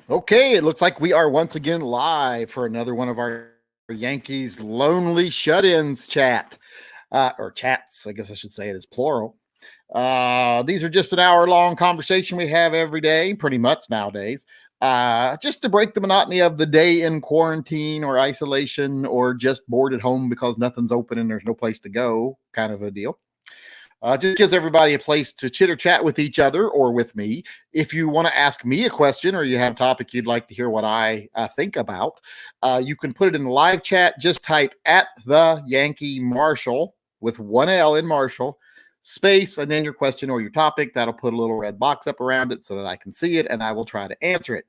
Okay, it looks like we are once again live for another one of our Yankees lonely shut-ins chat, or chats. I guess I should say it is plural. These are just an hour-long conversation we have every day, pretty much nowadays, just to break the monotony of the day in quarantine or isolation, or just bored at home because nothing's open and there's no place to go, kind of a deal. Just gives everybody a place to chitter chat with each other or with me. If you want to ask me a question or you have a topic you'd like to hear what I think about, you can put it in the live chat. Just type at the Yankee Marshall with one L in Marshall, space, and then your question or your topic. That'll put a little red box up around it so that I can see it and I will try to answer it.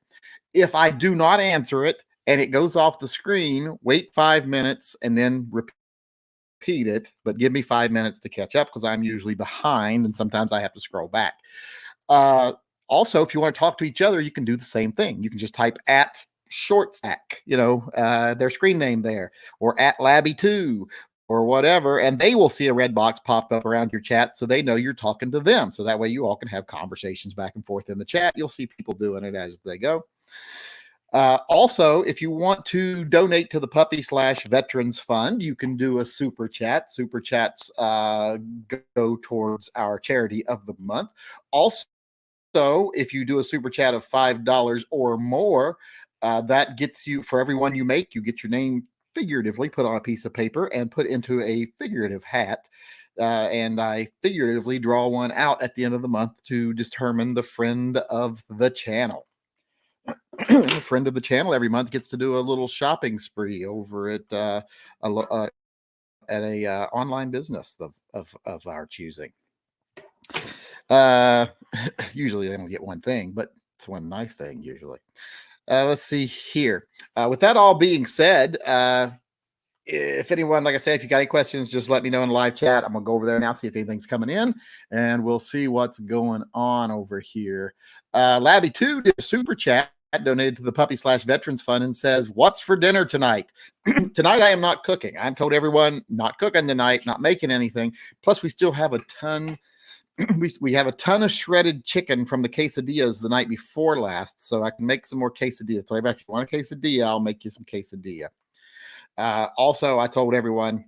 If I do not answer it and it goes off the screen, wait 5 minutes and then repeat it, but give me 5 minutes to catch up because I'm usually behind and sometimes I have to scroll back. Also, if you want to talk to each other, you can do the same thing. You can just type at short stack, their screen name there, or at Labby2 or whatever, and they will see a red box pop up around your chat so they know you're talking to them. So that way you all can have conversations back and forth in the chat. You'll see people doing it as they go. Also, if you want to donate to the Puppy/Veterans Fund, you can do a super chat. Super chats go towards our charity of the month. Also, if you do a super chat of $5 or more, that gets you, for every one you make, you get your name figuratively put on a piece of paper and put into a figurative hat. And I figuratively draw one out at the end of the month to determine the friend of the channel. A friend of the channel every month gets to do a little shopping spree over at a online business of our choosing. Usually they don't get one thing, but it's one nice thing usually. Let's see here. With that all being said, if anyone, like I said, if you got any questions, just let me know in the live chat. I'm gonna go over there now, see if anything's coming in, and we'll see what's going on over here. Labby2 did a super chat, donated to the Puppy/Veterans Fund, and says, "What's for dinner tonight?" Tonight I am not cooking. I'm told everyone not cooking tonight, not making anything. Plus, we still have a ton. We have a ton of shredded chicken from the quesadillas the night before last, so I can make some more quesadillas. So if you want a quesadilla, I'll make you some quesadilla. Also, I told everyone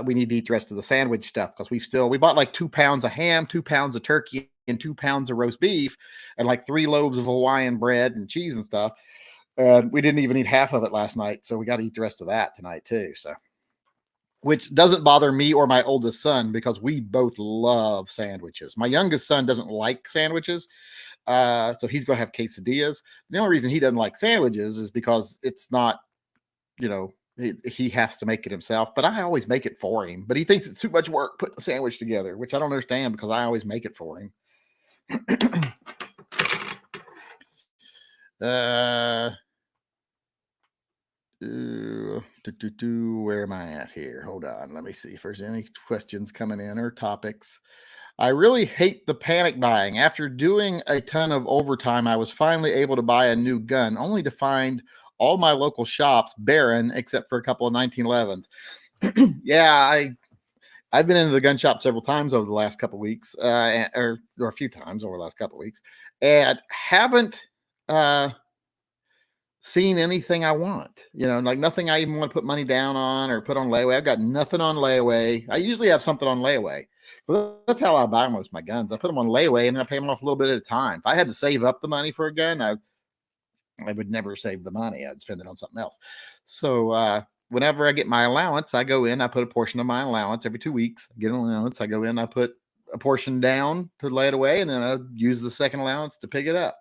we need to eat the rest of the sandwich stuff because we bought like 2 pounds of ham, 2 pounds of turkey, and 2 pounds of roast beef, and like 3 loaves of Hawaiian bread and cheese and stuff. And we didn't even eat half of it last night, so we got to eat the rest of that tonight too. So, which doesn't bother me or my oldest son because we both love sandwiches. My youngest son doesn't like sandwiches, so he's going to have quesadillas. The only reason he doesn't like sandwiches is because it's not, he has to make it himself, but I always make it for him. But he thinks it's too much work putting a sandwich together, which I don't understand because I always make it for him. Where am I at here? Hold on. Let me see if there's any questions coming in or topics. I really hate the panic buying. After doing a ton of overtime, I was finally able to buy a new gun, only to find all my local shops barren except for a couple of 1911s. Yeah, I've been into the gun shop several times over the last couple of weeks, or a few times over the last couple of weeks, and haven't seen anything I want. Like nothing I even want to put money down on or put on layaway. I've got nothing on layaway. I usually have something on layaway. But that's how I buy most of my guns. I put them on layaway and then I pay them off a little bit at a time. If I had to save up the money for a gun, I would never save the money. I'd spend it on something else. So whenever I get my allowance, I go in, I put a portion of my allowance every 2 weeks. I get an allowance. I go in, I put a portion down to lay it away, and then I use the second allowance to pick it up.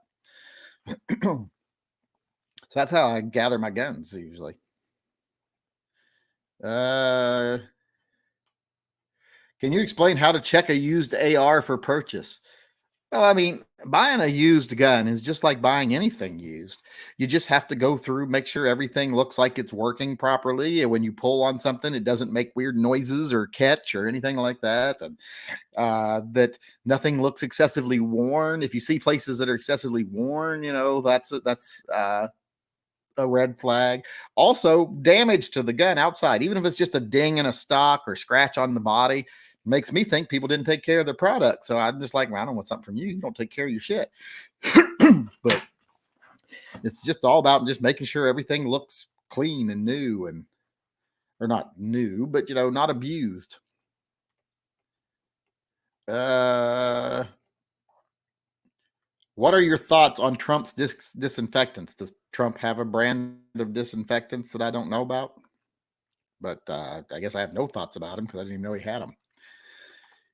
So that's how I gather my guns usually. Can you explain how to check a used AR for purchase? Well, I mean, buying a used gun is just like buying anything used. You just have to go through, make sure everything looks like it's working properly. And when you pull on something, it doesn't make weird noises or catch or anything like that. And that nothing looks excessively worn. If you see places that are excessively worn, that's a red flag. Also, damage to the gun outside, even if it's just a ding in a stock or scratch on the body, makes me think people didn't take care of their product. So I'm just like, well, I don't want something from you. You don't take care of your shit. But it's just all about just making sure everything looks clean and new, and or not new, but not abused. What are your thoughts on Trump's disinfectants? Does Trump have a brand of disinfectants that I don't know about? But I guess I have no thoughts about him because I didn't even know he had them.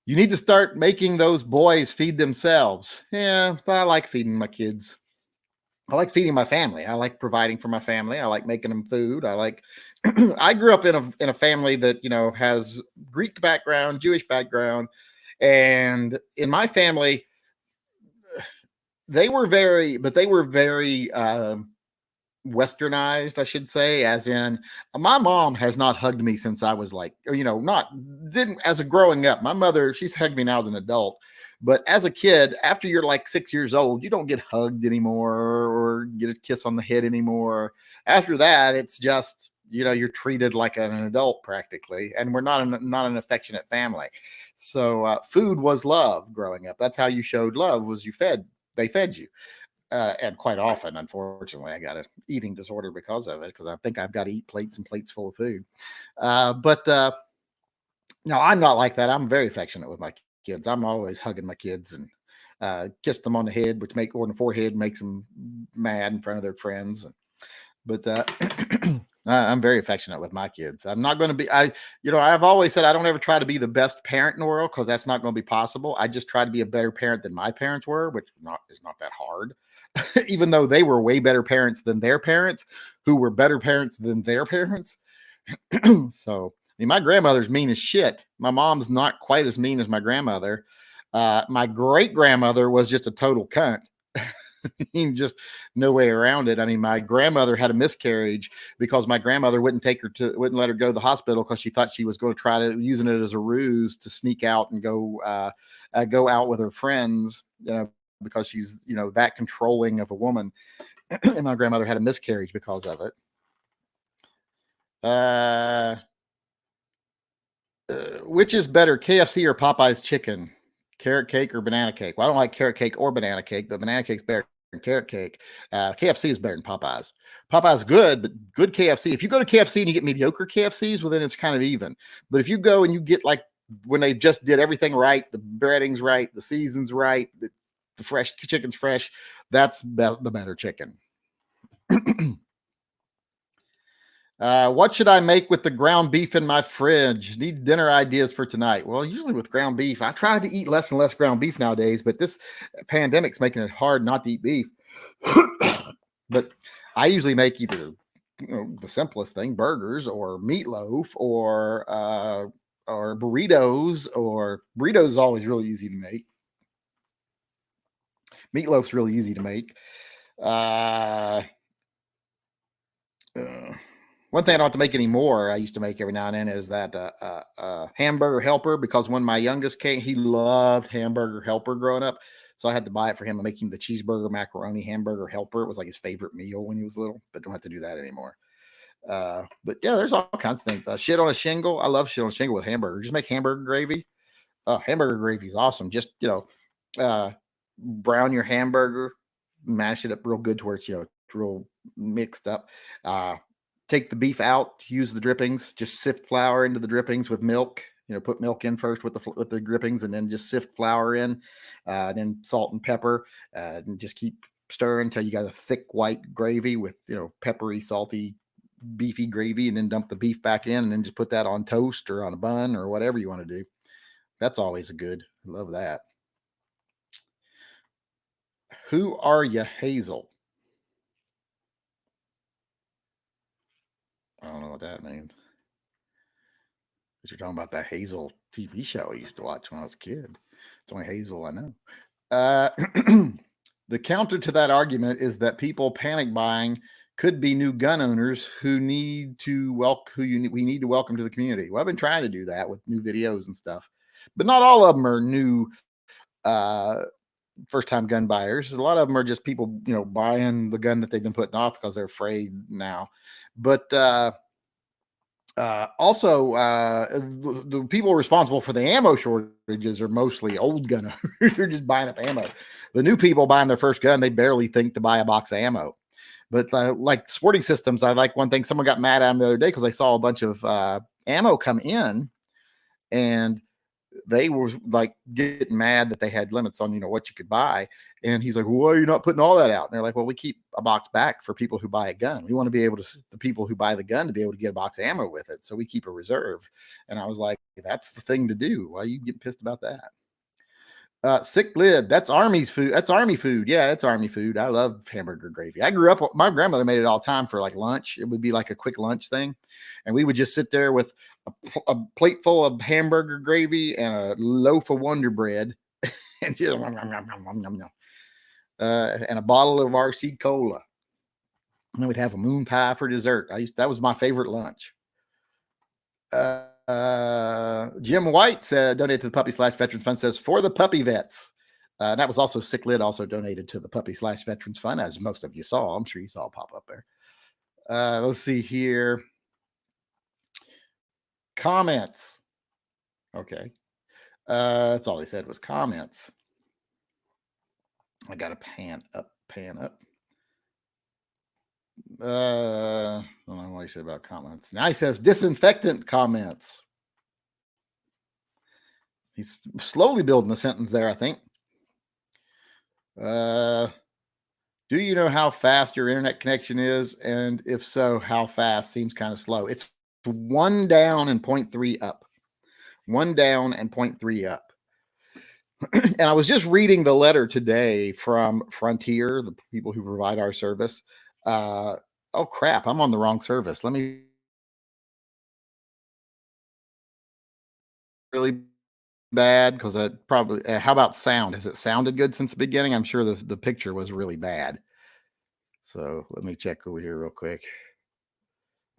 You need to start making those boys feed themselves. Yeah, I like feeding my kids. I like feeding my family. I like providing for my family. I like making them food. I like. I grew up in a family that has Greek background, Jewish background, and in my family, they were very westernized, I should say, as in my mom has not hugged me since I was like, didn't as a growing up. My mother, she's hugged me now as an adult, but as a kid, after you're like 6 years old, you don't get hugged anymore or get a kiss on the head anymore. After that, it's just you're treated like an adult practically, and we're not an affectionate family. So food was love growing up. That's how you showed love, was they fed you. And quite often, unfortunately, I got an eating disorder because of it, because I think I've got to eat plates and plates full of food. But no, I'm not like that. I'm very affectionate with my kids. I'm always hugging my kids and kiss them on the head, or on the forehead, makes them mad in front of their friends. But I'm very affectionate with my kids. I'm not going to be, I've always said I don't ever try to be the best parent in the world, because that's not going to be possible. I just try to be a better parent than my parents were, which is not that hard. Even though they were way better parents than their parents, who were better parents than their parents. So, my grandmother's mean as shit. My mom's not quite as mean as my grandmother. My great grandmother was just a total cunt. Just no way around it. I mean, my grandmother had a miscarriage because my grandmother wouldn't let her go to the hospital because she thought she was going to try to using it as a ruse to sneak out and go out with her friends, because she's that controlling of a woman. And my grandmother had a miscarriage because of it. Which is better, KFC or Popeye's chicken? Carrot cake or banana cake? Well, I don't like carrot cake or banana cake, but banana cake's better than carrot cake. KFC is better than Popeye's. Popeye's good, but good KFC. If you go to KFC and you get mediocre KFCs, well, then it's kind of even. But if you go and you get like when they just did everything right, the breading's right, the season's right, the fresh chicken's fresh, that's the better chicken. What should I make with the ground beef in my fridge? Need dinner ideas for tonight. Well, usually with ground beef, I try to eat less and less ground beef nowadays, but this pandemic's making it hard not to eat beef. But I usually make either the simplest thing, burgers or meatloaf or burritos. Or burritos is always really easy to make. Meatloaf's really easy to make. One thing I don't have to make anymore, I used to make every now and then, is that hamburger helper, because when my youngest came, he loved hamburger helper growing up. So I had to buy it for him and make him the cheeseburger macaroni hamburger helper. It was like his favorite meal when he was little, but don't have to do that anymore. But yeah, there's all kinds of things. Shit on a shingle. I love shit on a shingle with hamburger. Just make hamburger gravy. Hamburger gravy is awesome. Just, brown your hamburger, mash it up real good to where it's, it's real mixed up. Take the beef out, use the drippings, just sift flour into the drippings with milk. Put milk in first with the drippings, and then just sift flour in, then salt and pepper, and just keep stirring until you got a thick white gravy with peppery, salty, beefy gravy, and then dump the beef back in, and then just put that on toast or on a bun or whatever you want to do. That's always a good. I love that. Who are you, Hazel? I don't know what that means. But you're talking about that Hazel TV show I used to watch when I was a kid. It's only Hazel I know. The counter to that argument is that people panic buying could be new gun owners who we need to welcome to the community. Well, I've been trying to do that with new videos and stuff, but not all of them are new first-time gun buyers. A lot of them are just people, buying the gun that they've been putting off because they're afraid now. But Also, the people responsible for the ammo shortages are mostly old gun owners. They're just buying up ammo. The new people buying their first gun, they barely think to buy a box of ammo. But like sporting systems, I like one thing. Someone got mad at him the other day because they saw a bunch of ammo come in, and they were like getting mad that they had limits on what you could buy. And he's like, well, why are you not putting all that out? And they're like, well, we keep a box back for people who buy a gun. We want to be able to, the people who buy the gun, to be able to get a box of ammo with it, so we keep a reserve. And I was like, that's the thing to do. Why are you getting pissed about that? Sick lid. That's Army's food. That's Army food. Yeah, that's Army food. I love hamburger gravy. I grew up, my grandmother made it all the time for like lunch. It would be like a quick lunch thing. And we would just sit there with a plate full of hamburger gravy and a loaf of Wonder Bread and just, and a bottle of RC Cola. And then we'd have a moon pie for dessert. That was my favorite lunch. Jim White said, donated to the Puppy/Veterans Fund, says, for the puppy vets. And that was also Sick Lid, also donated to the Puppy/Veterans Fund, as most of you saw. I'm sure you saw it pop up there. Let's see here. Comments. Okay. That's all he said was comments. I got to pan up. I don't know what he said about comments. Now he says disinfectant comments. He's slowly building a sentence there, I think. Do you know how fast your internet connection is? And if so, how fast? Seems kind of slow. It's 1 down and 0.3 up. 1 down and 0.3 up. And I was just reading the letter today from Frontier, the people who provide our service. Oh, crap. I'm on the wrong service. Let me really bad because it probably how about sound? Has it sounded good since the beginning? I'm sure the picture was really bad. So let me check over here real quick.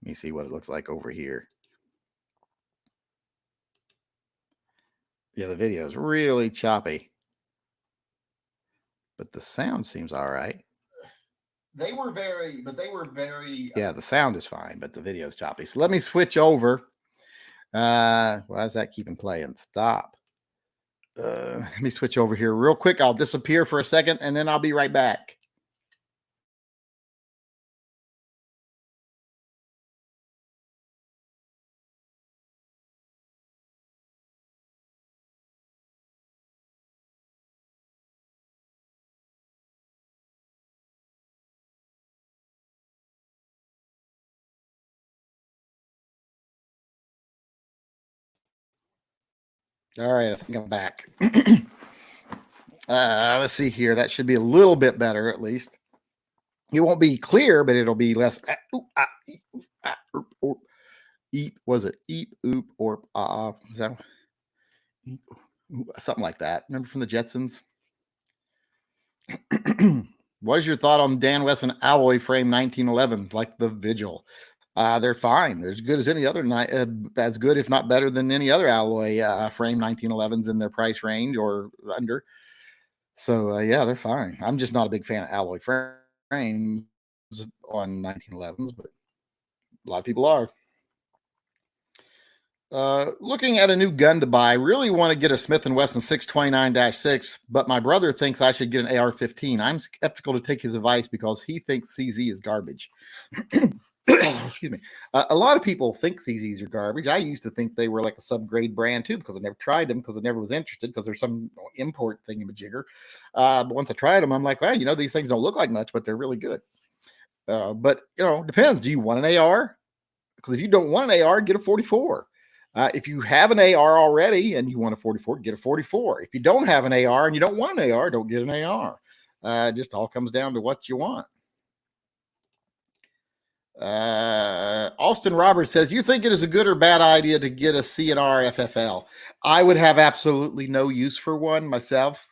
Let me see what it looks like over here. Yeah, the video is really choppy, but the sound seems all right. They were very yeah, the sound is fine, but the video is choppy. So let me switch over. Why is that keeping playing? Stop. Let me switch over here real quick. I'll disappear for a second and then I'll be right back. All right, I think I'm back. Let's see here. That should be a little bit better, at least. It won't be clear, but it'll be less. Eep, was it eep, oop, or is that something like that? Remember from the Jetsons? What is your thought on Dan Wesson alloy frame 1911s, like the Vigil? They're fine. They're as good as any other, as good, if not better than any other alloy frame 1911s in their price range or under. So yeah, they're fine. I'm just not a big fan of alloy frames on 1911s, but a lot of people are. Looking at a new gun to buy. Really want to get a Smith & Wesson 629-6, but my brother thinks I should get an AR-15. I'm skeptical to take his advice because he thinks CZ is garbage. Excuse me. A lot of people think CZs are garbage. I used to think they were like a subgrade brand too because I never tried them because I never was interested because there's some import thingamajigger. But once I tried them, I'm like, well, these things don't look like much, but they're really good. But depends. Do you want an AR? Because if you don't want an AR, get a 44. If you have an AR already and you want a 44, get a 44. If you don't have an AR and you don't want an AR, don't get an AR. It just all comes down to what you want. Austin Roberts says, you think it is a good or bad idea to get a CNR FFL? I would have absolutely no use for one myself.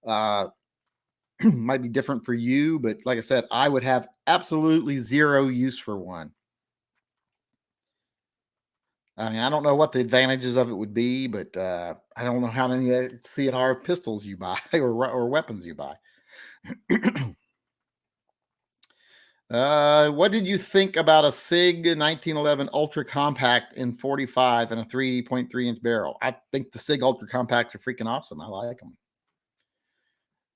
Might be different for you, but like I said, I would have absolutely zero use for one. I mean, I don't know what the advantages of it would be, but I don't know how many CNR pistols you buy or weapons you buy. What did you think about a SIG 1911 Ultra Compact in 45 and a 3.3-inch barrel? I think the SIG Ultra Compacts are freaking awesome. I like them.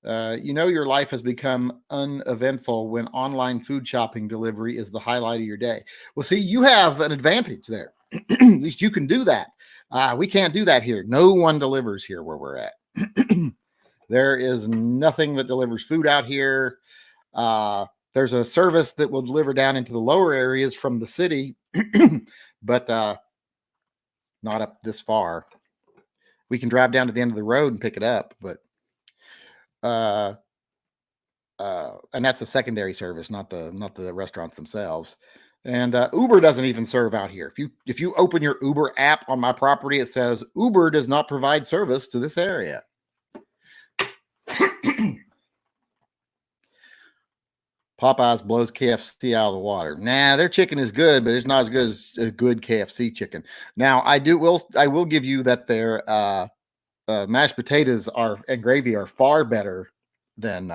Your life has become uneventful when online food shopping delivery is the highlight of your day. Well, see, you have an advantage there. At least you can do that. We can't do that here. No one delivers here where we're at. There is nothing that delivers food out here. There's a service that will deliver down into the lower areas from the city, but not up this far. We can drive down to the end of the road and pick it up, but and that's a secondary service, not the restaurants themselves. And Uber doesn't even serve out here. If you open your Uber app on my property, it says Uber does not provide service to this area. Popeyes blows KFC out of the water. Nah, their chicken is good, but it's not as good as a good KFC chicken. Now, I will give you that their mashed potatoes and gravy are far better than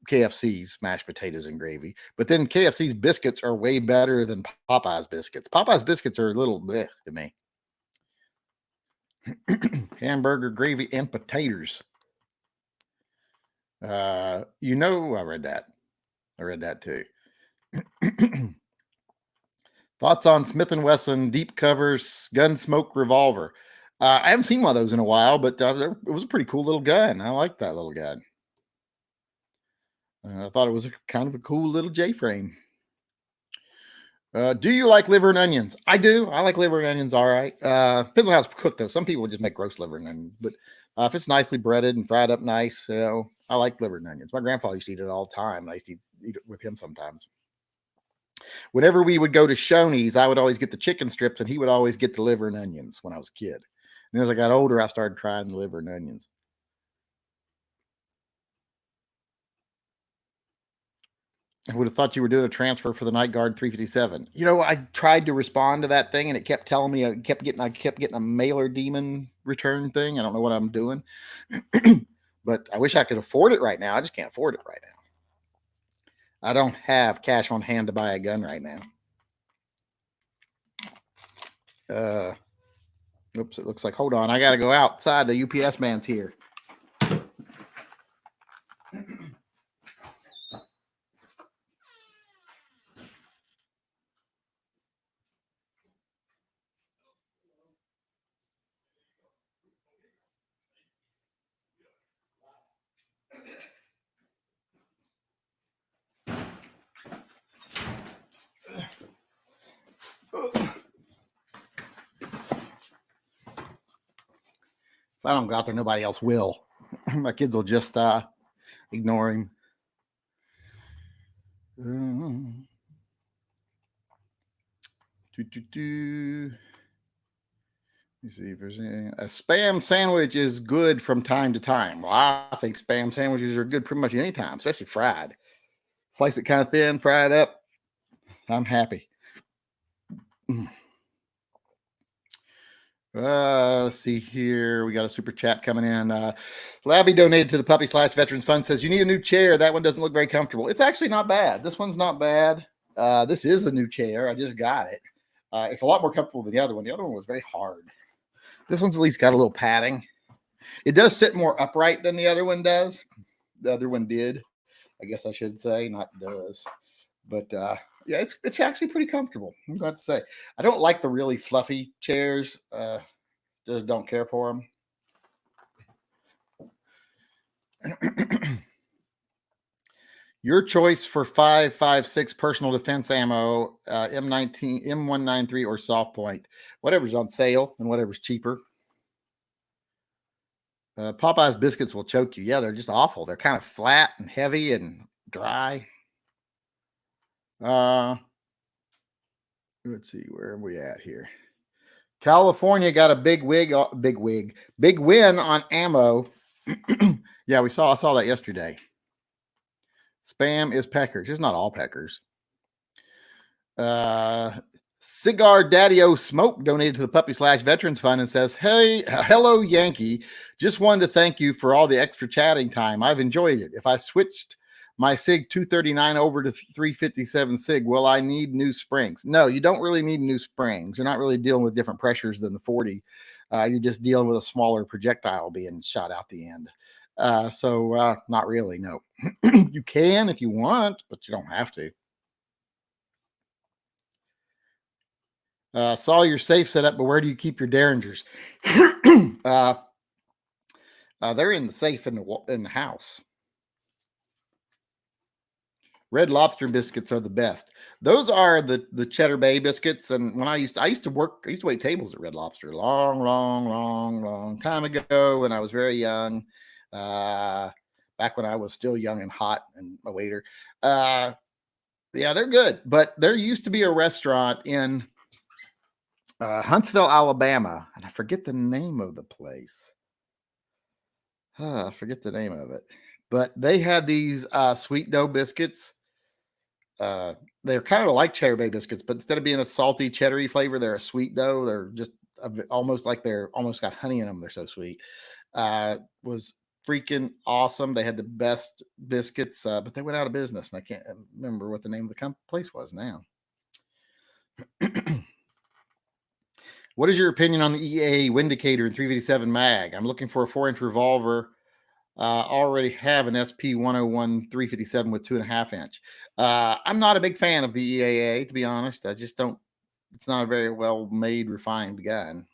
KFC's mashed potatoes and gravy. But then KFC's biscuits are way better than Popeyes biscuits. Popeyes biscuits are a little bleh to me. Hamburger, gravy, and potatoes. I read that. I read that too. Thoughts on Smith & Wesson deep covers gun smoke revolver? I haven't seen one of those in a while, but it was a pretty cool little gun. I like that little gun. I thought it was kind of a cool little J-frame. Do you like liver and onions? I do. I like liver and onions. All right. Depends on how it's cooked, though. Some people just make roast liver and onions, but if it's nicely breaded and fried up nice, I like liver and onions. My grandfather used to eat it all the time. I used to eat it with him sometimes. Whenever we would go to Shoney's, I would always get the chicken strips, and he would always get the liver and onions when I was a kid. And as I got older, I started trying the liver and onions. I would have thought you were doing a transfer for the Night Guard 357. I tried to respond to that thing, and it kept telling me I kept getting a mailer demon return thing. I don't know what I'm doing, but I wish I could afford it right now. I just can't afford it right now. I don't have cash on hand to buy a gun right now. Oops, it looks like, hold on, I got to go outside. The UPS man's here. If I don't go out there, nobody else will. My kids will just ignore him. Let me see if there's anything. A spam sandwich is good from time to time. Well, I think spam sandwiches are good pretty much any time, especially fried. Slice it kind of thin, fry it up. I'm happy. Let's see here. We got a super chat coming in. Labby donated to the Puppy/Veterans Fund, says, you need a new chair. That one doesn't look very comfortable. It's actually not bad. This one's not bad. This is a new chair. I just got it. It's a lot more comfortable than the other one. The other one was very hard. This one's at least got a little padding. It does sit more upright than the other one does. The other one did, I guess I should say, not does. But yeah, it's actually pretty comfortable. I'm glad to say. I don't like the really fluffy chairs. Just don't care for them. Your choice for 5.56 personal defense ammo, M19, M193, or soft point. Whatever's on sale and whatever's cheaper. Popeye's biscuits will choke you. Yeah, they're just awful. They're kind of flat and heavy and dry. Let's see, where are we at here? California got a big win on ammo. Yeah, I saw that yesterday. Spam is peckers. It's not all peckers. Cigar Daddy-O Smoke donated to the Puppy/Veterans Fund and says, hey, hello, Yankee. Just wanted to thank you for all the extra chatting time. I've enjoyed it. If I switched my SIG 239 over to 357 SIG. Will I need new springs? No, you don't really need new springs. You're not really dealing with different pressures than the 40. You're just dealing with a smaller projectile being shot out the end. So not really, no. You can if you want, but you don't have to. Saw your safe set up, but where do you keep your Derringers? They're in the safe in the house. Red Lobster biscuits are the best. Those are the Cheddar Bay biscuits. And when I used to wait tables at Red Lobster long time ago when I was very young. Back when I was still young and hot and a waiter. Yeah, they're good. But there used to be a restaurant in Huntsville, Alabama, and I forget the name of the place. I forget the name of it, but they had these sweet dough biscuits. They're kind of like Cheddar Bay biscuits, but instead of being a salty cheddary flavor, they're a sweet dough. They're just almost like they're almost got honey in them. They're so sweet. Was freaking awesome. They had the best biscuits, but they went out of business, and I can't remember what the name of the place was now. What is your opinion on the EA Windicator and 357 mag? I'm looking for a 4-inch revolver. Already have an SP 101 357 with 2.5 inch. I'm not a big fan of the EAA, to be honest. I just don't. It's not a very well made, refined gun.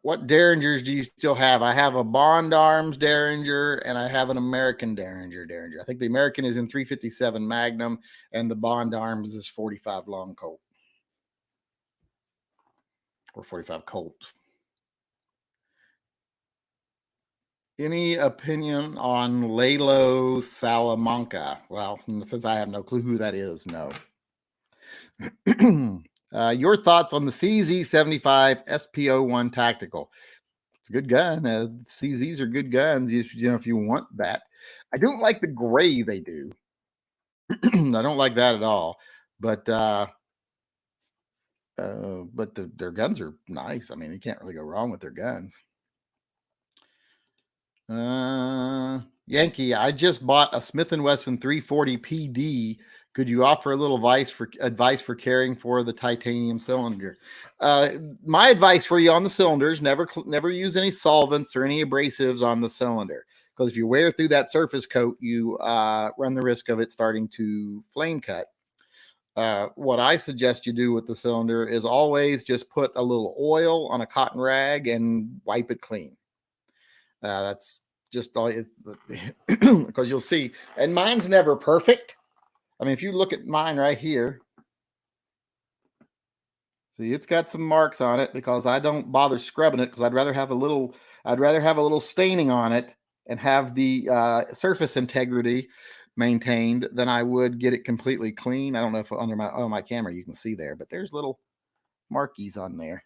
What Derringers do you still have? I have a Bond Arms Derringer and I have an American Derringer. I think the American is in 357 Magnum and the Bond Arms is 45 Long Colt or 45 Colt. Any opinion on Lalo Salamanca? Well, since I have no clue who that is, no. Your thoughts on the CZ75 SP01 Tactical? It's a good gun. CZs are good guns. If you want that. I don't like the gray they do. I don't like that at all. But their guns are nice. I mean, you can't really go wrong with their guns. Yankee, I just bought a Smith & Wesson 340 PD. Could you offer a little advice for caring for the titanium cylinder? My advice for you on the cylinders, never use any solvents or any abrasives on the cylinder. Because if you wear through that surface coat, you run the risk of it starting to flame cut. What I suggest you do with the cylinder is always just put a little oil on a cotton rag and wipe it clean. That's just all because you'll see, and mine's never perfect. I mean, if you look at mine right here, see, it's got some marks on it because I don't bother scrubbing it because I'd rather have a little staining on it and have the surface integrity maintained than I would get it completely clean. I don't know if under my camera you can see there, but there's little markies on there.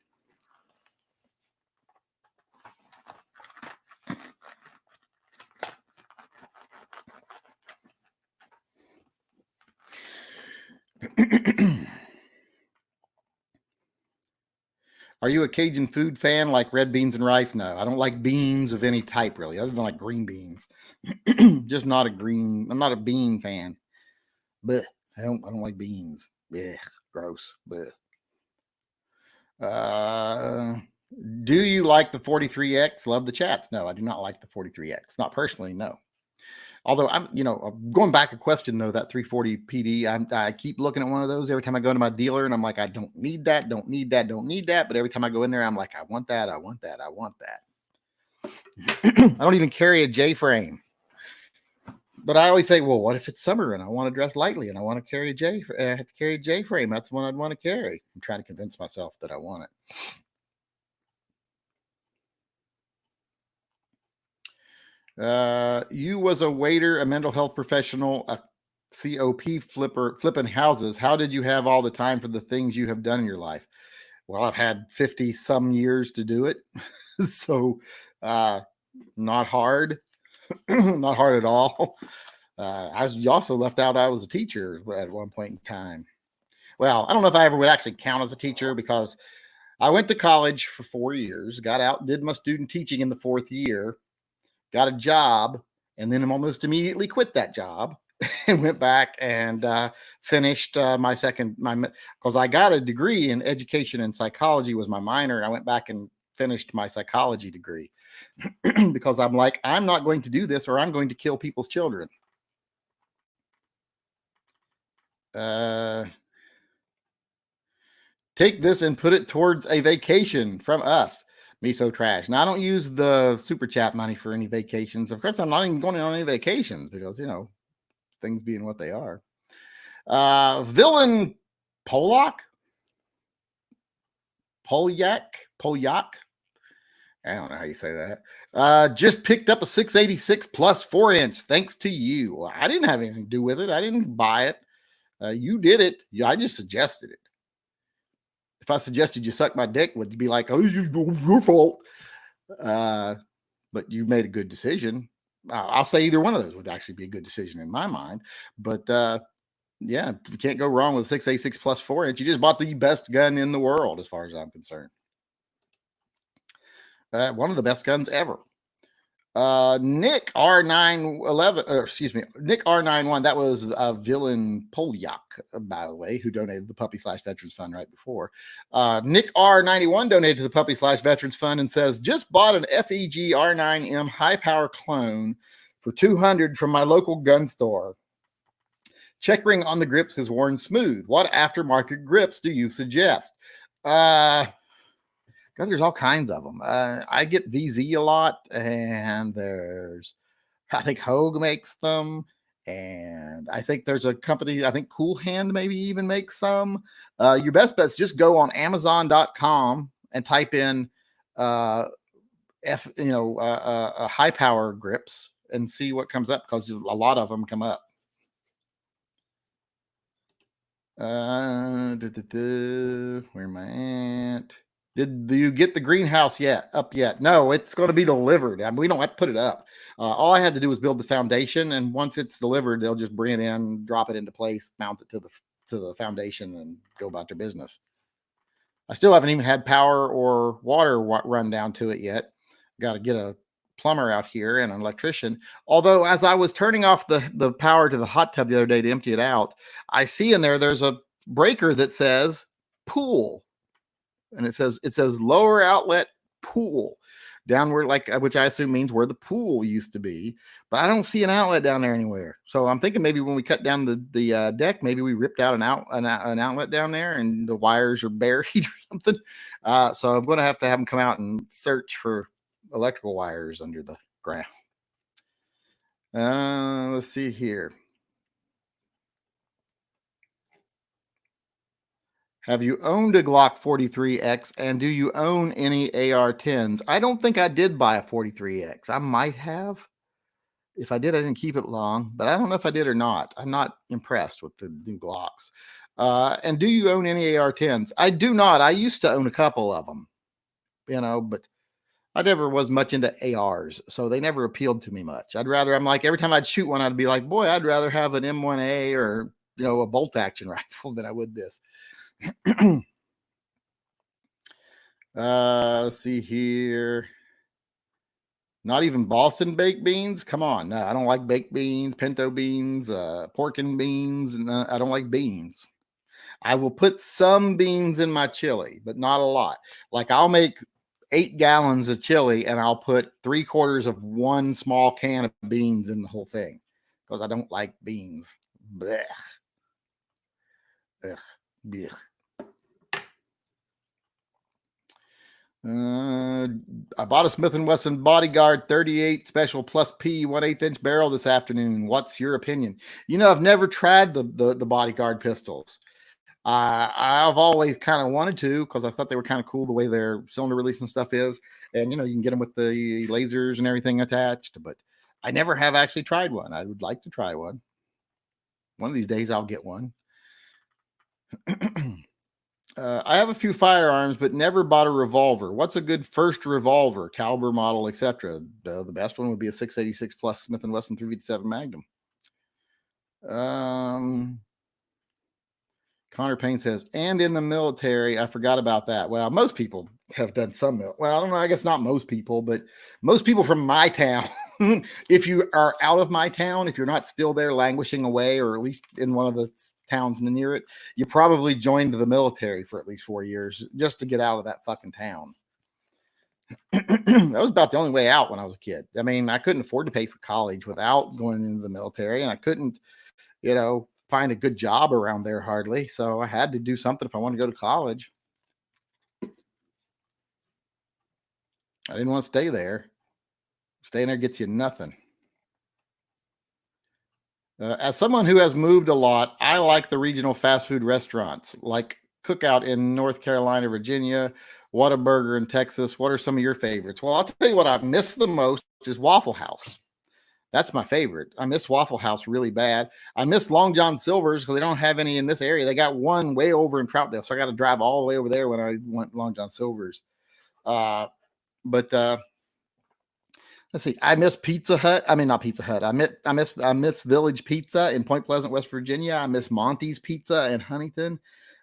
Are you a Cajun food fan like red beans and rice? No, I don't like beans of any type really, other than like green beans. Just not a green. I'm not a bean fan. But I don't like beans. Blech, gross. Blech. Do you like the 43X? Love the chats. No, I do not like the 43X. Not personally, no. Although I'm going back a question though, that 340 PD, I keep looking at one of those every time I go to my dealer and I'm like, I don't need that. But every time I go in there, I'm like, I want that. I don't even carry a J frame. But I always say, well, what if it's summer and I want to dress lightly and I want to carry I have to carry a J frame. That's the one I'd want to carry. I'm trying to convince myself that I want it. You was a waiter, a mental health professional, a COP flipping houses. How did you have all the time for the things you have done in your life? Well, I've had 50 some years to do it. So not hard. Not hard at all. You also left out I was a teacher at one point in time. Well, I don't know if I ever would actually count as a teacher because I went to college for 4 years, got out, did my student teaching in the 4th year, got a job, and then almost immediately quit that job and went back and finished because I got a degree in education and psychology was my minor, and I went back and finished my psychology degree because I'm like, I'm not going to do this or I'm going to kill people's children. Take this and put it towards a vacation from us. Me so trash. Now I don't use the super chat money for any vacations. Of course, I'm not even going on any vacations because things being what they are. Villain Polak. I don't know how you say that. Just picked up a 686 plus 4-inch. Thanks to you. I didn't have anything to do with it. I didn't buy it. You did it. I just suggested it. If I suggested you suck my dick, would you be like, oh, your fault? But you made a good decision. I'll say either one of those would actually be a good decision in my mind. But yeah, you can't go wrong with 686 plus 4-inch. You just bought the best gun in the world, as far as I'm concerned. One of the best guns ever. Nick Nick R91. That was Villain Polyak, by the way, who donated the Puppy/Veterans Fund right before. Nick R91 donated to the Puppy/Veterans Fund and says, just bought an FEG R9M high power clone for $200 from my local gun store. Checkering on the grips is worn smooth. What aftermarket grips do you suggest? God, there's all kinds of them. I get VZ a lot, and I think Hogue makes them, and I think there's a company, I think Cool Hand maybe even makes some. Your best bet is just go on Amazon.com and type in high power grips and see what comes up, because a lot of them come up. Where am I at? Do you get the greenhouse up yet? No, it's going to be delivered. I mean, we don't have to put it up. All I had to do was build the foundation, and once it's delivered, they'll just bring it in, drop it into place, mount it to the foundation, and go about their business. I still haven't even had power or water run down to it yet. Got to get a plumber out here and an electrician. Although, as I was turning off the power to the hot tub the other day to empty it out, I see in there's a breaker that says pool. And it says lower outlet pool downward, which I assume means where the pool used to be, but I don't see an outlet down there anywhere. So I'm thinking maybe when we cut down the deck, maybe we ripped out an outlet down there and the wires are buried or something. So I'm going to have them come out and search for electrical wires under the ground. Let's see here. Have you owned a Glock 43X, and do you own any AR-10s? I don't think I did buy a 43X. I might have. If I did, I didn't keep it long, but I don't know if I did or not. I'm not impressed with the new Glocks. And do you own any AR-10s? I do not. I used to own a couple of them, but I never was much into ARs, so they never appealed to me much. I'm like, every time I'd shoot one, I'd be like, boy, I'd rather have an M1A or, a bolt action rifle than I would this. Let's see here. Not even Boston baked beans. Come on. No, I don't like baked beans, pinto beans, pork and beans. And I don't like beans. I will put some beans in my chili, but not a lot. Like, I'll make 8 gallons of chili and I'll put 3/4 of one small can of beans in the whole thing because I don't like beans. Blech. Ugh. Blech. I bought a Smith & Wesson Bodyguard 38 Special Plus P 1/8 inch barrel this afternoon. What's your opinion? I've never tried the Bodyguard pistols. I've always kind of wanted to, because I thought they were kind of cool the way their cylinder release and stuff is. And, you can get them with the lasers and everything attached. But I never have actually tried one. I would like to try one. One of these days I'll get one. I have a few firearms, but never bought a revolver. What's a good first revolver, caliber, model, etc.? The best one would be a 686 plus Smith & Wesson 357 Magnum. Connor Payne says, and in the military, I forgot about that. Well, most people have done some. Well, I don't know. I guess not most people, but most people from my town if you are out of my town, if you're not still there languishing away, or at least in one of the towns near it, you probably joined the military for at least 4 years just to get out of that fucking town. That was about the only way out when I was a kid. I mean, I couldn't afford to pay for college without going into the military, and I couldn't, find a good job around there hardly. So I had to do something if I wanted to go to college. I didn't want to stay there. Staying there gets you nothing. As someone who has moved a lot, I like the regional fast food restaurants like Cookout in North Carolina, Virginia, Whataburger in Texas. What are some of your favorites? Well, I'll tell you what I miss the most is Waffle House. That's my favorite. I miss Waffle House really bad. I miss Long John Silver's because they don't have any in this area. They got one way over in Troutdale, so I got to drive all the way over there when I want Long John Silver's. But let's see. I miss Pizza Hut. I mean, not Pizza Hut. I miss Village Pizza in Point Pleasant, West Virginia. I miss Monty's Pizza in Huntington.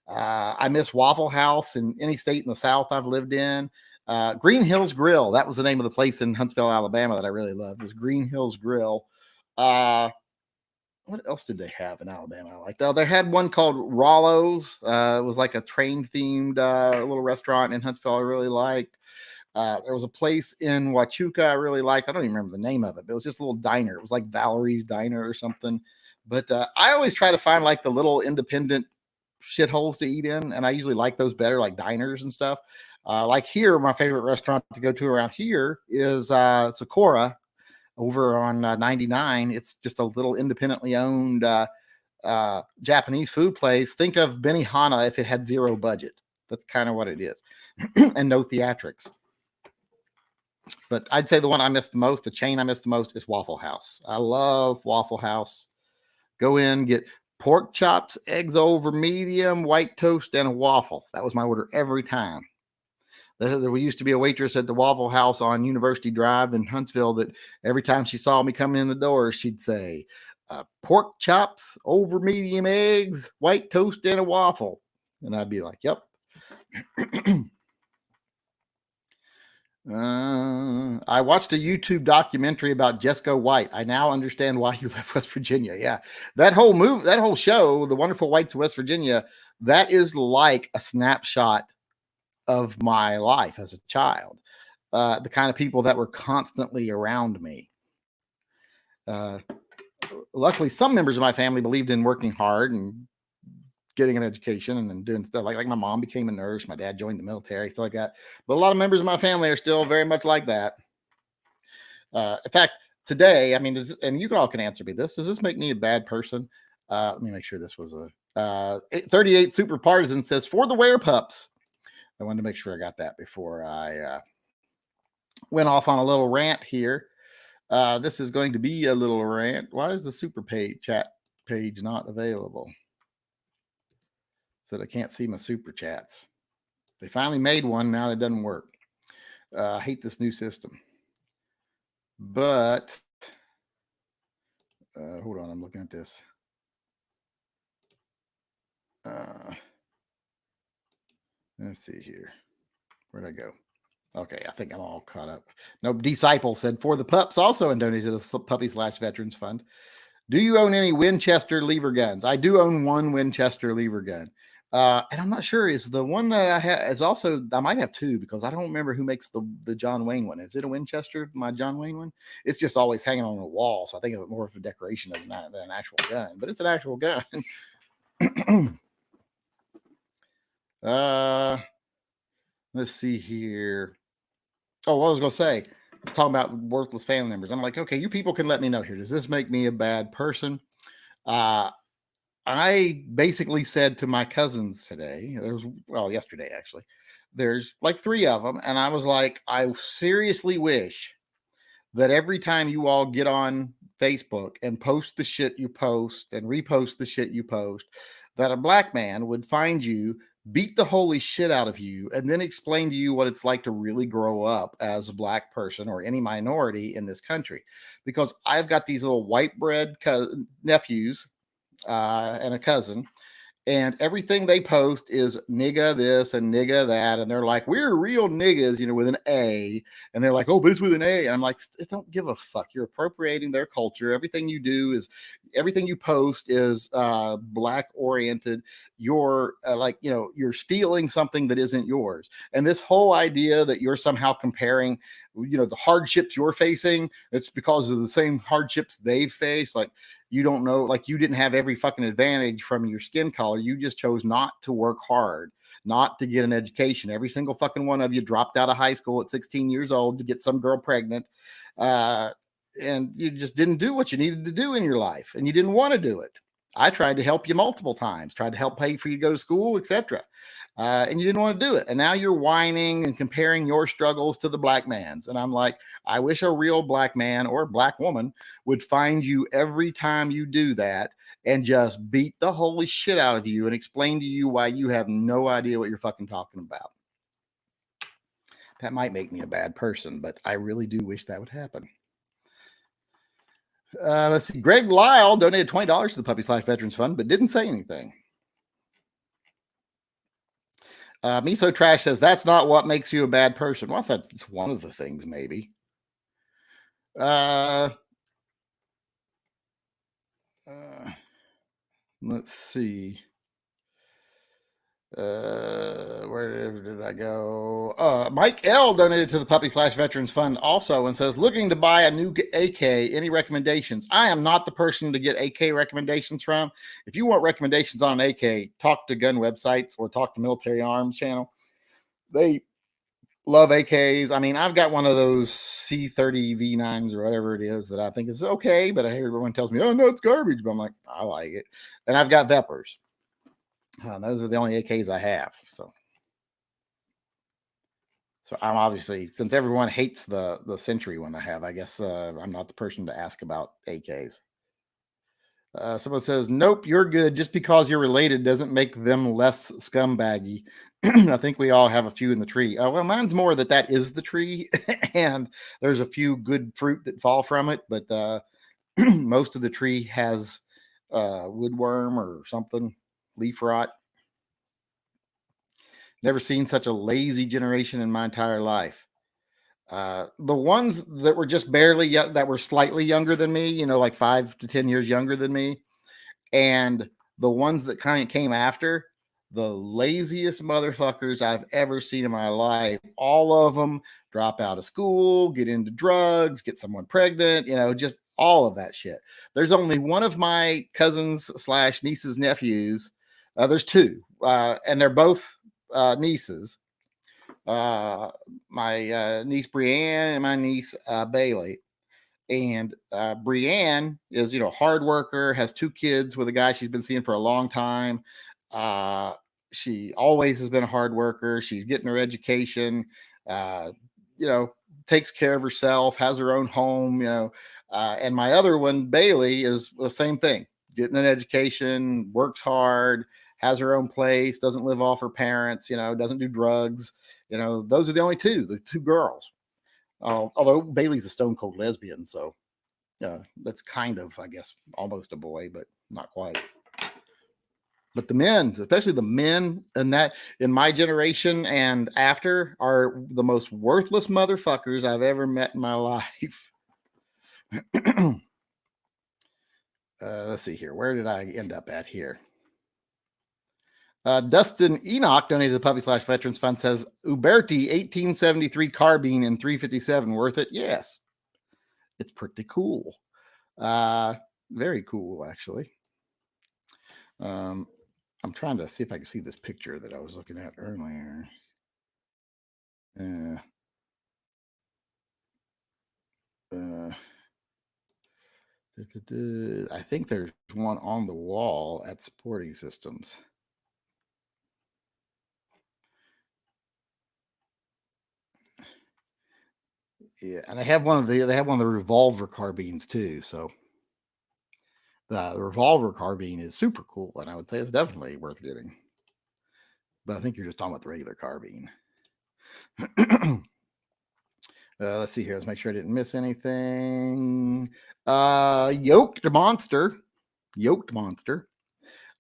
I miss Waffle House in any state in the South I've lived in. Green Hills Grill. That was the name of the place in Huntsville, Alabama that I really loved. It was Green Hills Grill. What else did they have in Alabama? I liked. They had one called Rollo's. It was like a train themed little restaurant in Huntsville I really liked. There was a place in Huachuca I really liked. I don't even remember the name of it, but it was just a little diner. It was like Valerie's Diner or something. But I always try to find like the little independent shitholes to eat in, and I usually like those better, like diners and stuff. Like here, my favorite restaurant to go to around here is Sakura over on 99. It's just a little independently owned Japanese food place. Think of Benihana if it had zero budget. That's kind of what it is. And no theatrics. But I'd say the one I miss the most, the chain I miss the most, is Waffle House. I love Waffle House. Go in, get pork chops, eggs over medium, white toast, and a waffle. That was my order every time. There used to be a waitress at the Waffle House on University Drive in Huntsville that every time she saw me coming in the door, she'd say, pork chops, over medium eggs, white toast, and a waffle. And I'd be like, yep. I watched a YouTube documentary about Jesco White. I now understand why you left West Virginia. Yeah, that whole show, The Wonderful Whites of West Virginia, that is like a snapshot of my life as a child. The kind of people that were constantly around me. Luckily, some members of my family believed in working hard and getting an education and doing stuff like my mom became a nurse, my dad joined the military, stuff like that. But a lot of members of my family are still very much like that. In fact, today, I mean, and you all can answer me this: does this make me a bad person? Let me make sure this was a 38 Super Partisan says for the werepups. I wanted to make sure I got that before I went off on a little rant here. This is going to be a little rant. Why is the super chat page not available? So I can't see my super chats. They finally made one. Now it doesn't work. I hate this new system. But hold on, I'm looking at this. Let's see here. Where'd I go? Okay, I think I'm all caught up. Nope. Disciple said for the pups also and donated to the Puppy/Veterans Fund. Do you own any Winchester lever guns? I do own one Winchester lever gun. And I'm not sure is the one that I have is also, I might have two because I don't remember who makes the John Wayne one. Is it a Winchester, my John Wayne one? It's just always hanging on the wall. So I think of it more of a decoration than an actual gun, but it's an actual gun. Let's see here. Oh, what I was going to say, talking about worthless family members. I'm like, okay, you people can let me know here. Does this make me a bad person? I basically said to my cousins today, yesterday actually, there's like 3 of them. And I was like, I seriously wish that every time you all get on Facebook and post the shit you post and repost the shit you post, that a black man would find you, beat the holy shit out of you, and then explain to you what it's like to really grow up as a black person or any minority in this country. Because I've got these little white bread nephews and a cousin, And everything they post is nigga this and nigga that, and they're like, we're real niggas, with an A, and they're like, oh, but it's with an A, and I'm like, don't give a fuck. You're appropriating their culture. Everything you post is black oriented. You're you're stealing something that isn't yours. And this whole idea that you're somehow comparing, the hardships you're facing, it's because of the same hardships they've faced. Like, you don't know, like, you didn't have every fucking advantage from your skin color. You just chose not to work hard, not to get an education. Every single fucking one of you dropped out of high school at 16 years old to get some girl pregnant. And you just didn't do what you needed to do in your life, and you didn't want to do it. I tried to help you multiple times, tried to help pay for you to go to school, etc. And you didn't want to do it. And now you're whining and comparing your struggles to the black man's. And I'm like, I wish a real black man or black woman would find you every time you do that and just beat the holy shit out of you and explain to you why you have no idea what you're fucking talking about. That might make me a bad person, but I really do wish that would happen. Let's see. Greg Lyle donated $20 to the Puppy/Veterans Fund, but didn't say anything. Miso Trash says, that's not what makes you a bad person. Well, I thought it's one of the things, maybe. Let's see. Where did I go? Mike L donated to the Puppy/Veterans Fund also and says, looking to buy a new AK. Any recommendations? I am not the person to get AK recommendations from. If you want recommendations on an AK, talk to gun websites or talk to Military Arms channel. They love AKs. I mean, I've got one of those C30 V9s or whatever it is that I think is okay, but I hear everyone tells me, oh no, it's garbage. But I'm like, I like it. And I've got Vepers. Those are the only AKs I have. So I'm obviously, since everyone hates the Century one I have, I guess I'm not the person to ask about AKs. Someone says, nope, you're good. Just because you're related doesn't make them less scumbaggy. I think we all have a few in the tree. Well, mine's more that is the tree, and there's a few good fruit that fall from it, but most of the tree has woodworm or something, leaf rot. Never seen such a lazy generation in my entire life. The ones that were just barely, that were slightly younger than me, like 5 to 10 years younger than me, and the ones that kind of came after, the laziest motherfuckers I've ever seen in my life. All of them drop out of school, get into drugs, get someone pregnant, just all of that shit. There's only one of my cousins/nieces, nephews. There's two, and they're both nieces. My niece Brienne and my niece Bailey. And Brienne is, hard worker, has 2 kids with a guy she's been seeing for a long time. She always has been a hard worker. She's getting her education, takes care of herself, has her own home, and my other one, Bailey, is the same thing, getting an education, works hard, has her own place, doesn't live off her parents, doesn't do drugs. Those are the only the 2 girls. Although Bailey's a stone cold lesbian, so that's kind of, I guess, almost a boy, but not quite. But the men, especially the men in my generation and after, are the most worthless motherfuckers I've ever met in my life. Let's see here. Where did I end up at here? Dustin Enoch donated to the Puppy/Veterans Fund, says, Uberti 1873 carbine in 357, worth it? Yes. It's pretty cool. Very cool, actually. I'm trying to see if I can see this picture that I was looking at earlier. I think there's one on the wall at Sporting Systems. Yeah, and they have one of the revolver carbines too. So the revolver carbine is super cool, and I would say it's definitely worth getting. But I think you're just talking about the regular carbine. Let's see here. Let's make sure I didn't miss anything. Yoked Monster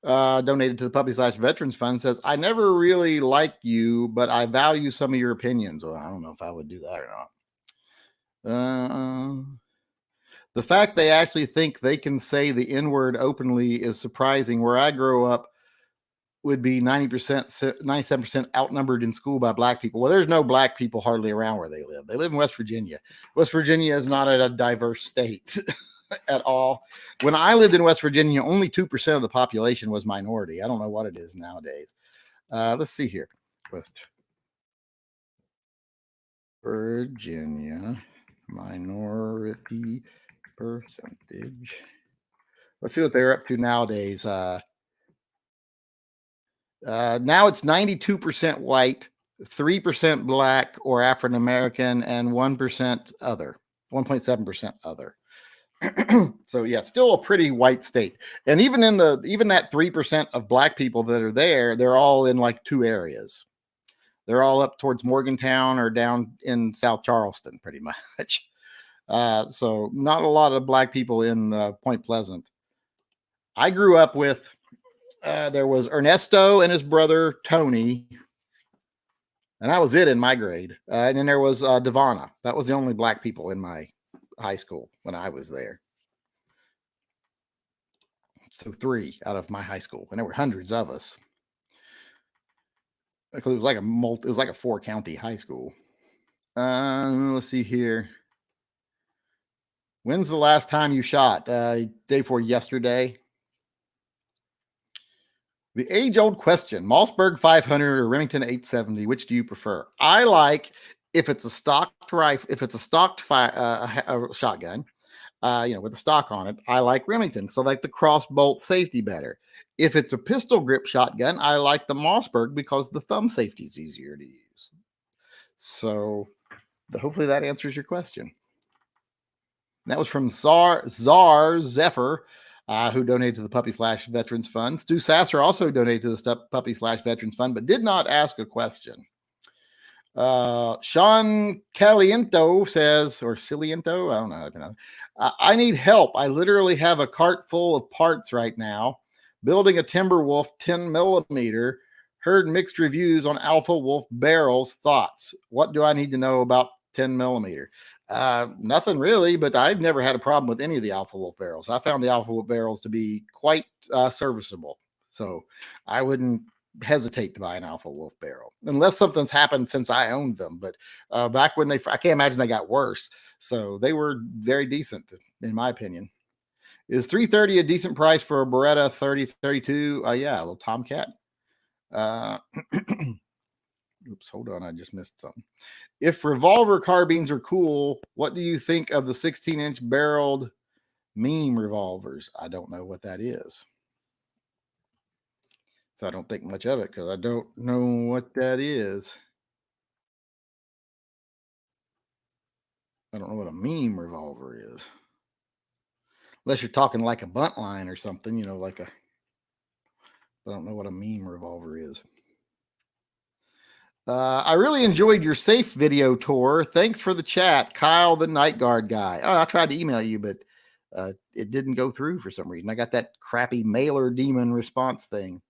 donated to the Puppy/Veterans Fund, says, I never really like you, but I value some of your opinions. Well, I don't know if I would do that or not. The fact they actually think they can say the N-word openly is surprising. Where I grew up would be 90%, 97% outnumbered in school by black people. Well, there's no black people hardly around where they live. They live in West Virginia. West Virginia is not a diverse state at all. When I lived in West Virginia, only 2% of the population was minority. I don't know what it is nowadays. Let's see here. West Virginia minority percentage. Let's see what they're up to nowadays. Now it's 92% white, 3% black or African American, and 1% other, 1.7% other. So yeah, still a pretty white state. And even that 3% of black people that are there, they're all in like two areas. They're all up towards Morgantown or down in South Charleston, pretty much. So not a lot of black people in Point Pleasant. I grew up with, there was Ernesto and his brother Tony, and that was it in my grade. And then there was Devonna. That was the only black people in my high school when I was there. So 3 out of my high school, and there were hundreds of us. Because it was like a 4-county high school. Let's see here. When's the last time you shot? Day before yesterday. The age-old question: Mossberg 500 or Remington 870? Which do you prefer? I like, if it's a stocked rifle, if it's a stocked shotgun, with a stock on it, I like Remington. So I like the crossbolt safety better. If it's a pistol grip shotgun, I like the Mossberg because the thumb safety is easier to use. So hopefully that answers your question. That was from Czar Zephyr, who donated to the Puppy/Veterans Fund. Stu Sasser also donated to the Puppy/Veterans Fund, but did not ask a question. Sean Caliento says, or Ciliento, I don't know how to pronounce it. I need help. I literally have a cart full of parts right now, building a Timberwolf 10 millimeter. Heard mixed reviews on Alpha Wolf barrels. Thoughts? What do I need to know about 10 millimeter? Nothing really, but I've never had a problem with any of the Alpha Wolf barrels. I found the Alpha Wolf barrels to be quite serviceable. So I wouldn't hesitate to buy an Alpha Wolf barrel unless something's happened since I owned them. But back when I can't imagine they got worse. So they were very decent, in my opinion. Is $330 a decent price for a Beretta 3032? Yeah, a little Tomcat. Oops, hold on. I just missed something. If revolver carbines are cool, what do you think of the 16-inch barreled meme revolvers? I don't know what that is. So I don't think much of it because I don't know what that is. I don't know what a meme revolver is. Unless you're talking like a bunt line or something, I don't know what a meme revolver is. I really enjoyed your safe video tour. Thanks for the chat, Kyle, the night guard guy. Oh, I tried to email you, but it didn't go through for some reason. I got that crappy mailer demon response thing.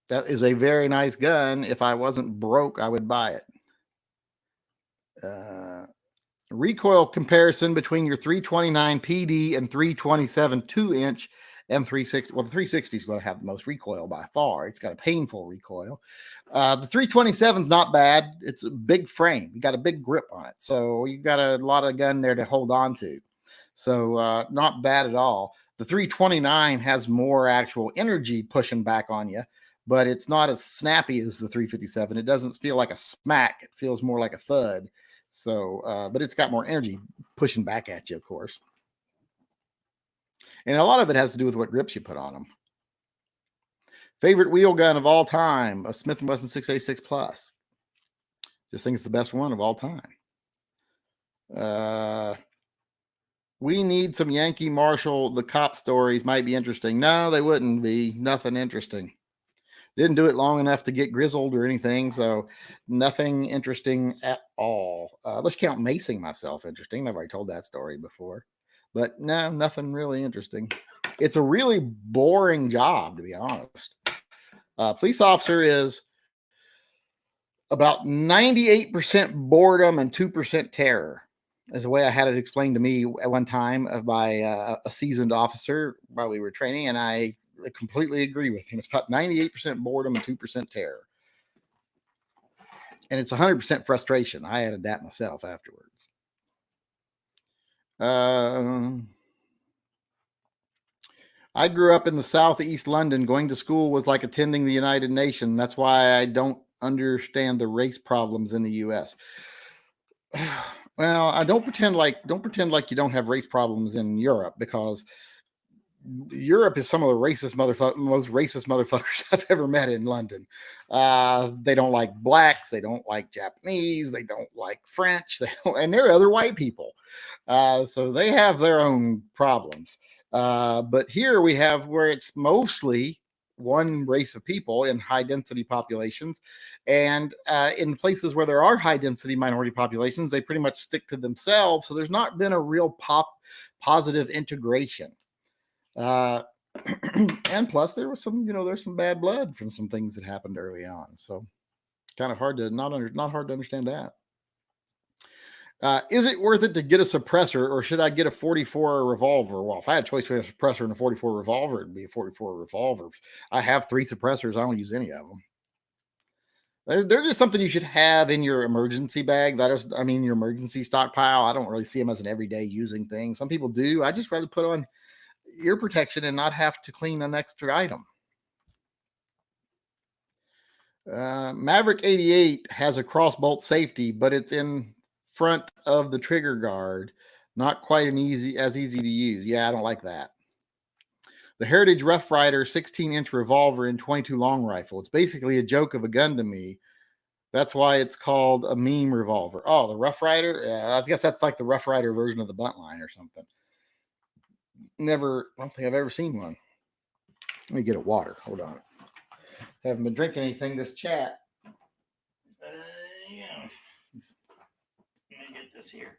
That is a very nice gun. If I wasn't broke, I would buy it. Recoil comparison between your 329 PD and 327 2-inch and 360. Well, the 360 is going to have the most recoil by far. It's got a painful recoil. The 327 is not bad. It's a big frame. You got a big grip on it. So you got a lot of gun there to hold on to. So not bad at all. The 329 has more actual energy pushing back on you, but it's not as snappy as the 357. It doesn't feel like a smack. It feels more like a thud. So, but it's got more energy pushing back at you, of course. And a lot of it has to do with what grips you put on them. Favorite wheel gun of all time, a Smith & Wesson 6A6 Plus. Just think it's the best one of all time. We need some Yankee Marshall, the cop stories might be interesting. No, they wouldn't be. Nothing interesting. Didn't do it long enough to get grizzled or anything, so nothing interesting at all. Let's count macing myself interesting. I've already told that story before. But no, nothing really interesting. It's a really boring job, to be honest. Police officer is about 98% boredom and 2% terror, is the way I had it explained to me at one time by a seasoned officer while we were training, and I completely agree with him. It's about 98% boredom and 2% terror. And it's 100% frustration. I added that myself afterwards. I grew up in the southeast London. Going to school was like attending the United Nations. That's why I don't understand the race problems in the U.S. Well, I don't pretend like you don't have race problems in Europe, because Europe is some of the most racist motherfuckers I've ever met in London. They don't like blacks. They don't like Japanese. They don't like French. And there are other white people. So they have their own problems. But here we have where it's mostly one race of people in high density populations. And in places where there are high density minority populations, they pretty much stick to themselves. So there's not been a real positive integration. And plus there was there's some bad blood from some things that happened early on. So kind of hard to not hard to understand that. Is it worth it to get a suppressor, or should I get a 44 revolver? Well, if I had a choice between a suppressor and a 44 revolver, it'd be a 44 revolver. I have 3 suppressors. I don't use any of them. They're just something you should have in your emergency bag. Your emergency stockpile. I don't really see them as an everyday using thing. Some people do. I just rather put on ear protection and not have to clean an extra item. Maverick 88 has a cross bolt safety, but it's in front of the trigger guard. Not quite as easy to use. Yeah, I don't like that. The Heritage Rough Rider 16-inch revolver and 22 long rifle. It's basically a joke of a gun to me. That's why it's called a meme revolver. Oh, the Rough Rider? Yeah, I guess that's like the Rough Rider version of the Buntline or something. I don't think I've ever seen one. Let me get a water. Hold on. Haven't been drinking anything this chat. Yeah. Let me get this here.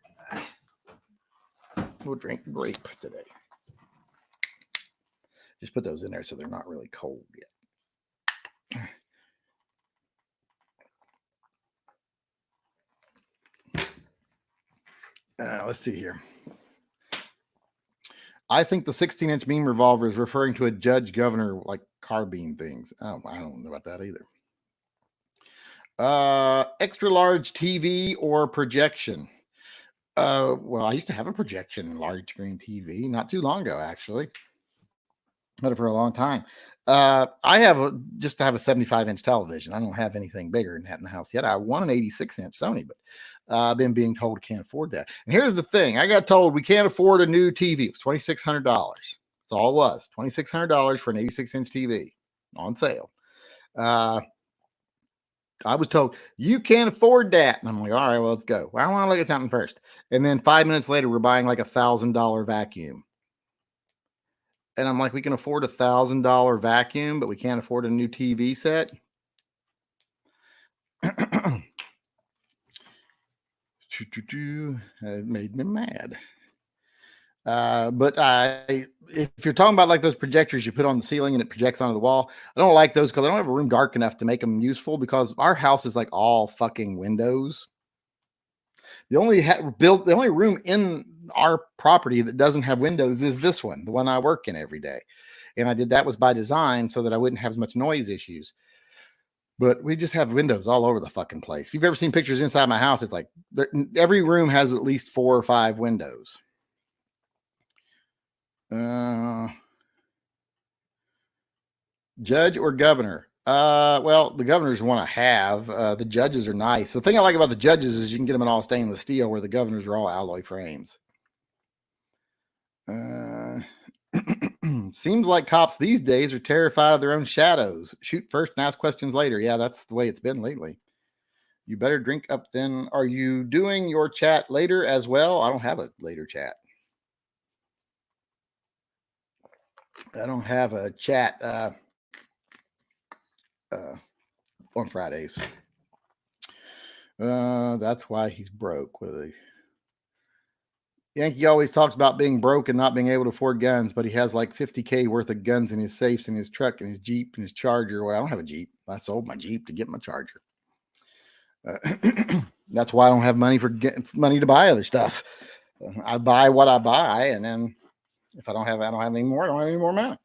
We'll drink grape today. Just put those in there so they're not really cold yet. Let's see here. I think the 16-inch meme revolver is referring to a judge governor like carbine things. Oh, I don't know about that either. Extra large TV or projection. Well, I used to have a projection large screen TV not too long ago, actually. Had it for a long time. I have just to have a 75-inch television. I don't have anything bigger than that in the house yet. I want an 86-inch Sony, but I've been being told I can't afford that. And here's the thing. I got told we can't afford a new TV. It was $2,600. That's all it was. $2,600 for an 86-inch TV on sale. I was told, you can't afford that. And I'm like, all right, well, let's go. Well, I want to look at something first. And then 5 minutes later, we're buying like $1,000 vacuum. And I'm like, we can afford $1,000 vacuum, but we can't afford a new TV set. It made me mad. But if you're talking about like those projectors you put on the ceiling and it projects onto the wall, I don't like those because I don't have a room dark enough to make them useful, because our house is like all fucking windows. The only room in our property that doesn't have windows is this one, the one I work in every day. And I did that was by design so that I wouldn't have as much noise issues. But we just have windows all over the fucking place. If you've ever seen pictures inside my house, it's like every room has at least 4 or 5 windows. Judge or governor? Well, the governors want to have. The judges are nice. The thing I like about the judges is you can get them in all stainless steel, where the governors are all alloy frames. Seems like cops these days are terrified of their own shadows. Shoot first and ask questions later. Yeah, that's the way it's been lately. You better drink up then. Are you doing your chat later as well? I don't have a later chat. I don't have a chat on Fridays. That's why he's broke. What are they? Yankee always talks about being broke and not being able to afford guns, but he has like 50K worth of guns in his safes, in his truck, in his Jeep, and his Charger. Well, I don't have a Jeep. I sold my Jeep to get my Charger. That's why I don't have money money to buy other stuff. I buy what I buy, and then if I don't have any more, I don't have any more money.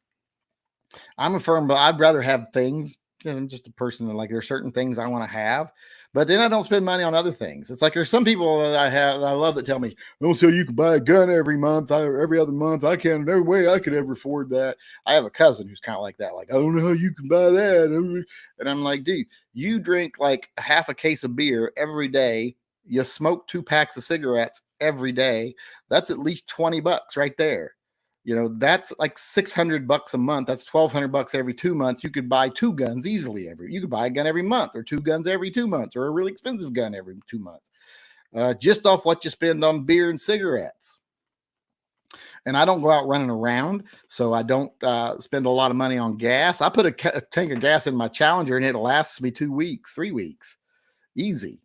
I'm a firm, but I'd rather have things. I'm just a person that, like, there's certain things I want to have, but then I don't spend money on other things. It's like there's some people that I love that tell me, "Oh, so you can buy a gun every month, every other month. I can't. No way I could ever afford that." I have a cousin who's kind of like that. Like, "I don't know how you can buy that," and I'm like, "Dude, you drink like half a case of beer every day. You smoke 2 packs of cigarettes every day. That's at least $20 right there." That's like $600 a month. That's $1,200 every 2 months. You could buy 2 guns easily. You could buy a gun every month, or 2 guns every 2 months, or a really expensive gun every 2 months, just off what you spend on beer and cigarettes. And I don't go out running around, so I don't spend a lot of money on gas. I put a tank of gas in my Challenger, and it lasts me 2 weeks, 3 weeks, easy,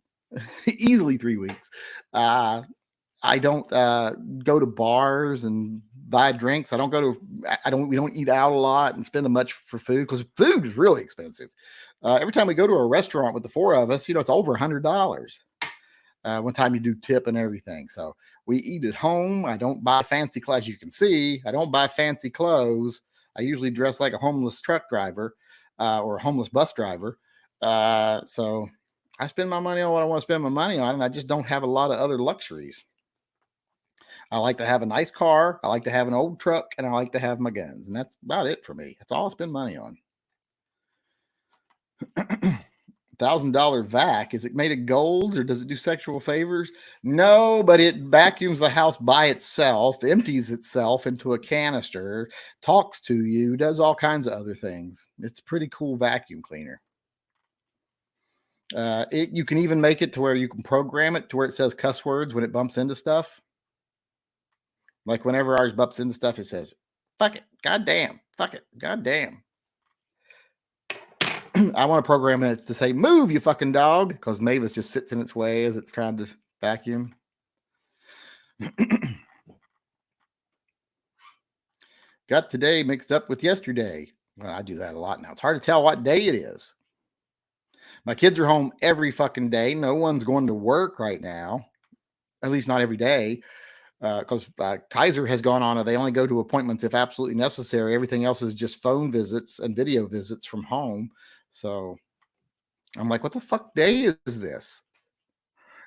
easily 3 weeks. I don't go to bars and buy drinks. We don't eat out a lot and spend much for food, because food is really expensive. Every time we go to a restaurant with the 4 of us, it's over $100. One time you do tip and everything. So we eat at home. I don't buy fancy clothes. You can see, I don't buy fancy clothes. I usually dress like a homeless truck driver or a homeless bus driver. So I spend my money on what I want to spend my money on, and I just don't have a lot of other luxuries. I like to have a nice car. I like to have an old truck, and I like to have my guns. And that's about it for me. That's all I spend money on. $1,000 vac. Is it made of gold, or does it do sexual favors? No, but it vacuums the house by itself, empties itself into a canister, talks to you, does all kinds of other things. It's a pretty cool vacuum cleaner. You can even make it to where you can program it to where it says cuss words when it bumps into stuff. Like whenever ours bumps into stuff, it says, "Fuck it, goddamn, fuck it, goddamn." I want to program it to say, "Move, you fucking dog," because Mavis just sits in its way as it's trying to vacuum. Got today mixed up with yesterday. Well, I do that a lot now. It's hard to tell what day it is. My kids are home every fucking day. No one's going to work right now, at least not every day. Because Kaiser has gone on, they only go to appointments if absolutely necessary. Everything else is just phone visits and video visits from home. So I'm like, what the fuck day is this?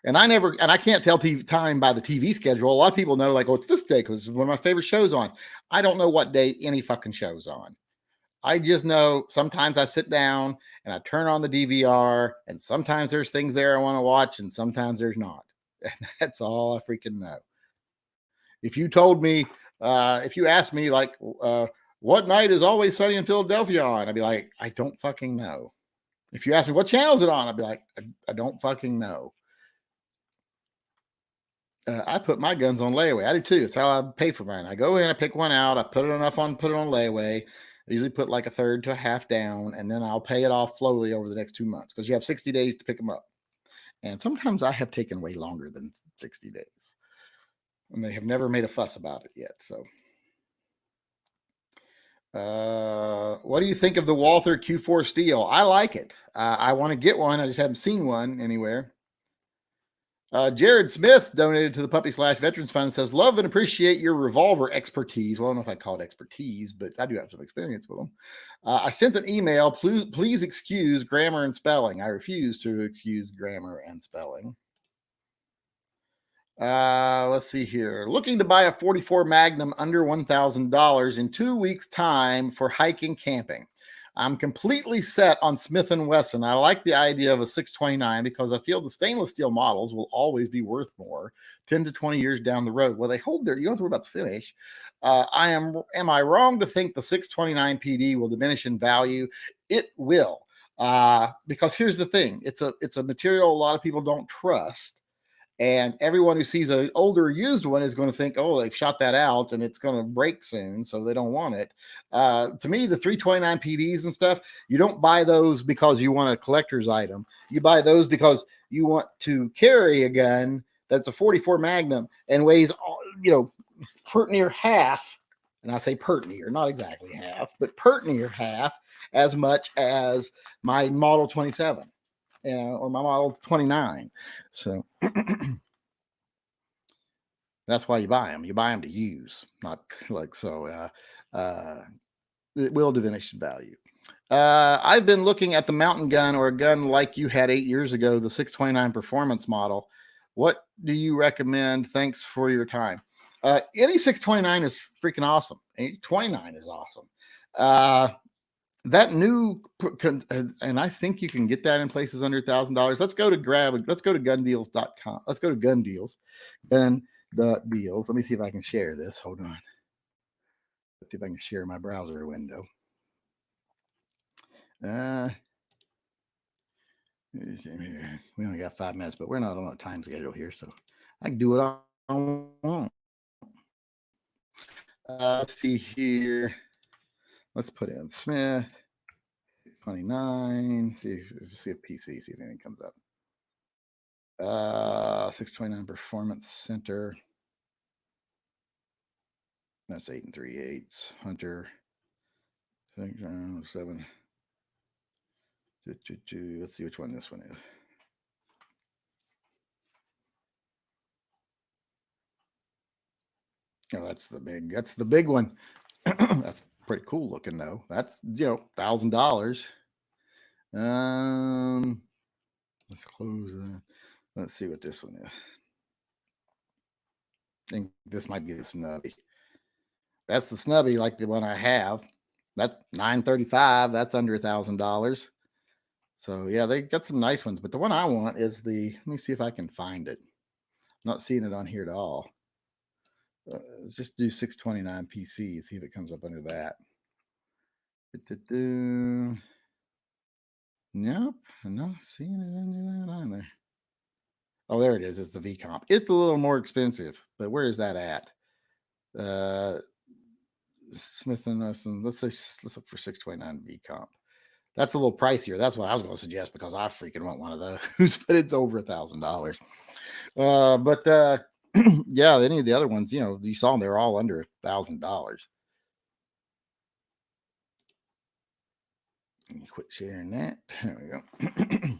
And I can't tell time by the TV schedule. A lot of people know, like, oh, it's this day because it's one of my favorite shows on. I don't know what day any fucking show's on. I just know sometimes I sit down and I turn on the DVR, and sometimes there's things there I want to watch, and sometimes there's not. And that's all I freaking know. If you told me, if you asked me, like, what night is Always Sunny in Philadelphia on? I'd be like, I don't fucking know. If you ask me what channel is it on, I'd be like, I don't fucking know. I put my guns on layaway. I do too. It's how I pay for mine. I go in, I pick one out, I put it on layaway. I usually put like a third to a half down, and then I'll pay it off slowly over the next 2 months, because you have 60 days to pick them up. And sometimes I have taken way longer than 60 days. And they have never made a fuss about it yet. So, what do you think of the Walther Q4 steel? I like it. I want to get one. I just haven't seen one anywhere. Jared Smith donated to the Puppy/Veterans Fund and says, "Love and appreciate your revolver expertise." Well, I don't know if I'd call it expertise, but I do have some experience with them. I sent an email. Please excuse grammar and spelling. I refuse to excuse grammar and spelling. Let's see here. Looking to buy a 44 Magnum under $1,000 in 2 weeks' time for hiking, camping. I'm completely set on Smith & Wesson. I like the idea of a 629 because I feel the stainless steel models will always be worth more 10 to 20 years down the road. Well, they hold you don't have to worry about the finish. Am I wrong to think the 629 PD will diminish in value? It will. Because here's the thing. It's a material a lot of people don't trust. And everyone who sees an older used one is going to think, oh, they've shot that out and it's going to break soon, so they don't want it. To me, the 329 PDs and stuff, you don't buy those because you want a collector's item. You buy those because you want to carry a gun that's a 44 Magnum and weighs pert near half, and I say pert near, not exactly half, but pert near half as much as my Model 27, or my Model 29. So that's why you buy them. You buy them to use, not like so. It will diminish in value. I've been looking at the mountain gun, or a gun like you had 8 years ago, the 629 performance model. What do you recommend? Thanks for your time. Any 629 is freaking awesome. 29 is awesome. That new, and I think you can get that in places under $1,000. Let's go to gundeals.com. Let's go to gun deals. Gun the deals. Let me see if I can share this. Hold on. Let's see if I can share my browser window. We only got 5 minutes, but we're not on a time schedule here, so I can do it all I want. Let's see here. Let's put in Smith 29. See if PC, see if anything comes up. 629 Performance Center. That's 8 3/8. Hunter 7. Let's see which one this one is. Oh, that's the big one. That's pretty cool looking though. That's $1,000. Let's close that. Let's see what this one is. I think this might be the snubby. That's the snubby, like the one I have. That's $935. That's under $1,000. So yeah, they got some nice ones, but the one I want is the. Let me see if I can find it. I'm not seeing it on here at all. Let's just do 629 PC. See if it comes up under that. Nope, I'm not seeing it under that either. Oh, there it is. It's the V comp. It's a little more expensive, but where is that at? Smith and Wesson. Let's look for 629 V comp. That's a little pricier. That's what I was going to suggest because I freaking want one of those, but it's over $1,000. But yeah, any of the other ones, you saw them, they're all under $1,000. Let me quit sharing that. There we go.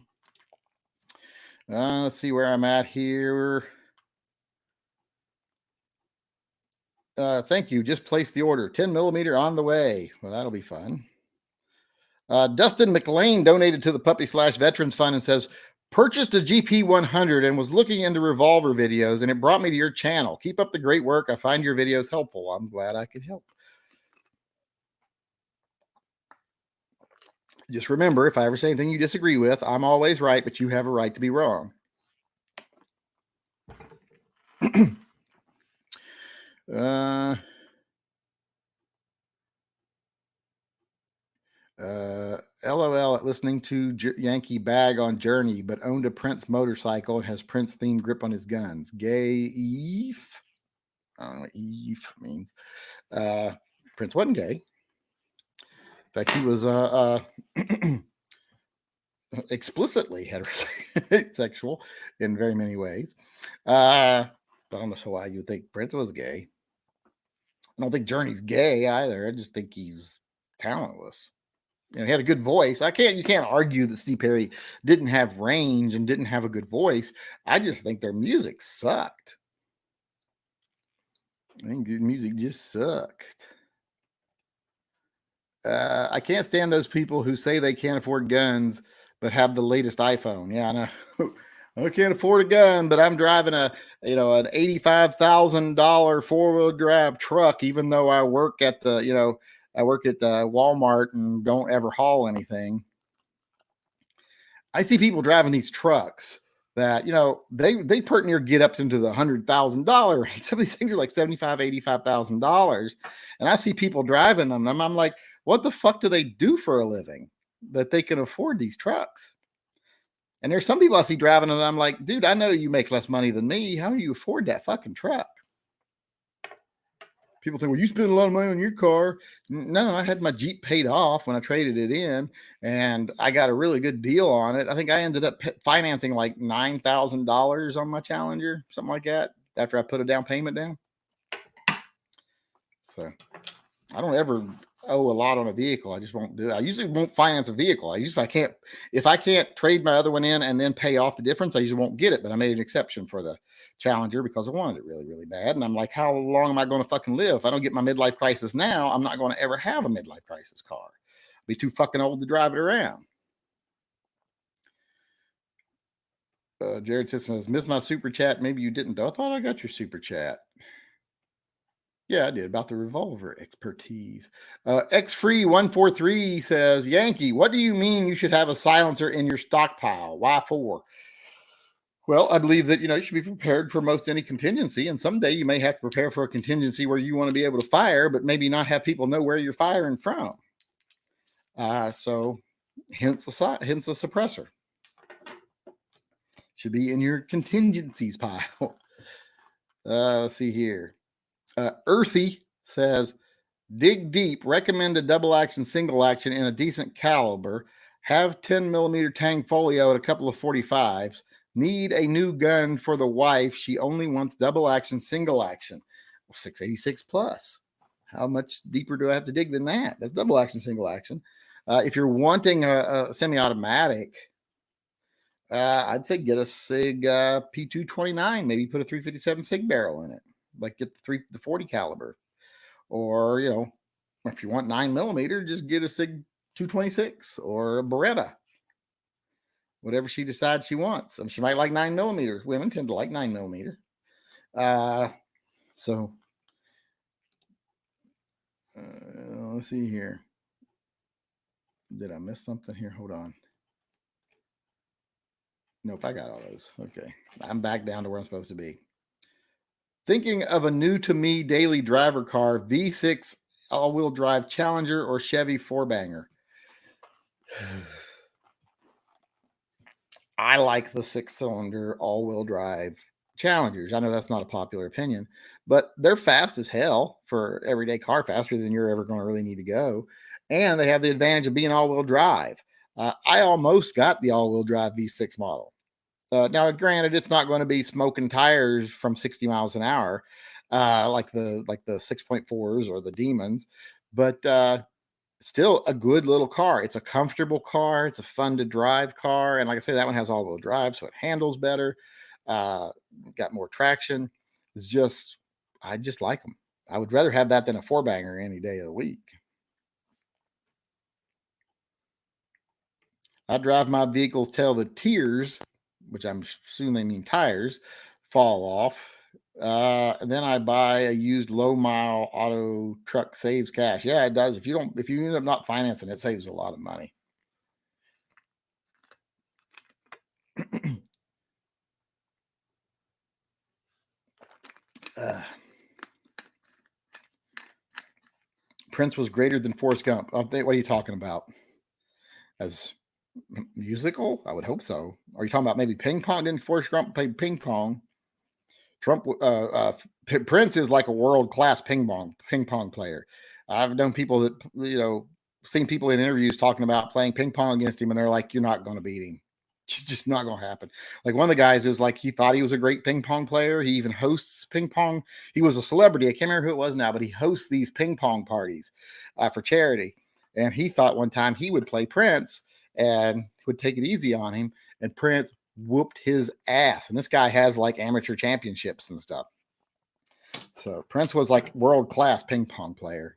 Let's see where I'm at here. Thank you. Just placed the order. 10 millimeter on the way. Well, that'll be fun. Dustin McLean donated to the Puppy/Veterans Fund and says, purchased a GP 100 and was looking into revolver videos, and it brought me to your channel. Keep up the great work. I find your videos helpful. I'm glad I could help. Just remember, if I ever say anything you disagree with, I'm always right, but you have a right to be wrong. LOL at listening to Yankee bag on Journey, but owned a Prince motorcycle and has Prince themed grip on his guns. Gay Eve. I don't know what Eve means. Prince wasn't gay. In fact, he was explicitly heterosexual in very many ways. I don't know why you would think Prince was gay. I don't think Journey's gay either. I just think he's talentless. He had a good voice. You can't argue that Steve Perry didn't have range and didn't have a good voice. I just think their music sucked. I think the music just sucked. I can't stand those people who say they can't afford guns but have the latest iPhone. Yeah, I know. I can't afford a gun, but I'm driving an $85,000 4-wheel drive truck, even though I work at the Walmart and don't ever haul anything. I see people driving these trucks that, they pretty near get up into the $100,000 range. Some of these things are like $75,000, $85,000. And I see people driving them. And I'm like, what the fuck do they do for a living that they can afford these trucks? And there's some people I see driving and I'm like, dude, I know you make less money than me. How do you afford that fucking truck? People think, well, you spend a lot of money on your car. No, I had my Jeep paid off when I traded it in, and I got a really good deal on it. I think I ended up financing like $9,000 on my Challenger, something like that, after I put a down payment down. So I don't ever owe a lot on a vehicle. I just won't do it. I usually won't finance a vehicle. If I can't trade my other one in and then pay off the difference, I usually won't get it. But I made an exception for the Challenger because I wanted it really, really bad. And I'm like, how long am I going to fucking live? If I don't get my midlife crisis now, I'm not going to ever have a midlife crisis car. I'll be too fucking old to drive it around. Jared says, missed my super chat. Maybe you didn't, though. I thought I got your super chat. Yeah, I did, about the revolver expertise. XFree143 says, Yankee, what do you mean you should have a silencer in your stockpile? Why for? Well, I believe that, you should be prepared for most any contingency. And someday you may have to prepare for a contingency where you want to be able to fire, but maybe not have people know where you're firing from. So hence a suppressor. Should be in your contingencies pile. Let's see here. Earthy says, dig deep, recommend a double action, single action in a decent caliber, have 10 millimeter Tang folio at a couple of 45s, need a new gun for the wife. She only wants double action, single action. Well, 686 plus. How much deeper do I have to dig than that? That's double action, single action. If you're wanting a semi-automatic, I'd say get a SIG P229, maybe put a 357 SIG barrel in it. Like get the 40 caliber, or if you want 9 millimeter, just get a SIG 226 or a Beretta, whatever she decides she wants. I mean, she might like 9 millimeter. Women tend to like 9 millimeter. So let's see here. Did I miss something here? Hold on. Nope, I got all those. Okay, I'm back down to where I'm supposed to be. Thinking of a new to me daily driver car, V6 all-wheel drive Challenger or Chevy 4-banger. I like the 6-cylinder all-wheel drive Challengers. I know that's not a popular opinion, but they're fast as hell for everyday car, faster than you're ever going to really need to go. And they have the advantage of being all-wheel drive. I almost got the all-wheel drive V6 model. Now, granted, it's not going to be smoking tires from 60 miles an hour, like the 6.4s or the Demons, but still a good little car. It's a comfortable car. It's a fun to drive car, and like I say, that one has all-wheel drive, so it handles better. Got more traction. I just like them. I would rather have that than a 4-banger any day of the week. I drive my vehicles till the tears, which I'm assuming they mean tires, fall off. And then I buy a used low mile auto truck, saves cash. Yeah, it does. If you end up not financing it, saves a lot of money. Prince was greater than Forrest Gump. What are you talking about? As musical? I would hope so. Are you talking about maybe ping pong? Didn't Forrest Gump play ping pong? Prince is like a world-class ping pong player. I've known people that, seen people in interviews talking about playing ping pong against him, and they're like, you're not going to beat him. It's just not going to happen. Like one of the guys is like, he thought he was a great ping pong player. He even hosts ping pong. He was a celebrity. I can't remember who it was now, but he hosts these ping pong parties for charity. And he thought one time he would play Prince and would take it easy on him. And Prince whooped his ass. And this guy has like amateur championships and stuff. So Prince was like world-class ping pong player.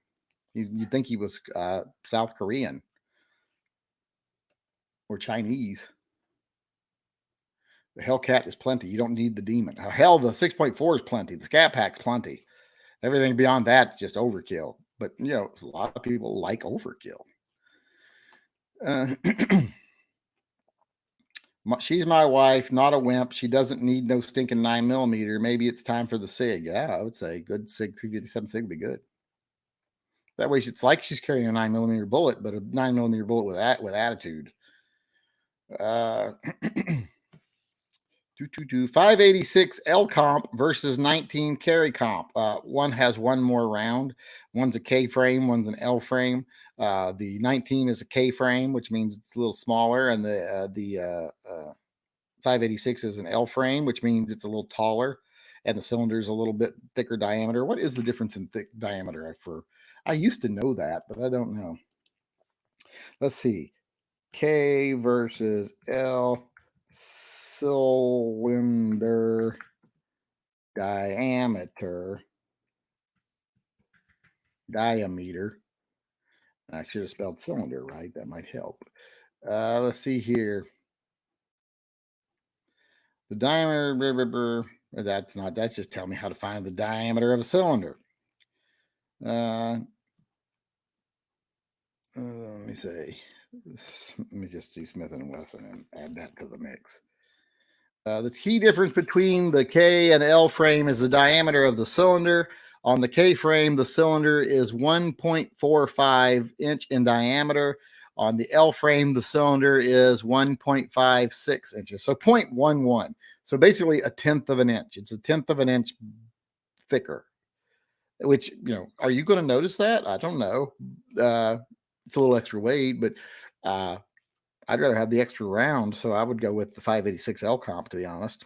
You'd think he was South Korean or Chinese. The Hellcat is plenty. You don't need the Demon. Hell, the 6.4 is plenty. The Scat Pack's plenty. Everything beyond that's just overkill. But, a lot of people like overkill. She's my wife, not a wimp. She doesn't need no stinking 9 millimeter. Maybe it's time for the SIG. Yeah, I would say good SIG 357 SIG would be good. That way, it's like she's carrying a 9 millimeter bullet, but a 9 millimeter bullet with attitude. 586 L comp versus 19 carry comp. One has one more round. One's a K frame, one's an L frame. The 19 is a K frame, which means it's a little smaller, and the 586 is an L frame, which means it's a little taller. and the cylinder is a little bit thicker diameter. What is the difference in thick diameter? I used to know that, but I don't know. Let's see. K versus L cylinder diameter. Diameter. I should have spelled cylinder right. That might help. Let's see here. The diameter, that's just telling me how to find the diameter of a cylinder. Let me see. Let me just do Smith & Wesson and add that to the mix. The key difference between the K and L frame is the diameter of the cylinder. On the K frame, the cylinder is 1.45 inch in diameter. On the L frame, the cylinder is 1.56 inches, so 0.11. So basically a tenth of an inch. It's a tenth of an inch thicker, which, are you going to notice that? I don't know. It's a little extra weight, but I'd rather have the extra round, so I would go with the 586L comp, to be honest.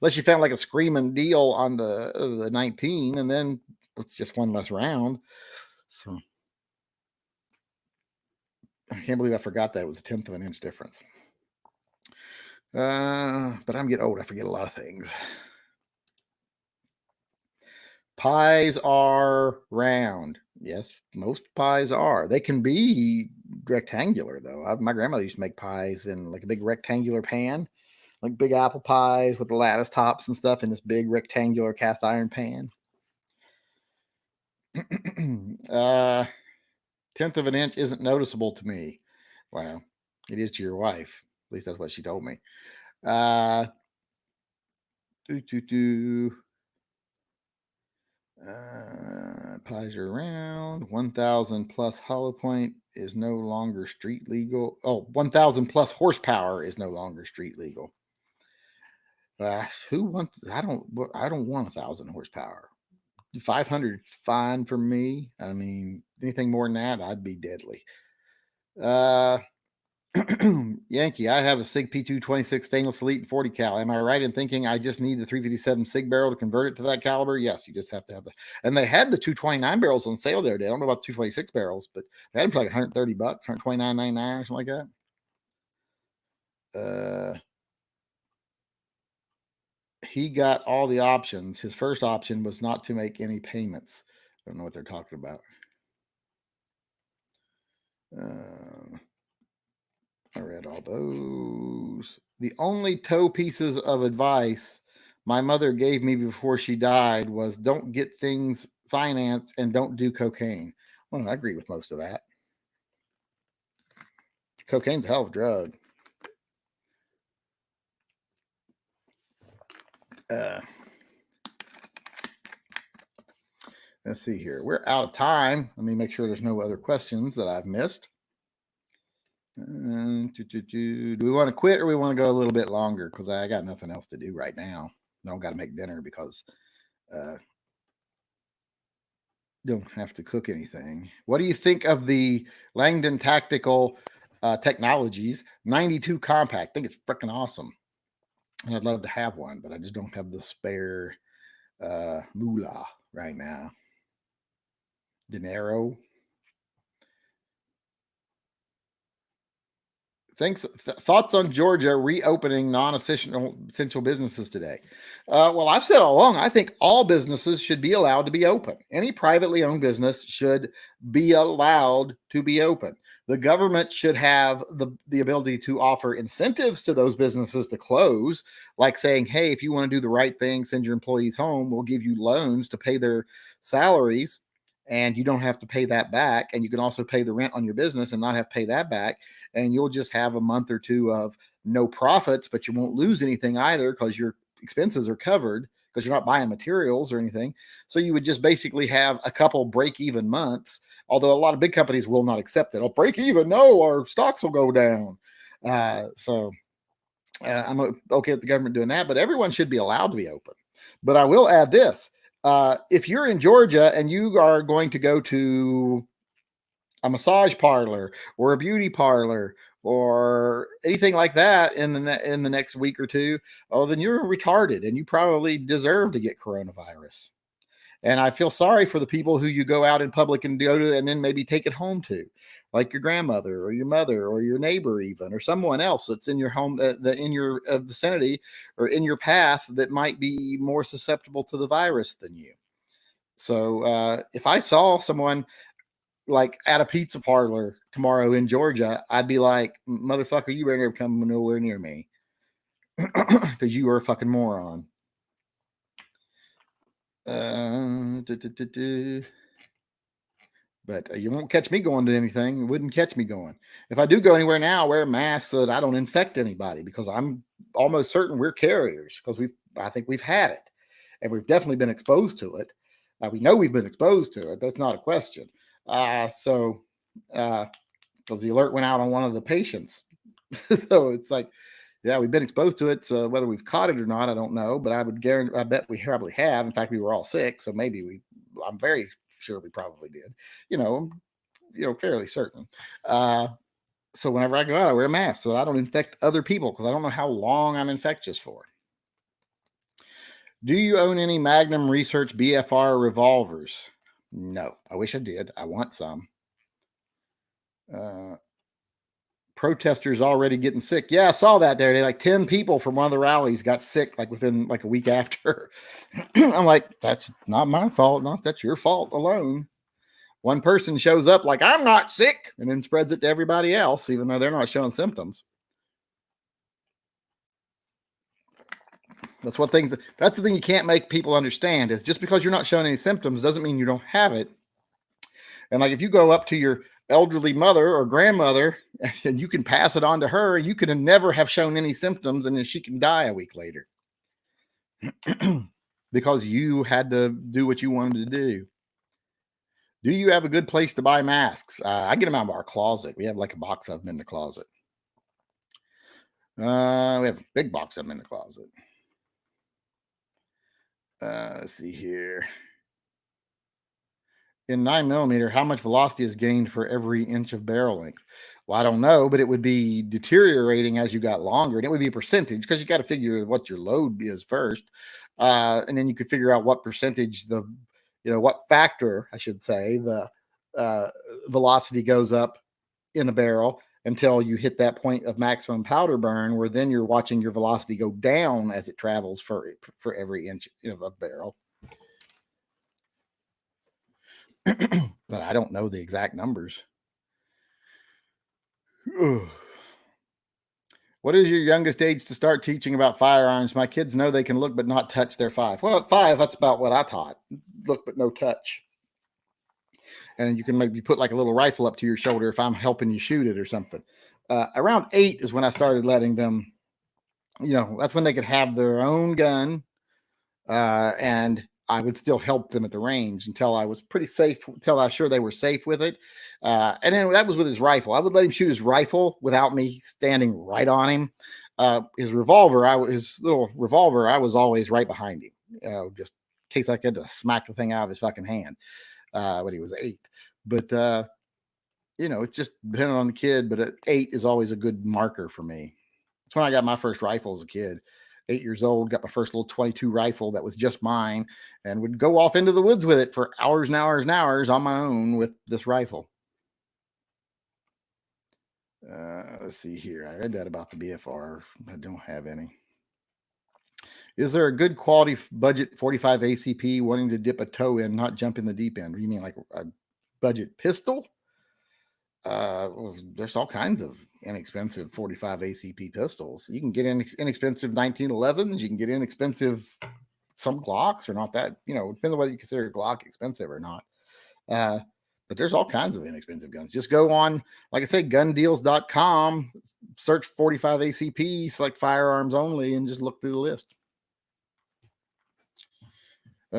Unless you found like a screaming deal on the 19, and then it's just one less round. So I can't believe I forgot that it was a tenth of an inch difference. But I'm getting old. I forget a lot of things. Pies are round. Yes, most pies are. They can be rectangular, though. My grandmother used to make pies in like a big rectangular pan, like big apple pies with the lattice tops and stuff in this big rectangular cast iron pan. Tenth of an inch isn't noticeable to me. Wow, it is to your wife. At least that's what she told me. Pies are round. 1,000 plus hollow point is no longer street legal. 1,000 plus horsepower is no longer street legal. Who wants? I don't want 1,000 horsepower. 500 fine for me. I mean, anything more than that, I'd be deadly. Yankee, I have a SIG P226 stainless elite 40 cal. Am I right in thinking I just need the 357 SIG barrel to convert it to that caliber? Yes, you just have to have the. And they had the 229 barrels on sale the other day. I don't know about 226 barrels, but they had them for like $130, $129.99 or something like that. He got all the options. His first option was not to make any payments. I don't know what they're talking about. I read all those. The only toe pieces of advice my mother gave me before she died was don't get things financed and don't do cocaine. Well, I agree with most of that. Cocaine's a hell of a drug. Let's see here. We're out of time. Let me make sure there's no other questions that I've missed. Do we want to quit or we want to go a little bit longer? Because I got nothing else to do right now. I don't got to make dinner because don't have to cook anything. What do you think of the Langdon Tactical Technologies 92 Compact? I think it's freaking awesome. And I'd love to have one, but I just don't have the spare moolah right now. Dinero. Thanks. Thoughts on Georgia reopening non-essential businesses today? Well, I've said all along, I think all businesses should be allowed to be open. Any privately owned business should be allowed to be open. The government should have the ability to offer incentives to those businesses to close, like saying, hey, if you want to do the right thing, send your employees home, we'll give you loans to pay their salaries, and you don't have to pay that back. And you can also pay the rent on your business and not have to pay that back. And you'll just have a month or two of no profits, but you won't lose anything either because your expenses are covered because you're not buying materials or anything. So you would just basically have a couple break-even months, although a lot of big companies will not accept it. Oh, break even? No, our stocks will go down. So I'm okay with the government doing that, but everyone should be allowed to be open. But I will add this. If you're in Georgia and you are going to go to a massage parlor or a beauty parlor or anything like that in the next week or two, oh, then you're retarded and you probably deserve to get coronavirus. And I feel sorry for the people who you go out in public and go to and then maybe take it home to, like your grandmother or your mother or your neighbor, even, or someone else that's in your home, in your vicinity or in your path that might be more susceptible to the virus than you. So if I saw someone like at a pizza parlor tomorrow in Georgia, I'd be like, motherfucker, you better never come nowhere near me because you are a fucking moron. But you won't catch me going to anything. You wouldn't catch me going. If I do go anywhere now, I wear a mask so that I don't infect anybody, because I'm almost certain we're carriers, because I think we've had it, and we've definitely been exposed to it. We know we've been exposed to it. That's not a question. So because the alert went out on one of the patients. So it's like, yeah, we've been exposed to it. So whether we've caught it or not, I don't know. But I would guarantee, I bet we probably have. In fact, we were all sick, so maybe I'm very sure we probably did. You know, fairly certain. So whenever I go out, I wear a mask so that I don't infect other people, because I don't know how long I'm infectious for. Do you own any Magnum Research BFR revolvers? No, I wish I did. I want some. Protesters already getting sick. Yeah, I saw that there. They like 10 people from one of the rallies got sick like within like a week after. I'm like, that's not my fault. Not that's your fault alone. One person shows up like, I'm not sick, and then spreads it to everybody else, even though they're not showing symptoms. That's the thing you can't make people understand, is just because you're not showing any symptoms doesn't mean you don't have it. And like if you go up to your elderly mother or grandmother and you can pass it on to her, you can never have shown any symptoms, and then she can die a week later because you had to do what you wanted to do. Do you have a good place to buy masks? I get them out of our closet. We have like a box of them in the closet. We have a big box of them in the closet. Let's see here. In 9mm, how much velocity is gained for every inch of barrel length? Well, I don't know, but it would be deteriorating as you got longer, and it would be a percentage, because you got to figure what your load is first, and then you could figure out what percentage what factor, I should say, the velocity goes up in a barrel until you hit that point of maximum powder burn, where then you're watching your velocity go down as it travels for every inch of a barrel. But I don't know the exact numbers. What is your youngest age to start teaching about firearms? My kids know they can look but not touch. They're 5. Well, at 5, that's about what I taught. Look but no touch. And you can maybe put like a little rifle up to your shoulder if I'm helping you shoot it or something. Around 8 is when I started letting them, that's when they could have their own gun. And I would still help them at the range until I was pretty safe, until I was sure they were safe with it. And then that was with his rifle. I would let him shoot his rifle without me standing right on him. His little revolver, I was always right behind him, just in case I could smack the thing out of his fucking hand when he was 8. But, it's just depending on the kid. But at 8 is always a good marker for me. That's when I got my first rifle as a kid. 8 years old, got my first little 22 rifle that was just mine, and would go off into the woods with it for hours and hours and hours on my own with this rifle. Let's see here. I read that about the BFR. I don't have any. Is there a good quality budget 45 ACP wanting to dip a toe in, not jump in the deep end? You mean like a budget pistol? Well, there's all kinds of inexpensive 45 ACP pistols. You can get inexpensive 1911s. You can get inexpensive some Glocks, or not that, depends on whether you consider a Glock expensive or not. But there's all kinds of inexpensive guns. Just go on, like I said, gundeals.com, search 45 ACP, select firearms only, and just look through the list.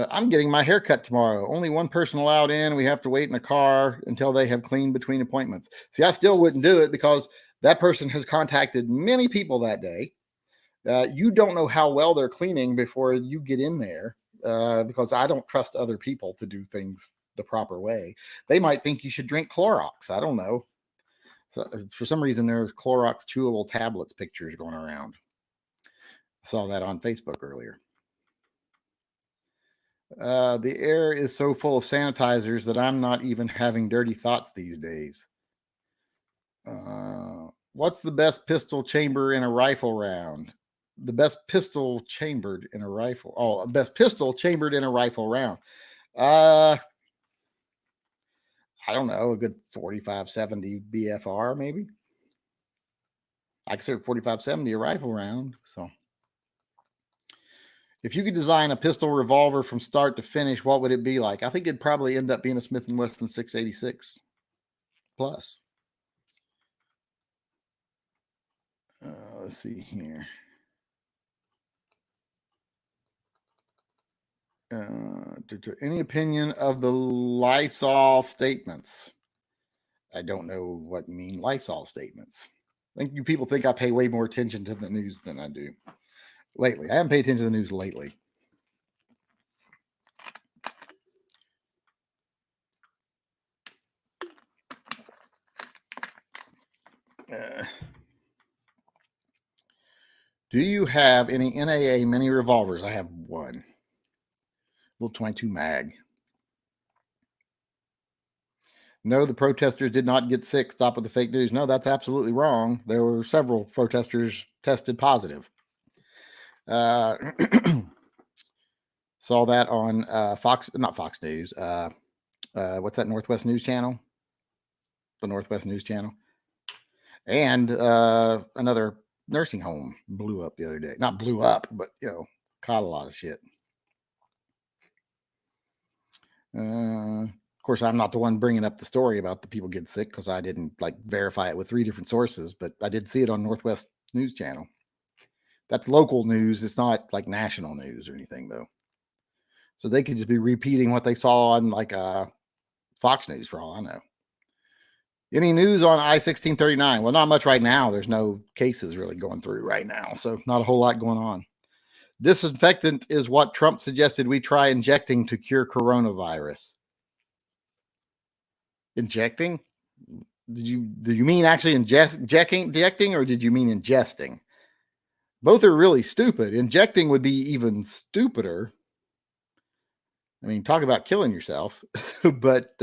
I'm getting my hair cut tomorrow. Only one person allowed in. We have to wait in the car until they have cleaned between appointments. See, I still wouldn't do it because that person has contacted many people that day. You don't know how well they're cleaning before you get in there, because I don't trust other people to do things the proper way. They might think you should drink Clorox. I don't know. So, for some reason, there are Clorox chewable tablets pictures going around. I saw that on Facebook earlier. The air is so full of sanitizers that I'm not even having dirty thoughts these days. What's the best pistol chamber in a rifle round? The best pistol chambered in a rifle. Oh, best pistol chambered in a rifle round. I don't know, a good 4570 BFR maybe. I consider 4570 a rifle round. So if you could design a pistol revolver from start to finish, what would it be like? I think it'd probably end up being a Smith & Wesson 686 plus. Let's see here. Any opinion of the Lysol statements? I don't know what you mean, Lysol statements. I think you people think I pay way more attention to the news than I do lately. I haven't paid attention to the news lately. Do you have any NAA mini revolvers? I have one. Little 22 mag. No, the protesters did not get sick. Stop with the fake news. No, that's absolutely wrong. There were several protesters tested positive. Saw that on not Fox News. What's that Northwest News Channel? The Northwest News Channel. And another nursing home blew up the other day. Not blew up, but, caught a lot of shit. Of course, I'm not the one bringing up the story about the people getting sick because I didn't verify it with 3 different sources, but I did see it on Northwest News Channel. That's local news. It's not national news or anything, though. So they could just be repeating what they saw on Fox News for all I know. Any news on I-1639? Well, not much right now. There's no cases really going through right now, so not a whole lot going on. Disinfectant is what Trump suggested we try injecting to cure coronavirus. Injecting? Do you mean actually injecting, or did you mean ingesting? Both are really stupid. Injecting would be even stupider. I mean, talk about killing yourself. But,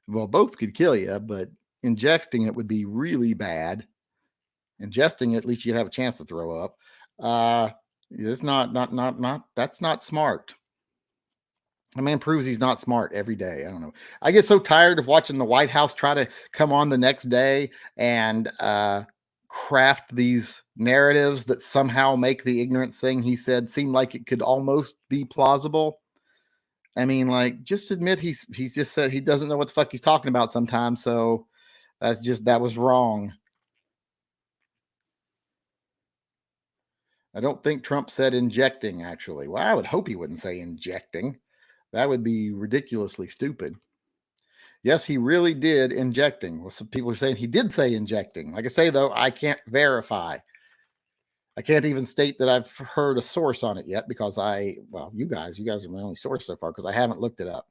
both could kill you, but injecting it would be really bad. Ingesting it, at least you'd have a chance to throw up. It's that's not smart. The man proves he's not smart every day. I don't know. I get so tired of watching the White House try to come on the next day and craft these narratives that somehow make the ignorance thing he said seem like it could almost be plausible. I mean, just admit he's just said he doesn't know what the fuck he's talking about sometimes. So that was wrong. I don't think Trump said injecting, actually. Well, I would hope he wouldn't say injecting. That would be ridiculously stupid. Yes, he really did injecting. Well, some people are saying he did say injecting. Like I say, though, I can't verify. I can't even state that I've heard a source on it yet because you guys are my only source so far because I haven't looked it up.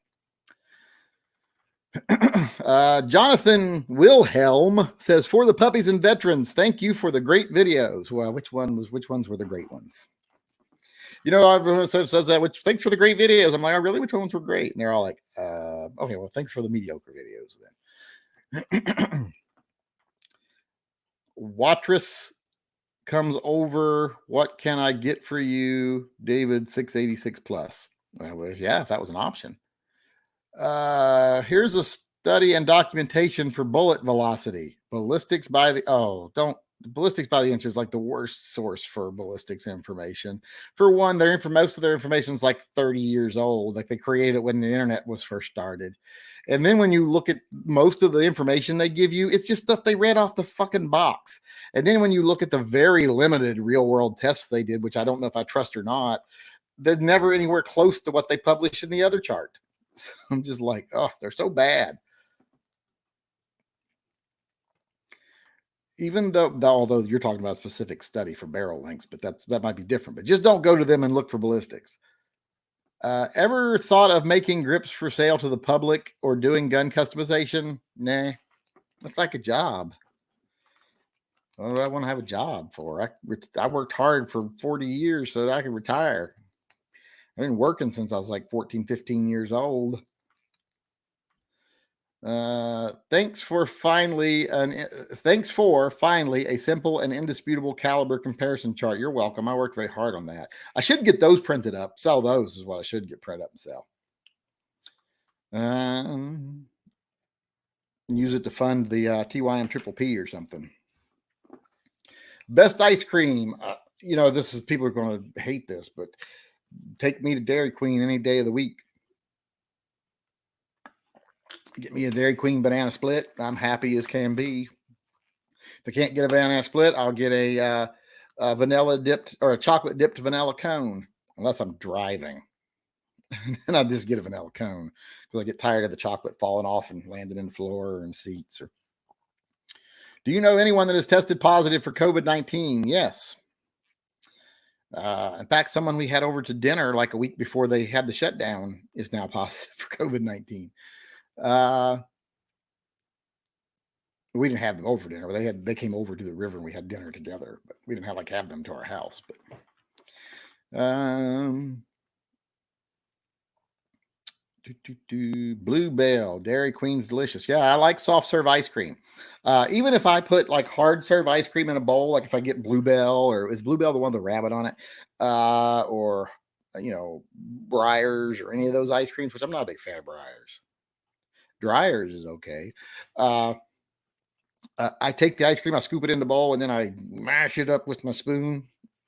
Jonathan Wilhelm says, for the puppies and veterans, thank you for the great videos. Well, which ones were the great ones? Everyone says that, thanks for the great videos. I'm like, oh, really? Which ones were great? And they're all like, okay, well, thanks for the mediocre videos then. Watrous comes over. What can I get for you, David 686 plus? Well, yeah, if that was an option. Here's a study and documentation for bullet velocity. Ballistics by the inch is the worst source for ballistics information. For one, most of their information is 30 years old. They created it when the internet was first started. And then when you look at most of the information they give you, it's just stuff they read off the fucking box. And then when you look at the very limited real world tests they did, which I don't know if I trust or not, they're never anywhere close to what they publish in the other chart. So I'm just they're so bad. Even although you're talking about a specific study for barrel lengths, but that might be different. But just don't go to them and look for ballistics. Ever thought of making grips for sale to the public or doing gun customization? Nah. It's like a job. What do I want to have a job for? I worked hard for 40 years so that I could retire. I've been working since I was like 14, 15 years old. Thanks for finally a simple and indisputable caliber comparison chart. You're welcome. I worked very hard on that. I should get those printed up. Sell those is what I should get printed up and sell. Use it to fund the TYM Triple P or something. Best ice cream. This is, people are going to hate this, but take me to Dairy Queen any day of the week. Get me a Dairy Queen banana split. I'm happy as can be. If I can't get a banana split, I'll get a vanilla dipped or a chocolate dipped vanilla cone, unless I'm driving. And I'll just get a vanilla cone because I get tired of the chocolate falling off and landing in the floor and seats. Do you know anyone that has tested positive for COVID-19? Yes. In fact, someone we had over to dinner like a week before they had the shutdown is now positive for COVID-19. We didn't have them over for dinner. They came over to the river and we had dinner together, but we didn't have them to our house. But Bluebell, Dairy Queen's delicious. Yeah, I like soft serve ice cream. Even if I put like hard serve ice cream in a bowl, like if I get Bluebell, or is Bluebell the one with the rabbit on it, or Breyers or any of those ice creams, which I'm not a big fan of Breyers. Dryers is okay. I take the ice cream, I scoop it in the bowl, and then I mash it up with my spoon,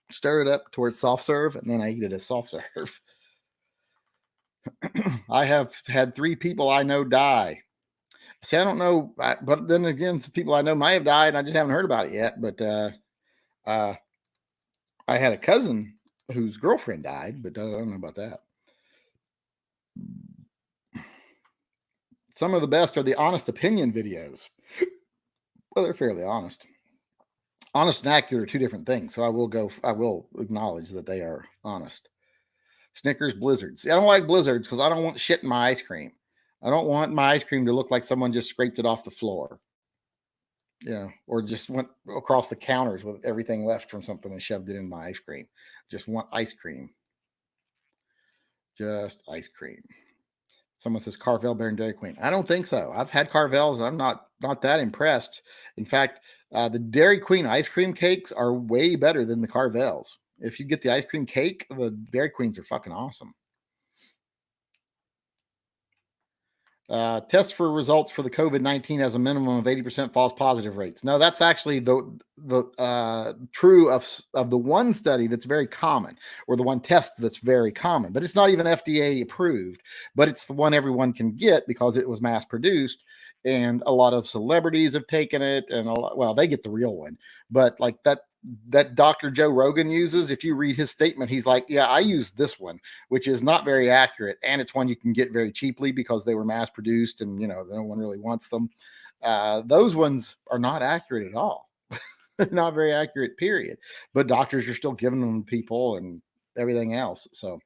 stir it up towards soft serve, and then I eat it as soft serve. I have had 3 people I know die. See, I don't know, but then again, some people I know might have died, and I just haven't heard about it yet. But I had a cousin whose girlfriend died, but I don't know about that. Some of the best are the honest opinion videos. Well, they're fairly honest. Honest and accurate are 2 different things. So I will acknowledge that they are honest. Snickers, Blizzards. See, I don't like Blizzards because I don't want shit in my ice cream. I don't want my ice cream to look like someone just scraped it off the floor. Or just went across the counters with everything left from something and shoved it in my ice cream. Just want ice cream. Just ice cream. Someone says Carvel better than Dairy Queen. I don't think so. I've had Carvels and I'm not that impressed. In fact, the Dairy Queen ice cream cakes are way better than the Carvels. If you get the ice cream cake, the Dairy Queens are fucking awesome. Test for results for the COVID-19 has a minimum of 80% false positive rates. No, that's actually the true of the one study that's very common, or the one test that's very common, but it's not even FDA approved, but it's the one everyone can get because it was mass produced, and a lot of celebrities have taken it, and they get the real one, but like that Dr. Joe Rogan uses, if you read his statement, he's like, yeah, I use this one, which is not very accurate. And it's one you can get very cheaply because they were mass produced and, no one really wants them. Those ones are not accurate at all. Not very accurate, period. But doctors are still giving them to people and everything else. So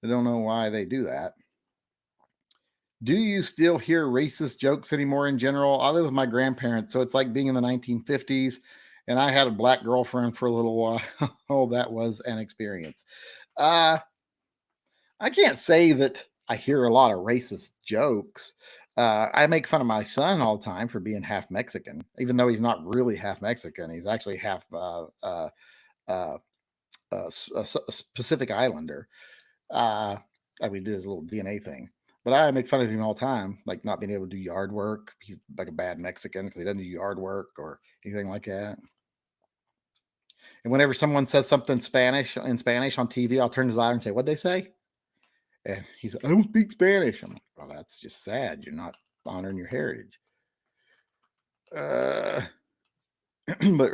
I don't know why they do that. Do you still hear racist jokes anymore in general? I live with my grandparents, so it's like being in the 1950s. And I had a black girlfriend for a little while. Oh, that was an experience. I can't say that I hear a lot of racist jokes. I make fun of my son all the time for being half Mexican, even though he's not really half Mexican. He's actually half Pacific Islander. We did his little DNA thing. But I make fun of him all the time, like not being able to do yard work. He's like a bad Mexican because he doesn't do yard work or anything like that. And whenever someone says something in Spanish on TV, I'll turn his eye and say, "What'd they say?" And he said, "I don't speak Spanish." I'm like, "Well, that's just sad. You're not honoring your heritage." But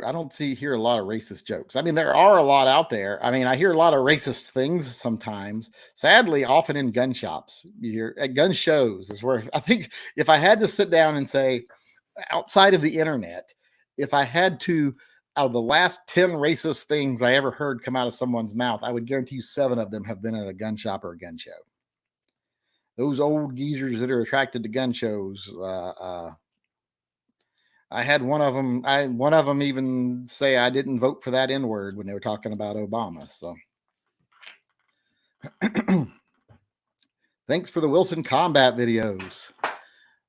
I don't hear a lot of racist jokes. I mean, there are a lot out there. I mean, I hear a lot of racist things sometimes. Sadly, often in gun shops. You hear at gun shows is where I think if I had to sit down and say, outside of the internet, if I had to, out of the last 10 racist things I ever heard come out of someone's mouth, I would guarantee you 7 of them have been at a gun shop or a gun show. Those old geezers that are attracted to gun shows, I had one of them even say I didn't vote for that N-word when they were talking about Obama. So thanks for the Wilson Combat videos.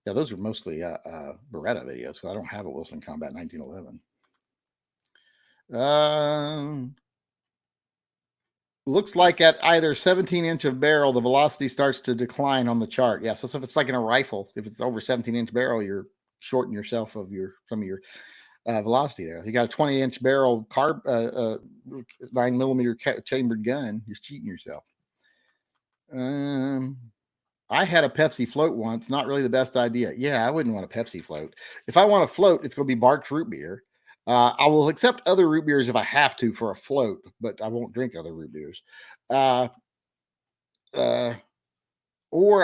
Yeah, those are mostly Beretta videos, so I don't have a Wilson Combat 1911. Looks like at either 17-inch of barrel, the velocity starts to decline on the chart. Yeah, so if it's like in a rifle, if it's over 17-inch barrel, you're shorting yourself of some of your velocity there. You got a 20-inch barrel 9mm chambered gun, you're cheating yourself. I had a Pepsi float once. Not really the best idea. Yeah, I wouldn't want a Pepsi float. If I want a float, it's going to be Barq's root beer. I will accept other root beers if I have to for a float, but I won't drink other root beers. Or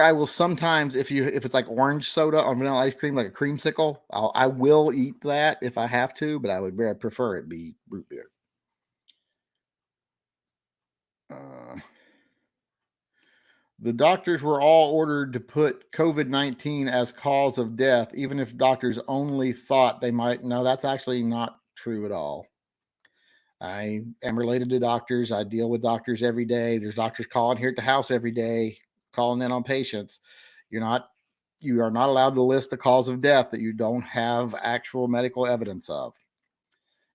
I will sometimes, if it's like orange soda on vanilla ice cream, like a creamsicle, I will eat that if I have to, but I prefer it be root beer. The doctors were all ordered to put COVID-19 as cause of death, even if doctors only thought they might. No, that's actually not true at all. I am related to doctors. I deal with doctors every day. There's doctors calling here at the house every day, calling in on patients. You are not allowed to list the cause of death that you don't have actual medical evidence of.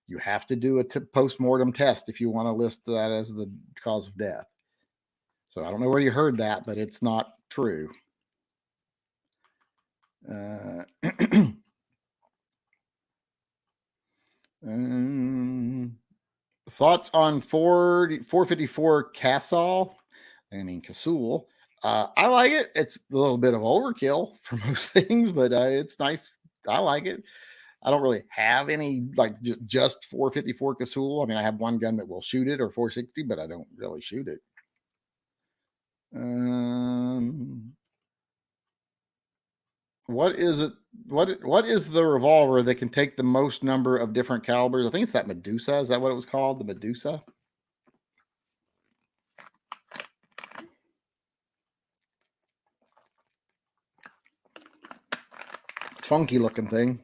You have to do a post-mortem test if you want to list that as the cause of death. So I don't know where you heard that, but it's not true. Thoughts on 454 Casol? I mean, Casul. I like it. It's a little bit of overkill for most things, but it's nice. I like it. I don't really have any like just 454 Casul. I mean, I have one gun that will shoot it, or 460, but I don't really shoot it. What is it? What is the revolver that can take the most number of different calibers? I think it's that Medusa. Is that what it was called? The Medusa? It's funky looking thing.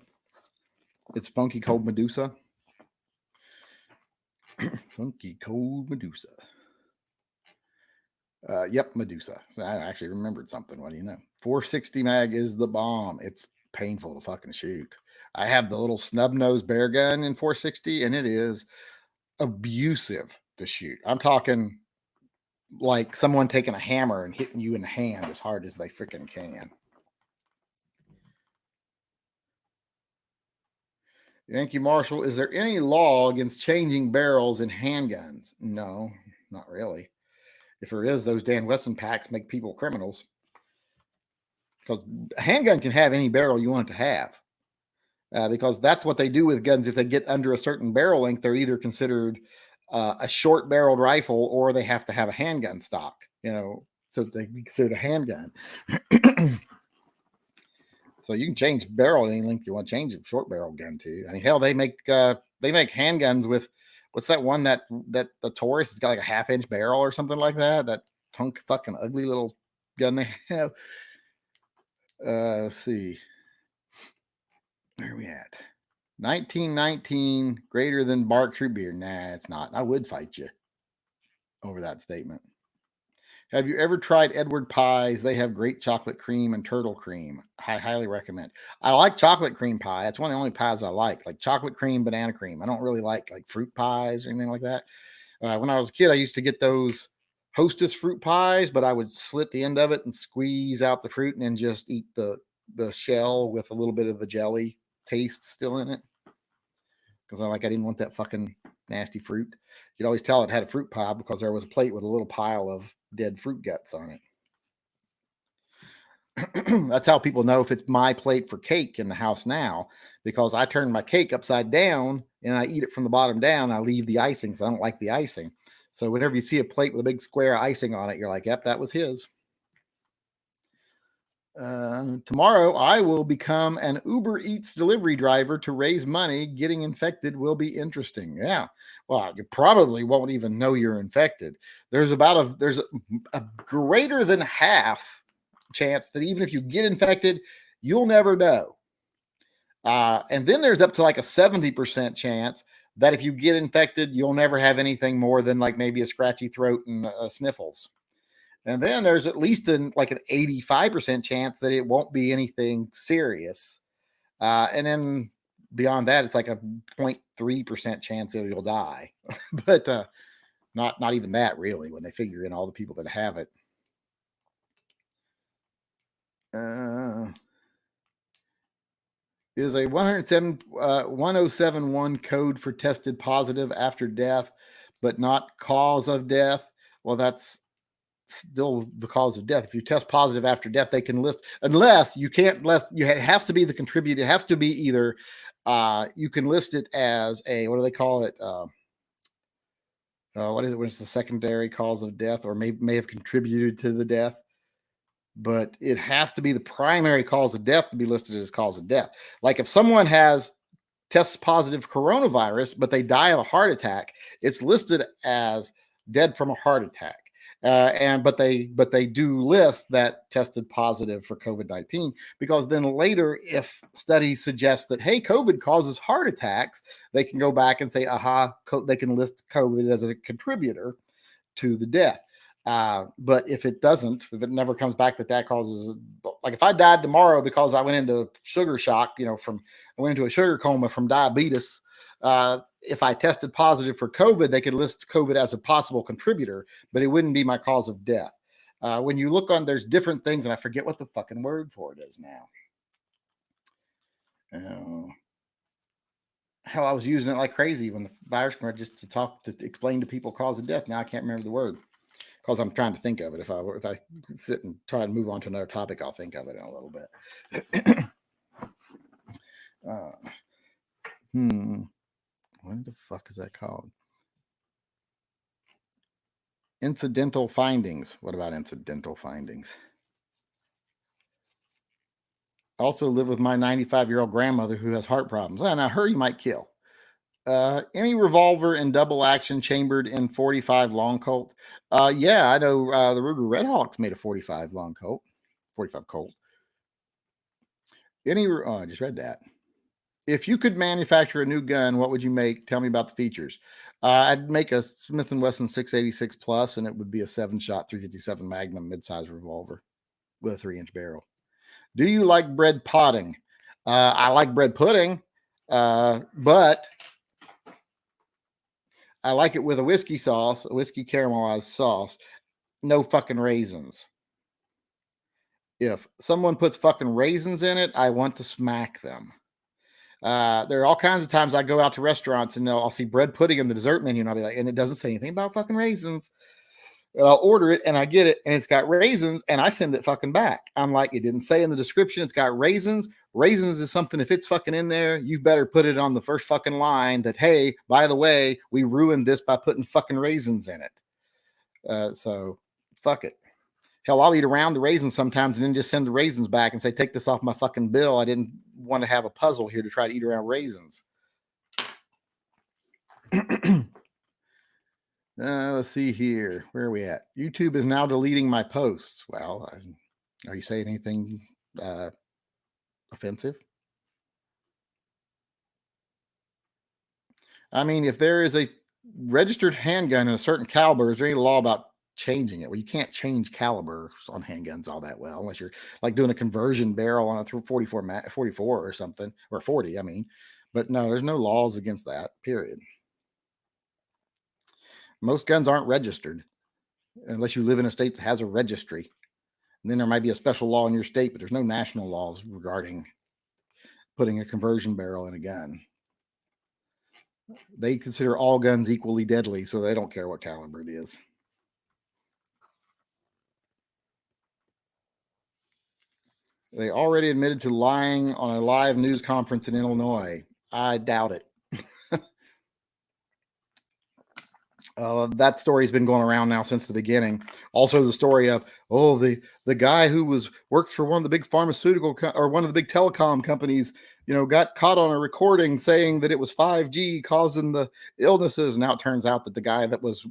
It's funky cold Medusa. Funky cold Medusa. Yep, Medusa. I actually remembered something. What do you know? 460 mag is the bomb. It's painful to fucking shoot. I have the little snub nose bear gun in 460, and it is abusive to shoot. I'm talking like someone taking a hammer and hitting you in the hand as hard as they freaking can. Yankee Marshall, is there any law against changing barrels in handguns? No, not really. If there is, those Dan Wesson packs make people criminals. Because a handgun can have any barrel you want it to have. Because that's what they do with guns. If they get under a certain barrel length, they're either considered a short barreled rifle or they have to have a handgun stock, so they be considered a handgun. So you can change barrel at any length you want to change a short barrel gun to. I mean, hell, they make handguns with what's that one that the Taurus has got like a 1/2-inch barrel or something like that. That fucking ugly little gun they have. Let's see. Where are we at? 1919 greater than Barq's root beer. Nah, it's not. I would fight you over that statement. Have you ever tried Edward pies? They have great chocolate cream and turtle cream. I highly recommend. I like chocolate cream pie. That's one of the only pies I like chocolate cream, banana cream. I don't really like fruit pies or anything like that. When I was a kid, I used to get those Hostess fruit pies, but I would slit the end of it and squeeze out the fruit and then just eat the shell with a little bit of the jelly taste still in it. Because I didn't want that fucking nasty fruit. You'd always tell it had a fruit pie because there was a plate with a little pile of dead fruit guts on it. That's how people know if it's my plate for cake in the house now, because I turn my cake upside down and I eat it from the bottom down. I leave the icing because I don't like the icing. So whenever you see a plate with a big square icing on it, you're like, yep, that was his. Tomorrow, I will become an Uber Eats delivery driver to raise money. Getting infected will be interesting. Yeah. Well, you probably won't even know you're infected. There's a greater than half chance that even if you get infected, you'll never know. And then there's up to like a 70% chance that if you get infected, you'll never have anything more than like maybe a scratchy throat and sniffles. And then there's at least like an 85% chance that it won't be anything serious. And then beyond that, it's like a 0.3% chance that you'll die. But not even that really when they figure in all the people that have it. Is a 1071 code for tested positive after death, but not cause of death. Well, that's still the cause of death. If you test positive after death, they can list, unless you can't list, it has to be the contributor. It has to be either, you can list it as a, what do they call it? What is it when it's the secondary cause of death or may have contributed to the death? But it has to be the primary cause of death to be listed as cause of death. Like if someone has tests positive coronavirus, but they die of a heart attack, it's listed as dead from a heart attack. But they do list that tested positive for COVID-19 because then later, if studies suggest that hey, COVID causes heart attacks, they can go back and say, they can list COVID as a contributor to the death. But if it doesn't, if it never comes back that causes, like if I died tomorrow because I went into sugar shock, I went into a sugar coma from diabetes. If I tested positive for COVID, they could list COVID as a possible contributor, but it wouldn't be my cause of death. When you look on, there's different things, and I forget what the fucking word for it is now. Hell, I was using it like crazy when the virus came out just to explain to people cause of death. Now I can't remember the word because I'm trying to think of it. If I sit and try and move on to another topic, I'll think of it in a little bit. What the fuck is that called? Incidental findings. What about incidental findings? I also live with my 95-year-old grandmother who has heart problems. Now her you might kill. Any revolver and double action chambered in 45 long Colt? Yeah, I know the Ruger Red Hawks made a 45 long Colt, 45 Colt. I just read that. If you could manufacture a new gun, what would you make? Tell me about the features. I'd make a Smith & Wesson 686 Plus, and it would be a 7-shot 357 Magnum midsize revolver with a 3-inch barrel. Do you like bread potting? I like bread pudding, but I like it with a whiskey sauce, a whiskey caramelized sauce. No fucking raisins. If someone puts fucking raisins in it, I want to smack them. There are all kinds of times I go out to restaurants and I'll see bread pudding in the dessert menu and I'll be like, and it doesn't say anything about fucking raisins. And I'll order it and I get it and it's got raisins and I send it fucking back. I'm like, it didn't say in the description it's got raisins. Raisins is something, if it's fucking in there, you better put it on the first fucking line that, hey, by the way, we ruined this by putting fucking raisins in it. So fuck it. Hell, I'll eat around the raisins sometimes and then just send the raisins back and say, take this off my fucking bill. I didn't want to have a puzzle here to try to eat around raisins. Let's see here. Where are we at? YouTube is now deleting my posts. Well, are you saying anything offensive? I mean, if there is a registered handgun in a certain caliber, is there any law about changing it? Well, you can't change calibers on handguns all that well unless you're like doing a conversion barrel on a 44 or something, or 40, I mean. But no, there's no laws against that, period. Most guns aren't registered unless you live in a state that has a registry. And then there might be a special law in your state, but there's no national laws regarding putting a conversion barrel in a gun. They consider all guns equally deadly, so they don't care what caliber it is. They already admitted to lying on a live news conference in Illinois. I doubt it. That story's been going around now since the beginning. Also, the story of the guy who works for one of the big pharmaceutical or one of the big telecom companies, got caught on a recording saying that it was 5G causing the illnesses. Now it turns out that the guy that was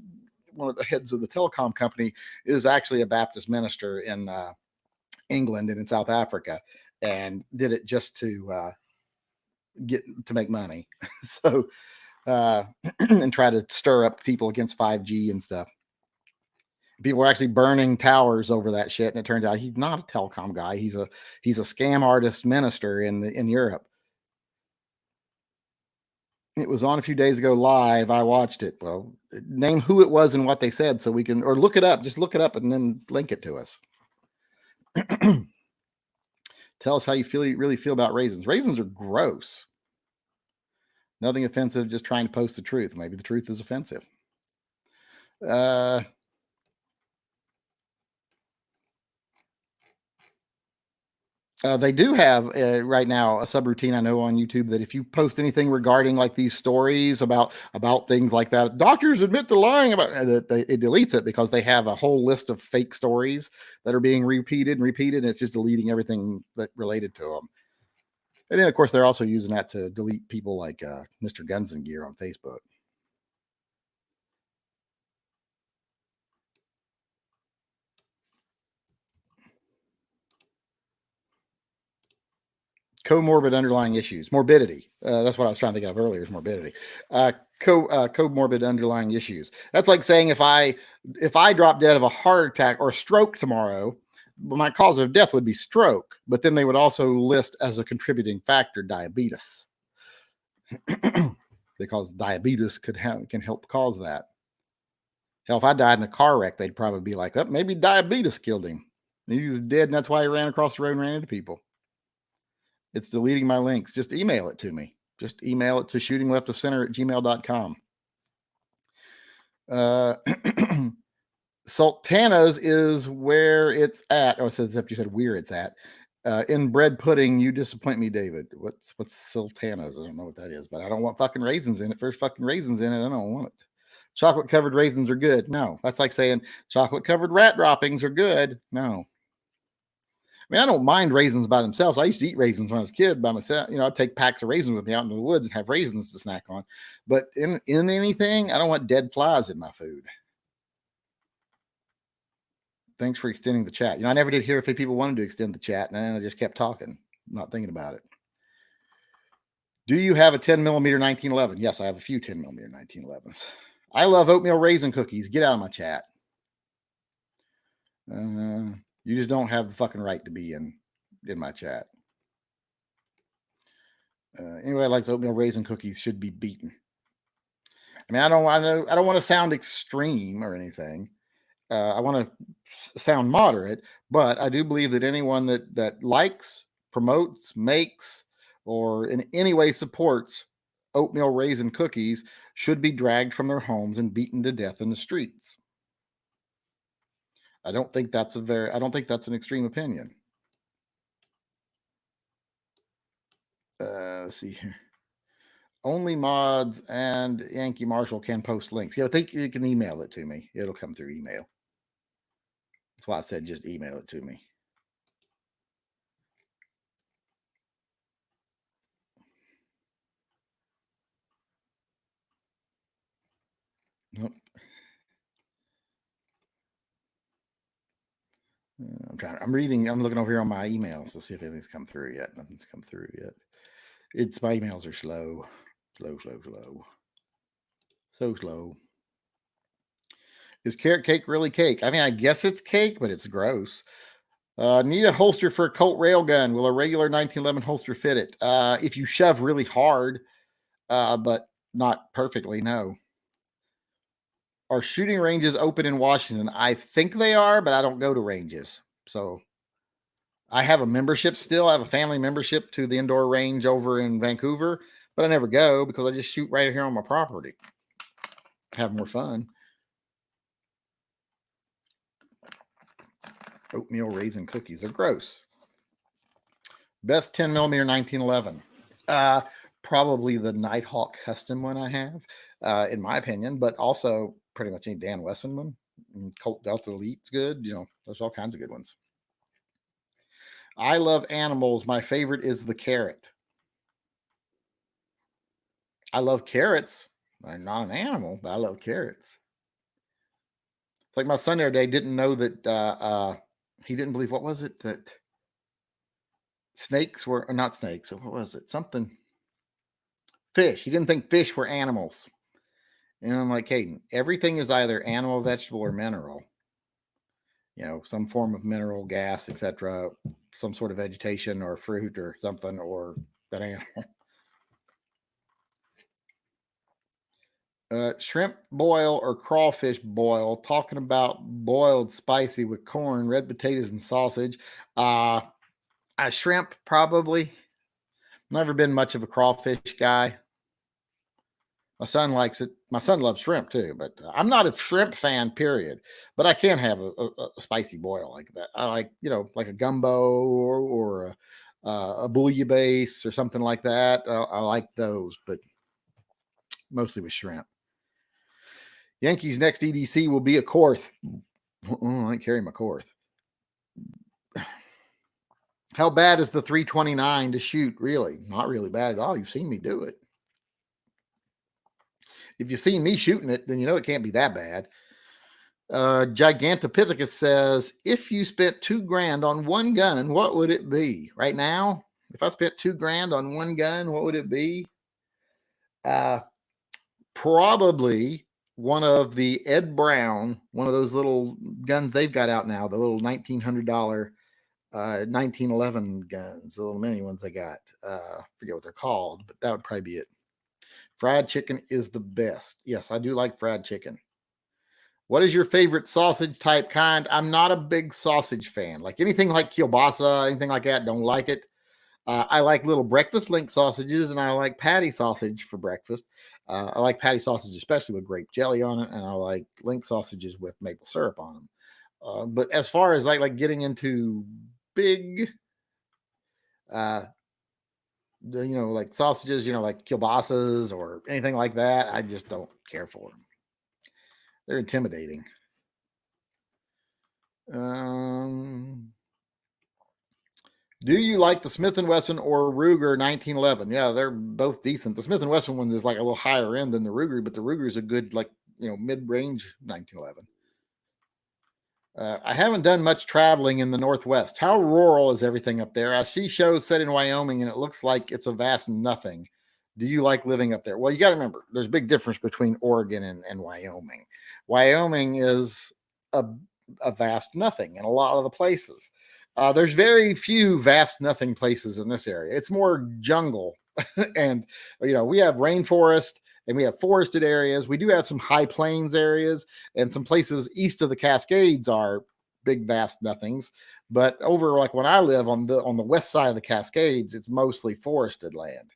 one of the heads of the telecom company is actually a Baptist minister in England and in South Africa, and did it just to get to make money. So and try to stir up people against 5G and stuff. People were actually burning towers over that shit, and it turned out he's not a telecom guy. He's a scam artist minister in Europe. It was on a few days ago live. I watched it. Well, name who it was and what they said so we can, or look it up. Just look it up and then link it to us. Tell us how you really feel about raisins. Raisins are gross. Nothing offensive, just trying to post the truth. Maybe the truth is offensive. They do have right now a subroutine I know on YouTube that if you post anything regarding like these stories about things like that, doctors admit to lying about it deletes it because they have a whole list of fake stories that are being repeated and repeated, and it's just deleting everything that related to them. And then of course they're also using that to delete people like Mr. Guns and Gear on Facebook. Comorbid underlying issues, morbidity. That's what I was trying to think of earlier, is morbidity. Comorbid underlying issues. That's like saying if I drop dead of a heart attack or stroke tomorrow, my cause of death would be stroke, but then they would also list as a contributing factor diabetes, because diabetes can help cause that. Hell, if I died in a car wreck, they'd probably be like, oh, maybe diabetes killed him. He was dead, and that's why he ran across the road and ran into people. It's deleting my links. Just email it to me. Just email it to shootingleftofcenter@gmail.com. Sultanas is where it's at. Oh, it says, except you said where it's at. In bread pudding, you disappoint me, David. What's sultanas? I don't know what that is, but I don't want fucking raisins in it. First fucking raisins in it, I don't want it. Chocolate covered raisins are good. No, that's like saying chocolate covered rat droppings are good. No. I mean, I don't mind raisins by themselves. I used to eat raisins when I was a kid by myself. You know, I'd take packs of raisins with me out into the woods and have raisins to snack on. But in anything, I don't want dead flies in my food. Thanks for extending the chat. You know, I never did hear if people wanted to extend the chat, and then I just kept talking, not thinking about it. Do you have a 10 millimeter 1911? Yes, I have a few 10 millimeter 1911s. I love oatmeal raisin cookies. Get out of my chat. You just don't have the fucking right to be in my chat. Anybody likes oatmeal raisin cookies should be beaten. I mean, I don't want to sound extreme or anything. I want to sound moderate, but I do believe that anyone that likes, promotes, makes, or in any way supports oatmeal raisin cookies should be dragged from their homes and beaten to death in the streets. I don't think that's an extreme opinion. Let's see here. Only mods and Yankee Marshall can post links. Yeah, I think you can email it to me. It'll come through email. That's why I said just email it to me. Nope. I'm looking over here on my emails to see if anything's come through yet. Nothing's come through yet. My emails are slow. So slow. Is carrot cake really cake? I mean, I guess it's cake, but it's gross. Need a holster for a Colt railgun. Will a regular 1911 holster fit it? If you shove really hard, but not perfectly, no. Are shooting ranges open in Washington? I think they are, but I don't go to ranges. So I have a membership still. I have a family membership to the indoor range over in Vancouver, but I never go because I just shoot right here on my property. Have more fun. Oatmeal raisin cookies are gross. Best 10 millimeter 1911. Probably the Nighthawk custom one I have, in my opinion, but also pretty much any Dan Wesson one. Colt Delta Elite's good. You know, there's all kinds of good ones. I love animals. My favorite is the carrot. I love carrots. I'm not an animal, but I love carrots. It's like my son the other day didn't know that he didn't believe, what was it, that snakes were, or not snakes. What was it? Something. Fish. He didn't think fish were animals. And I'm like, Hayden, everything is either animal, vegetable, or mineral. Some form of mineral, gas, etc., some sort of vegetation or fruit or something, or that animal. Shrimp boil or crawfish boil. Talking about boiled spicy with corn, red potatoes, and sausage. A shrimp, probably. Never been much of a crawfish guy. My son likes it. My son loves shrimp too, but I'm not a shrimp fan, period. But I can have a spicy boil like that. I like, like a gumbo or a bouillabaisse or something like that. I like those, but mostly with shrimp. Yankees' next EDC will be a Korth. I ain't carrying my Korth. How bad is the 329 to shoot? Really? Not really bad at all. You've seen me do it. If you've seen me shooting it, then you know it can't be that bad. Gigantopithecus says, if you spent $2,000 on one gun, what would it be? Right now, if I spent $2,000 on one gun, what would it be? Probably one of the Ed Brown, one of those little guns they've got out now, the little $1,900 1911 guns, the little mini ones they got. Forget what they're called, but that would probably be it. Fried chicken is the best. Yes, I do like fried chicken. What is your favorite sausage type kind? I'm not a big sausage fan. Like anything like kielbasa, anything like that, don't like it. I like little breakfast link sausages, and I like patty sausage for breakfast. I like patty sausage, especially with grape jelly on it, and I like link sausages with maple syrup on them. But as far as like getting into big, like sausages, like kielbasas or anything like that, I just don't care for them. They're intimidating. Do you like the Smith & Wesson or Ruger 1911? Yeah, they're both decent. The Smith & Wesson one is like a little higher end than the Ruger, but the Ruger is a good, mid-range 1911. I haven't done much traveling in the Northwest. How rural is everything up there? I see shows set in Wyoming, and it looks like it's a vast nothing. Do you like living up there? Well, you got to remember, there's a big difference between Oregon and Wyoming. Wyoming is a vast nothing in a lot of the places. There's very few vast nothing places in this area. It's more jungle. And, we have rainforest and we have forested areas. We do have some high plains areas, and some places east of the Cascades are big, vast nothings. But over like when I live on the west side of the Cascades, it's mostly forested land.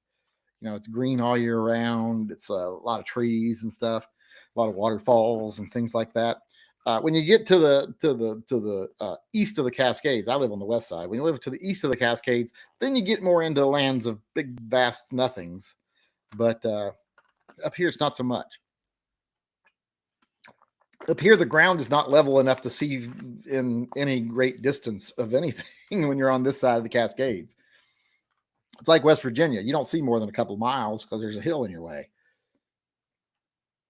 It's green all year round. It's a lot of trees and stuff, a lot of waterfalls and things like that. When you get to the east of the Cascades, I live on the west side. When you live to the east of the Cascades, then you get more into lands of big, vast nothings. But up here, it's not so much. Up here, the ground is not level enough to see in any great distance of anything when you're on this side of the Cascades. It's like West Virginia. You don't see more than a couple of miles because there's a hill in your way.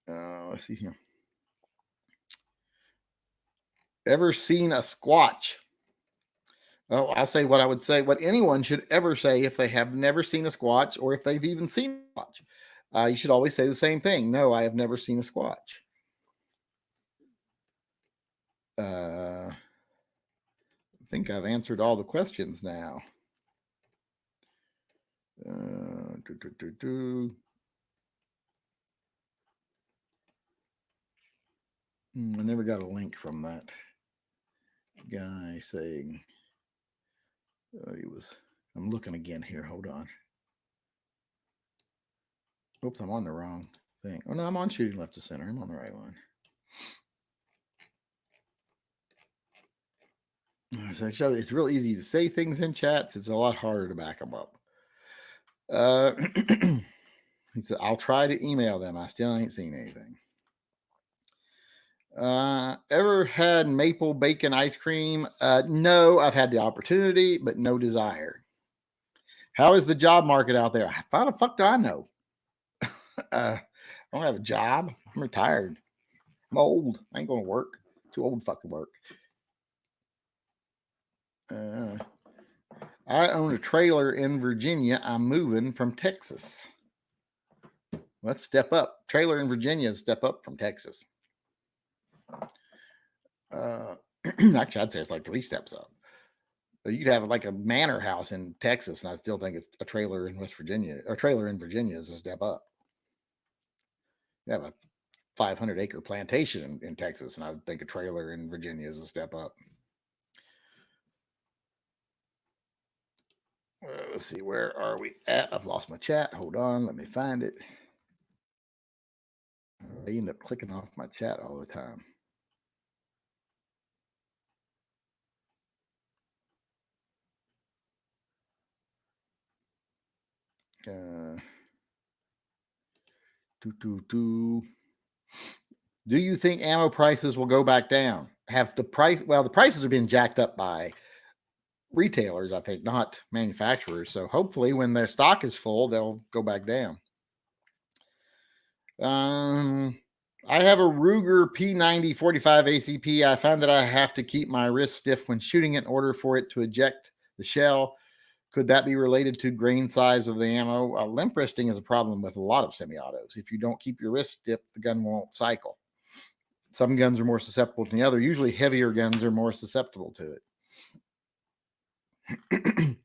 Let's see here. Ever seen a Squatch? Oh, I'll say what I would say, what anyone should ever say if they have never seen a Squatch, or if they've even seen a Squatch. You should always say the same thing. No, I have never seen a Squatch. I think I've answered all the questions now. I never got a link from that guy saying he was. I'm looking again here. Hold on. Oops, I'm on the wrong thing. Oh no, I'm on shooting left to center. I'm on the right one. So it's real easy to say things in chats. It's a lot harder to back them up. He said, I'll try to email them. I still ain't seen anything. Ever had maple bacon ice cream? No, I've had the opportunity, but no desire. How is the job market out there? How the fuck do I know? I don't have a job. I'm retired. I'm old. I ain't going to work. Too old to fucking work. I own a trailer in Virginia. I'm moving from Texas. Let's step up. Trailer in Virginia, step up from Texas. Actually, I'd say it's like 3 steps up. But you could have like a manor house in Texas, and I still think it's a trailer in West Virginia. Or trailer in Virginia is a step up. You have a 500-acre plantation in Texas, and I would think a trailer in Virginia is a step up. Let's see, where are we at? I've lost my chat. Hold on, let me find it. I end up clicking off my chat all the time. Do you think ammo prices will go back down? Have the price? Well, the prices have been jacked up by retailers, I think, not manufacturers. So hopefully, when their stock is full, they'll go back down. I have a Ruger P90 45 ACP. I find that I have to keep my wrist stiff when shooting it in order for it to eject the shell. Could that be related to grain size of the ammo? Limp wristing is a problem with a lot of semi-autos. If you don't keep your wrist stiff, the gun won't cycle. Some guns are more susceptible than the other. Usually heavier guns are more susceptible to it.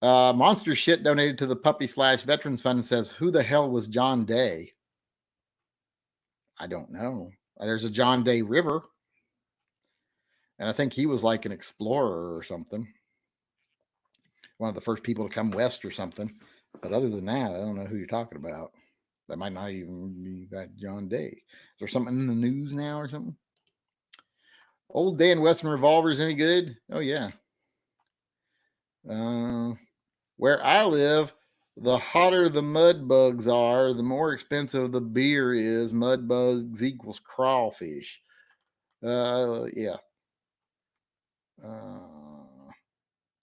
Monster Shit donated to the Puppy / Veterans Fund and says, who the hell was John Day? I don't know. There's a John Day River. And I think he was like an explorer or something. One of the first people to come west or something. But other than that, I don't know who you're talking about. That might not even be that John Day. Is there something in the news now or something? Old Dan Western revolvers any good? Oh, yeah. Where I live, the hotter the mud bugs are, the more expensive the beer is. Mud bugs equals crawfish. Yeah.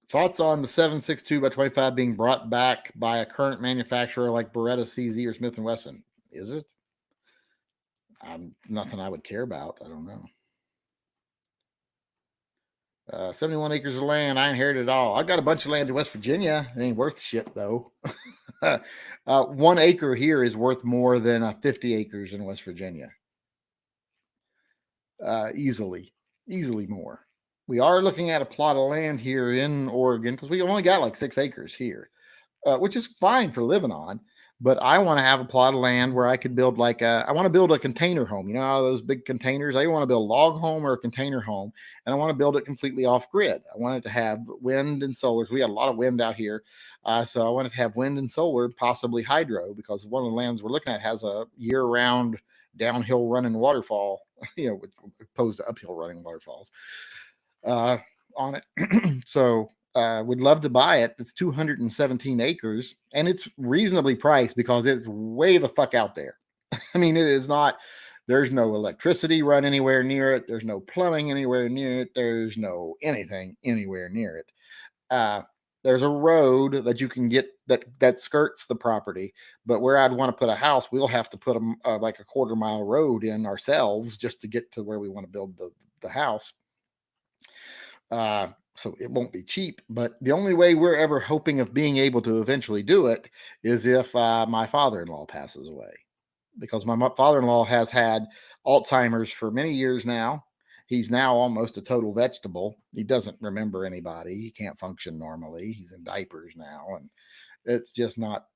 Thoughts on the 7.62x25 being brought back by a current manufacturer like Beretta CZ or Smith & Wesson? Is it? Nothing I would care about. I don't know. 71 acres of land. I inherited it all. I got a bunch of land in West Virginia. It ain't worth shit, though. 1 acre here is worth more than 50 acres in West Virginia. Easily more. We are looking at a plot of land here in Oregon because we only got like 6 acres here, which is fine for living on. But I want to have a plot of land where I could build I want to build a container home. You know, out of those big containers, I want to build a log home or a container home, and I want to build it completely off grid. I want it to have wind and solar. We got a lot of wind out here. So I want it to have wind and solar, possibly hydro, because one of the lands we're looking at has a year-round downhill running waterfall, opposed to uphill running waterfalls on it. So would love to buy it. It's 217 acres and it's reasonably priced because it's way the fuck out there. I mean, it is not, there's no electricity run anywhere near it. There's no plumbing anywhere near it. There's no anything anywhere near it. There's a road that you can get that skirts the property, but where I'd want to put a house, we'll have to put like a 1/4 mile road in ourselves just to get to where we want to build the house. So it won't be cheap, but the only way we're ever hoping of being able to eventually do it is if my father-in-law passes away, because my father-in-law has had Alzheimer's for many years now. He's now almost a total vegetable. He doesn't remember anybody. He can't function normally. He's in diapers now, and it's just not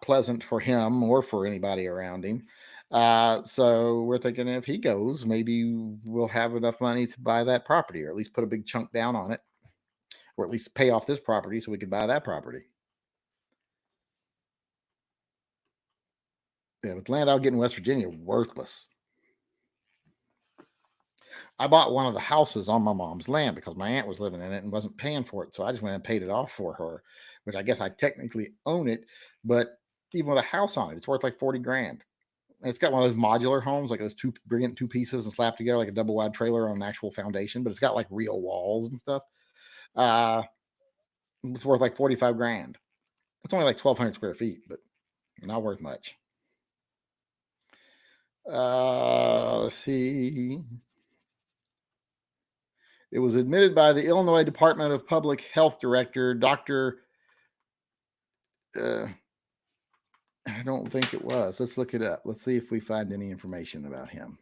pleasant for him or for anybody around him. So we're thinking if he goes, maybe we'll have enough money to buy that property, or at least put a big chunk down on it, or at least pay off this property so we could buy that property. Yeah, but the land I'll get in West Virginia, worthless. I bought one of the houses on my mom's land because my aunt was living in it and wasn't paying for it. So I just went and paid it off for her, which I guess I technically own it. But even with a house on it, it's worth like 40 grand. It's got one of those modular homes, like those bring it in 2 pieces and slap together like a double wide trailer on an actual foundation, but it's got like real walls and stuff. It's worth like 45 grand. It's only like 1,200 square feet, but not worth much. Let's see. It was admitted by the Illinois Department of Public Health Director, Dr. I don't think it was. Let's look it up. Let's see if we find any information about him.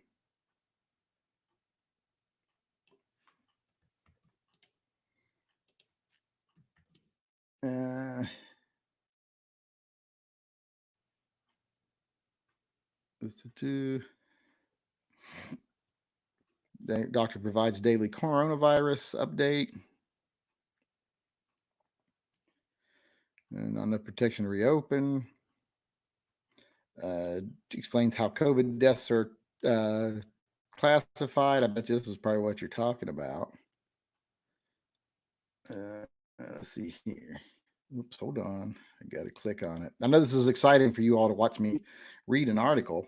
The doctor provides daily coronavirus update. And on the protection reopen, explains how COVID deaths are classified. I bet this is probably what you're talking about. Let's see here. Oops, hold on. I got to click on it. I know this is exciting for you all to watch me read an article.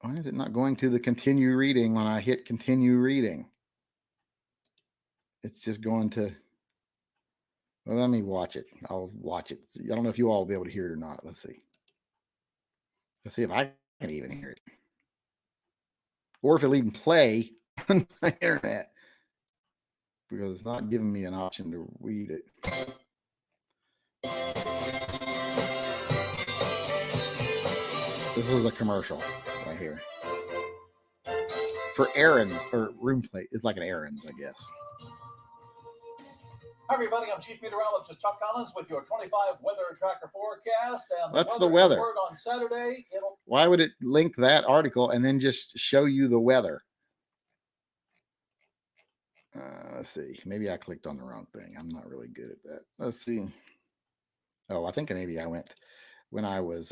Why is it not going to the continue reading when I hit continue reading? It's just going to, well, let me watch it. I'll watch it. I don't know if you all will be able to hear it or not. Let's see. Let's see if I can even hear it. Or if it'll even play on my internet. Because it's not giving me an option to read it. This is a commercial right here. For errands or room plate. It's like an errands, I guess. Hi, everybody. I'm Chief Meteorologist Chuck Collins with your 25 weather tracker forecast. And that's the weather. On Saturday, why would it link that article and then just show you the weather? Let's see. Maybe I clicked on the wrong thing. I'm not really good at that. Let's see. Oh, I think maybe I went, when I was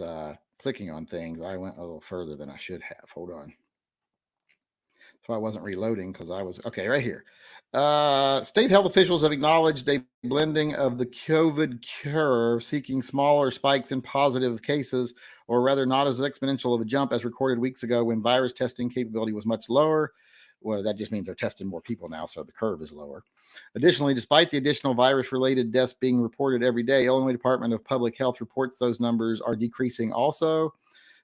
clicking on things, I went a little further than I should have. Hold on. So I wasn't reloading because I was, okay, right here. State health officials have acknowledged a blending of the COVID curve, seeking smaller spikes in positive cases, or rather not as exponential of a jump as recorded weeks ago when virus testing capability was much lower. Well, that just means they're testing more people now, so the curve is lower. Additionally, despite the additional virus-related deaths being reported every day, Illinois Department of Public Health reports those numbers are decreasing also.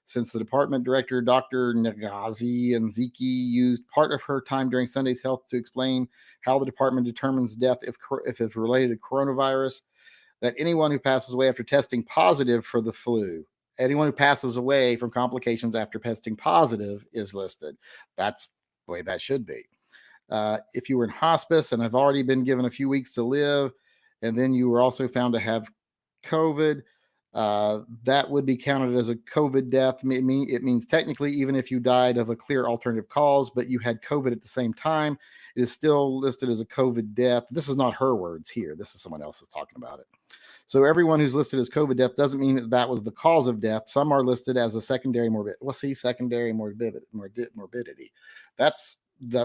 Since the department director, Dr. Nagazi and Ziki, used part of her time during Sunday's Health to explain how the department determines death if it's related to coronavirus, that anyone who passes away after testing positive for the flu, anyone who passes away from complications after testing positive is listed. That's the way that should be. If you were in hospice and have already been given a few weeks to live, and then you were also found to have COVID, that would be counted as a COVID death. It means technically, even if you died of a clear alternative cause, but you had COVID at the same time, it is still listed as a COVID death. This is not her words here. This is someone else who's talking about it. So everyone who's listed as COVID death doesn't mean that was the cause of death. Some are listed as a secondary morbidity. Well, see, secondary morbidity. That's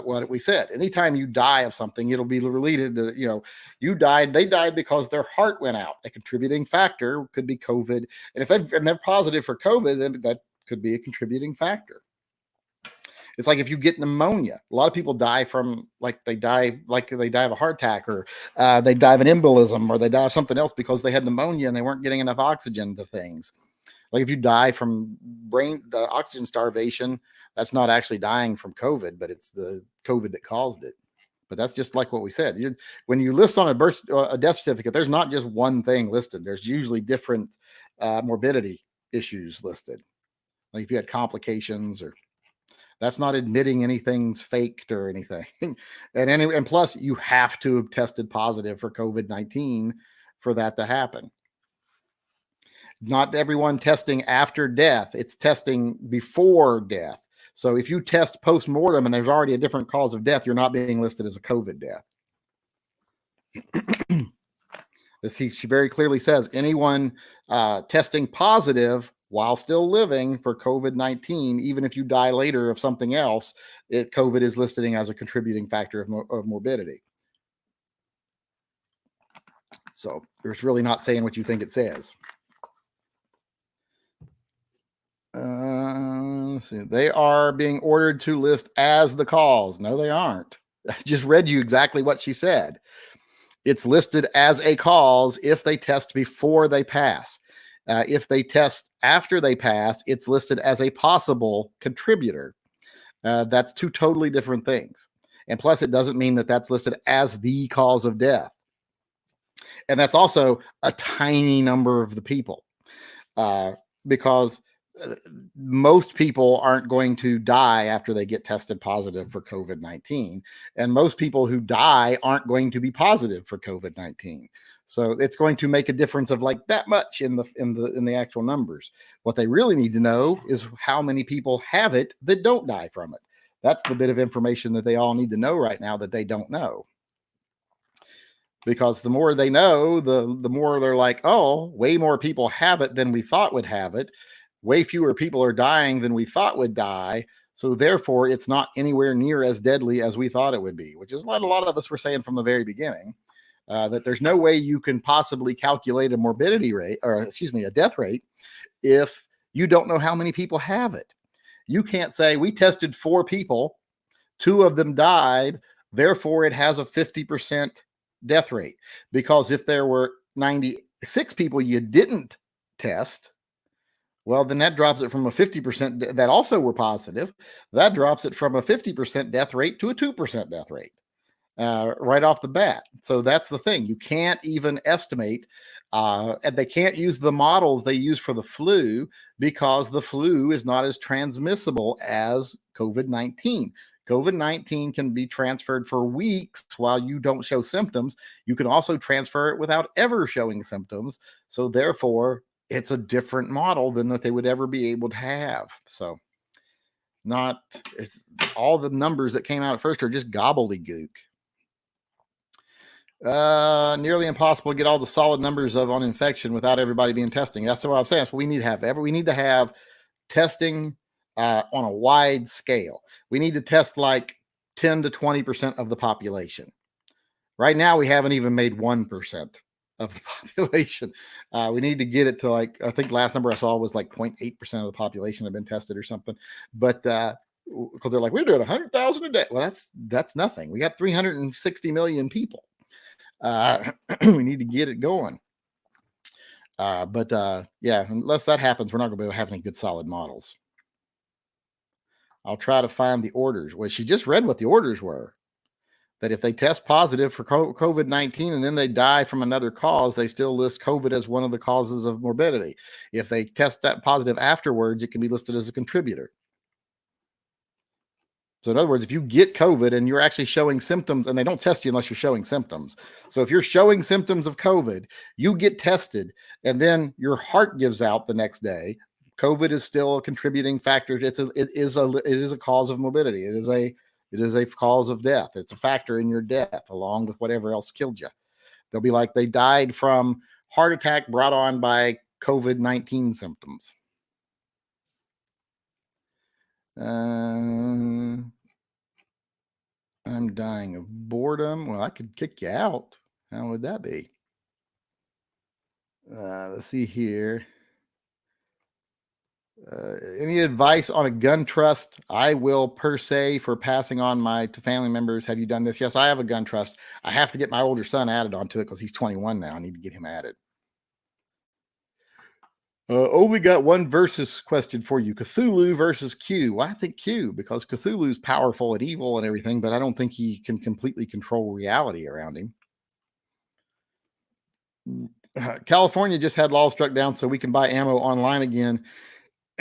what we said. Anytime you die of something, it'll be related to, they died because their heart went out. A contributing factor could be COVID. And if they're positive for COVID, then that could be a contributing factor. It's like if you get pneumonia, a lot of people die from they die of a heart attack, or they die of an embolism, or they die of something else because they had pneumonia and they weren't getting enough oxygen to things. Like if you die from brain oxygen starvation, that's not actually dying from COVID, but it's the COVID that caused it. But that's just like what we said. When you list on a death certificate, there's not just one thing listed. There's usually different morbidity issues listed. Like if you had complications, or that's not admitting anything's faked or anything. And plus, you have to have tested positive for COVID-19 for that to happen. Not everyone testing after death. It's testing before death. So if you test post-mortem and there's already a different cause of death, you're not being listed as a COVID death. She very clearly says anyone testing positive while still living for COVID-19, even if you die later of something else, COVID is listed as a contributing factor of morbidity. So it's really not saying what you think it says. They are being ordered to list as the cause. No, they aren't. I just read you exactly what she said. It's listed as a cause if they test before they pass. If they test after they pass, it's listed as a possible contributor. That's two totally different things. And plus, it doesn't mean that that's listed as the cause of death. And that's also a tiny number of the people. because most people aren't going to die after they get tested positive for COVID-19, and most people who die aren't going to be positive for COVID-19. So it's going to make a difference of like that much in the actual numbers. What they really need to know is how many people have it that don't die from it. That's the bit of information that they all need to know right now that they don't know. Because the more they know, the more they're like, oh, way more people have it than we thought would have it. Way fewer people are dying than we thought would die. So therefore, it's not anywhere near as deadly as we thought it would be, which is what a lot of us were saying from the very beginning, that there's no way you can possibly calculate a morbidity rate, or excuse me, a death rate, if you don't know how many people have it. You can't say we tested 4 people, 2 of them died, therefore it has a 50% death rate. Because if there were 96 people you didn't test, well, then that drops it from a 50% that also were positive. That drops it from a 50% death rate to a 2% death rate right off the bat. So that's the thing. You can't even estimate, and they can't use the models they use for the flu because the flu is not as transmissible as COVID-19. COVID-19 can be transferred for weeks while you don't show symptoms. You can also transfer it without ever showing symptoms. So therefore, it's a different model than that they would ever be able to have. So it's all the numbers that came out at first are just gobbledygook. Nearly impossible to get all the solid numbers on infection without everybody being testing. That's what I'm saying. That's what we need to have. We need to have testing on a wide scale. We need to test like 10 to 20% of the population. Right now, we haven't even made 1% of the population. We need to get it to like, I think last number I saw was like 0.8% of the population have been tested or something. But because they're like, we're doing 100,000 a day. Well, that's nothing. We got 360 million people. We need to get it going. But yeah, unless that happens, we're not going to be able to have any good solid models. I'll try to find the orders. Well, she just read what the orders were. That if they test positive for COVID-19 and then they die from another cause, they still list COVID as one of the causes of morbidity. If they test that positive afterwards, it can be listed as a contributor. So in other words, if you get COVID and you're actually showing symptoms, and they don't test you unless you're showing symptoms. So if you're showing symptoms of COVID, you get tested and then your heart gives out the next day, COVID is still a contributing factor. It is a cause of morbidity. It is a cause of death. It's a factor in your death along with whatever else killed you. They'll be like they died from heart attack brought on by COVID-19 symptoms. I'm dying of boredom. Well, I could kick you out. How would that be? Let's see here. Any advice on a gun trust? I will per se for passing on to family members. Have you done this? Yes, I have a gun trust. I have to get my older son added onto it because he's 21 now. I need to get him added. Only got one versus question for you. Cthulhu versus Q. Well, I think Q, because Cthulhu's powerful and evil and everything, but I don't think he can completely control reality around him. California just had laws struck down so we can buy ammo online again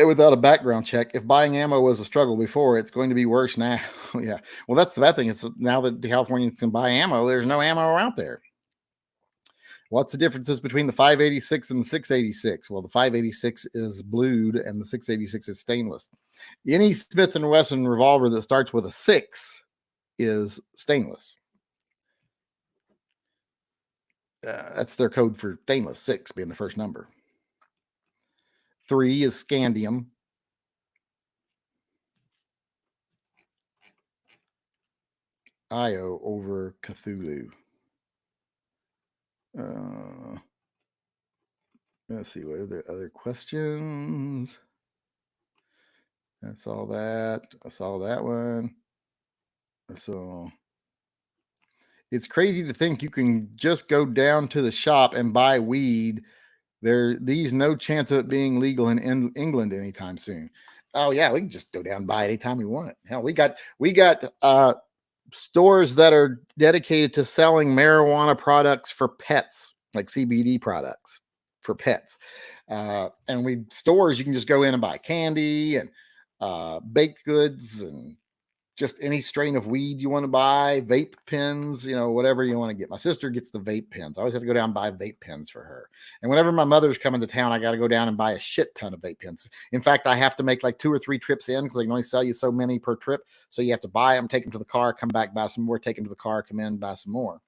without a background check. If buying ammo was a struggle before, it's going to be worse now. Yeah. Well, that's the bad thing. It's now that the Californians can buy ammo, there's no ammo out there. What's the differences between the 586 and the 686? Well, the 586 is blued and the 686 is stainless. Any Smith & Wesson revolver that starts with a 6 is stainless. That's their code for stainless, 6 being the first number. 3 is scandium. Io over Cthulhu. Let's see, what are there other questions? That's all that. I saw that one. So it's crazy to think you can just go down to the shop and buy weed. These no chance of it being legal in England anytime soon. Oh yeah, we can just go down and buy it anytime we want it. Hell, we got stores that are dedicated to selling marijuana products for pets, like CBD products. for pets. And stores, you can just go in and buy candy and baked goods and just any strain of weed you want to buy, vape pens, whatever you want to get. My sister gets the vape pens. I always have to go down and buy vape pens for her. And whenever my mother's coming to town, I got to go down and buy a shit ton of vape pens. In fact, I have to make like 2 or 3 trips in because they can only sell you so many per trip. So you have to buy them, take them to the car, come back, buy some more, take them to the car, come in, buy some more.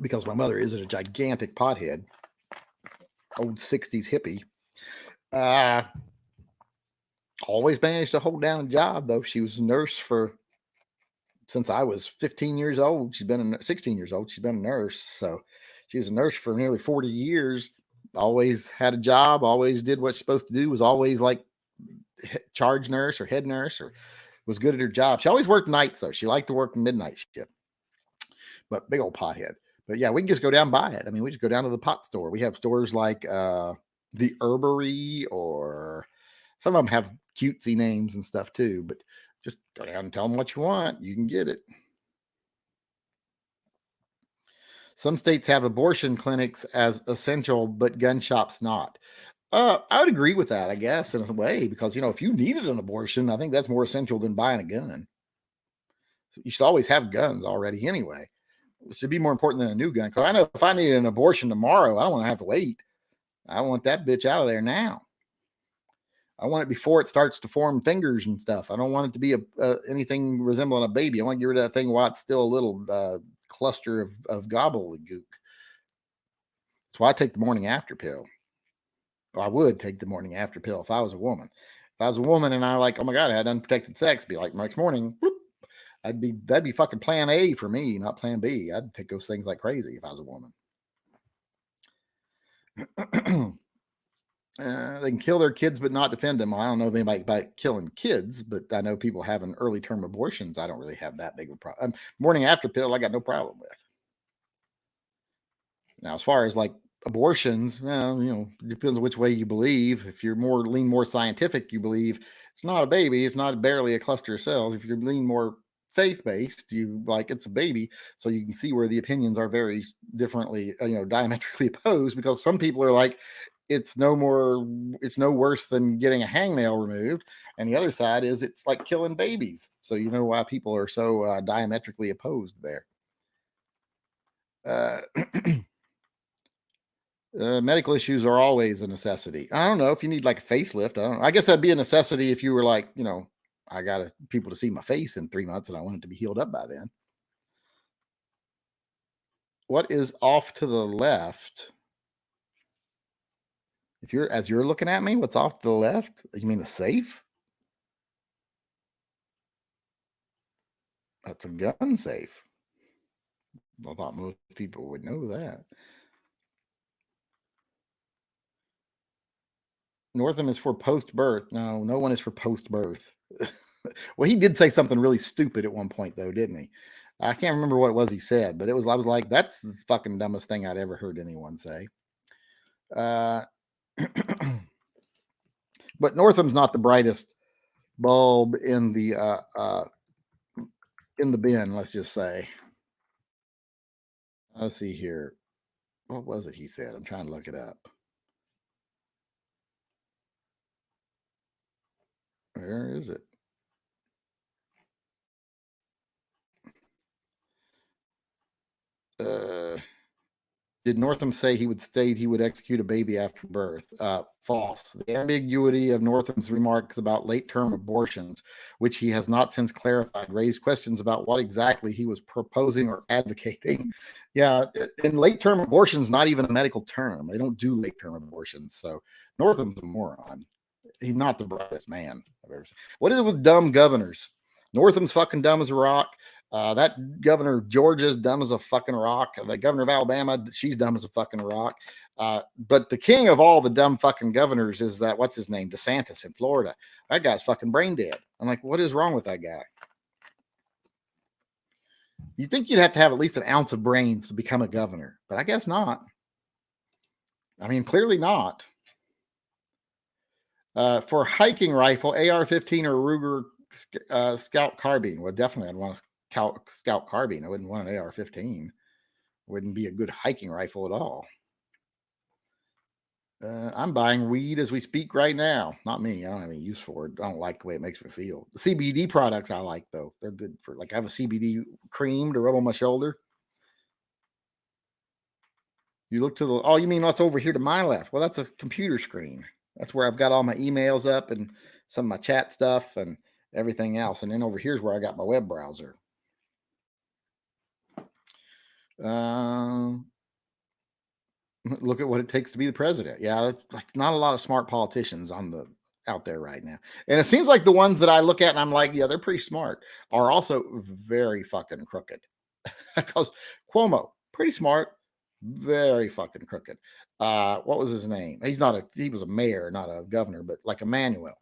Because my mother is a gigantic pothead, old 60s hippie. Always managed to hold down a job, though. She was a nurse since I was 15 years old. 16 years old. She's been a nurse. So she was a nurse for nearly 40 years. Always had a job, always did what she's supposed to do, was always like charge nurse or head nurse, or was good at her job. She always worked nights, though. She liked to work midnight shift. But big old pothead. But yeah, we can just go down and buy it. I mean, we just go down to the pot store. We have stores like the Herbery, or some of them have cutesy names and stuff too, but just go down and tell them what you want. You can get it. Some states have abortion clinics as essential, but gun shops not. I would agree with that, I guess, in a way, because, if you needed an abortion, I think that's more essential than buying a gun. You should always have guns already anyway. It should be more important than a new gun. Because I know if I needed an abortion tomorrow, I don't want to have to wait. I want that bitch out of there now. I want it before it starts to form fingers and stuff. I don't want it to be anything resembling a baby. I want to get rid of that thing while it's still a little cluster of gobbledygook. That's why I take the morning after pill. Well, I would take the morning after pill if I was a woman. If I was a woman and I oh my God, I had unprotected sex, be like next morning, whoop, that'd be fucking plan A for me, not plan B. I'd take those things like crazy if I was a woman. They can kill their kids but not defend them. I don't know if anybody about killing kids, but I know people having early term abortions. I don't really have that big of a problem. Morning after pill, I got no problem with. Now, as far as like abortions, well, it depends on which way you believe. If you're lean more scientific, you believe it's not a baby, it's not barely a cluster of cells. If you're lean more faith-based, you like it's a baby. So you can see where the opinions are very differently, diametrically opposed, because some people are like, it's no worse than getting a hangnail removed. And the other side is it's like killing babies. So you know why people are so diametrically opposed there. Medical issues are always a necessity. I don't know if you need like a facelift. I don't know. I guess that'd be a necessity if you were like, I got people to see my face in 3 months and I want it to be healed up by then. What is off to the left? As you're looking at me, what's off to the left? You mean a safe? That's a gun safe. I thought most people would know that. Northam is for post-birth. No one is for post-birth. Well, he did say something really stupid at one point, though, didn't he? I can't remember what it was he said, but I was like, that's the fucking dumbest thing I'd ever heard anyone say. But Northam's not the brightest bulb in the bin, let's just say. Let's see here. What was it he said? I'm trying to look it up. Where is it? Did Northam say he would execute a baby after birth? False. The ambiguity of Northam's remarks about late-term abortions, which he has not since clarified, raised questions about what exactly he was proposing or advocating. Yeah, and late-term abortion is not even a medical term. They don't do late-term abortions. So Northam's a moron. He's not the brightest man I've ever seen. What is it with dumb governors? Northam's fucking dumb as a rock. That governor of Georgia's dumb as a fucking rock. The governor of Alabama, she's dumb as a fucking rock. But the king of all the dumb fucking governors is what's his name? DeSantis in Florida. That guy's fucking brain dead. I'm like, what is wrong with that guy? You think you'd have to have at least an ounce of brains to become a governor, but I guess not. I mean, clearly not. For hiking rifle, AR-15 or Ruger Scout carbine. Well, definitely I'd want a Scout carbine. I wouldn't want an AR-15. Wouldn't be a good hiking rifle at all. I'm buying weed as we speak right now. Not me. I don't have any use for it. I don't like the way it makes me feel. The CBD products I like though. They're good for like I have a CBD cream to rub on my shoulder. You look to the oh, you mean what's over here to my left? Well, that's a computer screen. That's where I've got all my emails up and some of my chat stuff and everything else. And then over here's where I got my web browser. Look at what it takes to be the president. Yeah, like not a lot of smart politicians on the out there right now. And it seems like the ones that I look at and I'm like, yeah, they're pretty smart, are also very fucking crooked. Because Cuomo, pretty smart, very fucking crooked. What was his name? He was a mayor, not a governor, but like Emmanuel.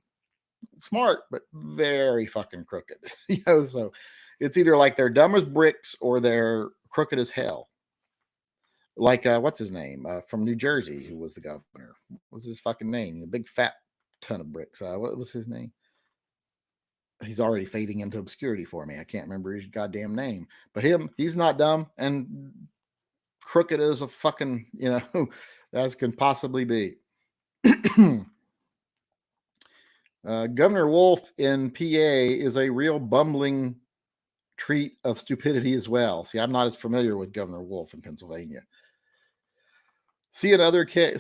Smart, but very fucking crooked. So it's either like they're dumb as bricks or they're crooked as hell. Like what's his name from New Jersey, who was the governor? What was his fucking name? A big fat ton of bricks. What was his name? He's already fading into obscurity for me. I can't remember his goddamn name. But he's not dumb and crooked as a fucking as can possibly be. Governor Wolf in PA is a real bumbling treat of stupidity as well. See, I'm not as familiar with Governor Wolf in Pennsylvania. See another UK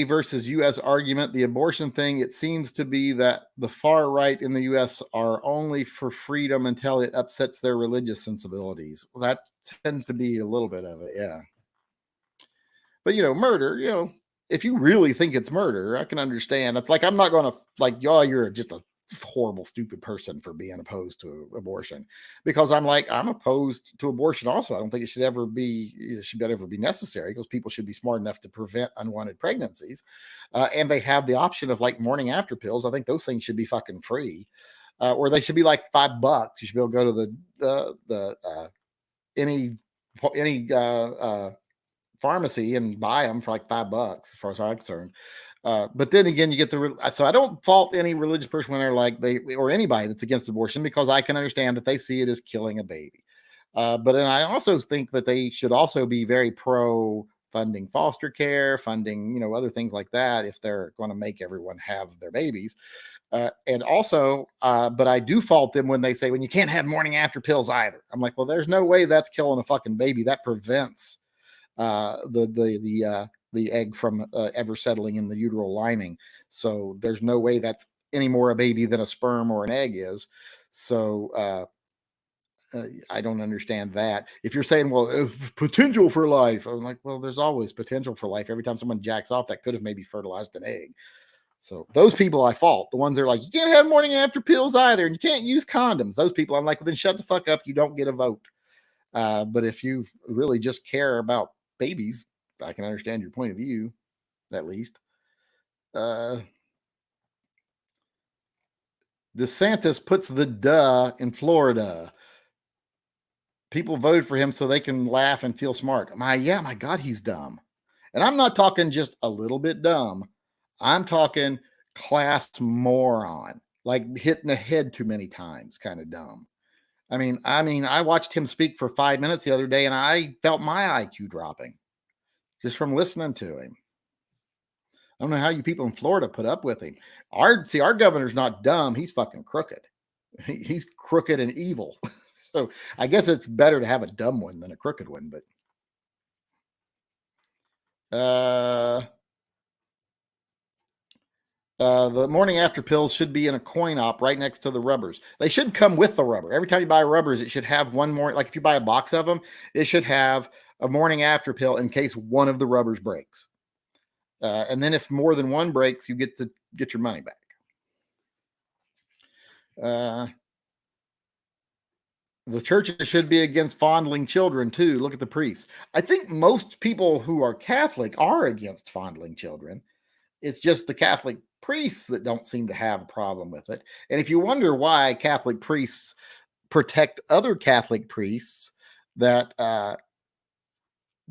versus US argument. The abortion thing, it seems to be that the far right in the US are only for freedom until it upsets their religious sensibilities. Well, that tends to be a little bit of it, yeah. But murder, if you really think it's murder, I can understand. It's like I'm not going to like, you're just a horrible, stupid person for being opposed to abortion, because I'm opposed to abortion. Also, I don't think it should ever be necessary, because people should be smart enough to prevent unwanted pregnancies, and they have the option of like morning after pills. I think those things should be fucking free, or they should be like $5. You should be able to go to any pharmacy and buy them for like $5, as far as I'm concerned. But then again, you get so I don't fault any religious person when they're like or anybody that's against abortion, because I can understand that they see it as killing a baby. But then I also think that they should also be very pro funding foster care, funding, other things like that, if they're going to make everyone have their babies. And also, but I do fault them when they say, when you can't have morning after pills either. I'm like, well, there's no way that's killing a fucking baby. That prevents the egg from ever settling in the uteral lining. So there's no way that's any more a baby than a sperm or an egg is. So I don't understand that. If you're saying, well, potential for life, I'm like, well, there's always potential for life. Every time someone jacks off, that could have maybe fertilized an egg. So those people I fault. The ones that are like, you can't have morning after pills either, and you can't use condoms. Those people, I'm like, well, then shut the fuck up. You don't get a vote. But if you really just care about babies, I can understand your point of view, at least. DeSantis puts the duh in Florida. People voted for him so they can laugh and feel smart. My God, he's dumb. And I'm not talking just a little bit dumb. I'm talking class moron, like hitting the head too many times, kind of dumb. I mean, I watched him speak for 5 minutes the other day, and I felt my IQ dropping just from listening to him. I don't know how you people in Florida put up with him. Our governor's not dumb. He's fucking crooked. He's crooked and evil. So I guess it's better to have a dumb one than a crooked one. But the morning after pills should be in a coin op right next to the rubbers. They should come with the rubber. Every time you buy rubbers, it should have one more. Like if you buy a box of them, it should have a morning after pill in case one of the rubbers breaks. And then if more than one breaks, you get to get your money back. The churches should be against fondling children too. Look at the priests. I think most people who are Catholic are against fondling children. It's just the Catholic priests that don't seem to have a problem with it. And if you wonder why Catholic priests protect other Catholic priests that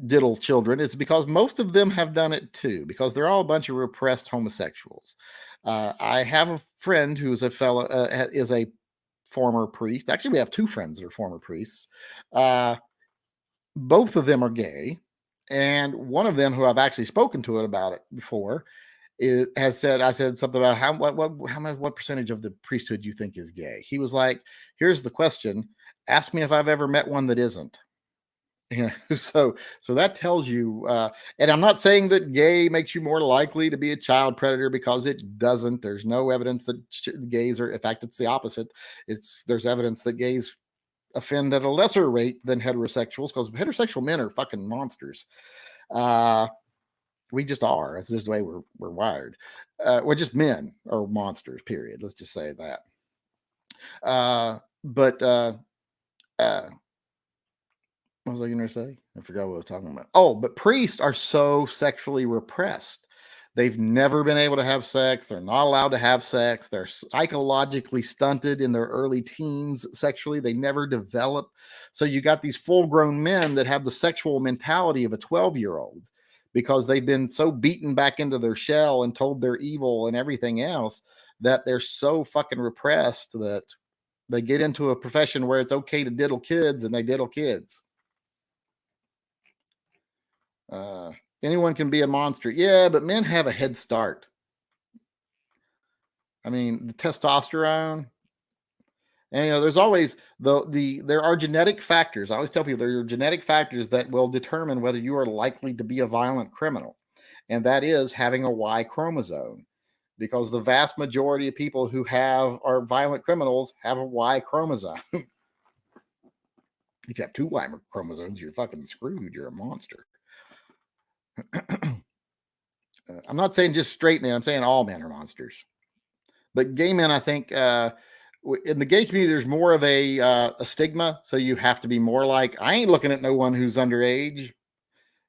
diddle children, it's because most of them have done it too, because they're all a bunch of repressed homosexuals. I have a friend who's a fellow, is a former priest. Actually, we have two friends that are former priests. Both of them are gay. And one of them, who I've actually spoken to it about it before, has said, I said something about what percentage of the priesthood you think is gay. He was like, here's the question. Ask me if I've ever met one that isn't. Yeah, so that tells you, and I'm not saying that gay makes you more likely to be a child predator, because it doesn't. There's no evidence that gays are. In fact, it's the opposite. There's evidence that gays offend at a lesser rate than heterosexuals, because heterosexual men are fucking monsters. We just are. It's just the way we're wired. We're just men are monsters. Period. Let's just say that. But what was I going to say? I forgot what I was talking about. Oh, but priests are so sexually repressed. They've never been able to have sex. They're not allowed to have sex. They're psychologically stunted in their early teens sexually. They never develop. So you got these full-grown men that have the sexual mentality of a 12-year-old, because they've been so beaten back into their shell and told they're evil and everything else, that they're so fucking repressed that they get into a profession where it's okay to diddle kids, and they diddle kids. Anyone can be a monster. Yeah, but men have a head start. I mean, the testosterone, and there's always there are genetic factors. I always tell people there are genetic factors that will determine whether you are likely to be a violent criminal, and that is having a Y chromosome, because the vast majority of people who are violent criminals have a Y chromosome. If you have two Y chromosomes, you're fucking screwed. You're a monster. I'm not saying just straight men. I'm saying all men are monsters. But gay men, I think, in the gay community, there's more of a stigma. So you have to be more like, I ain't looking at no one who's underage.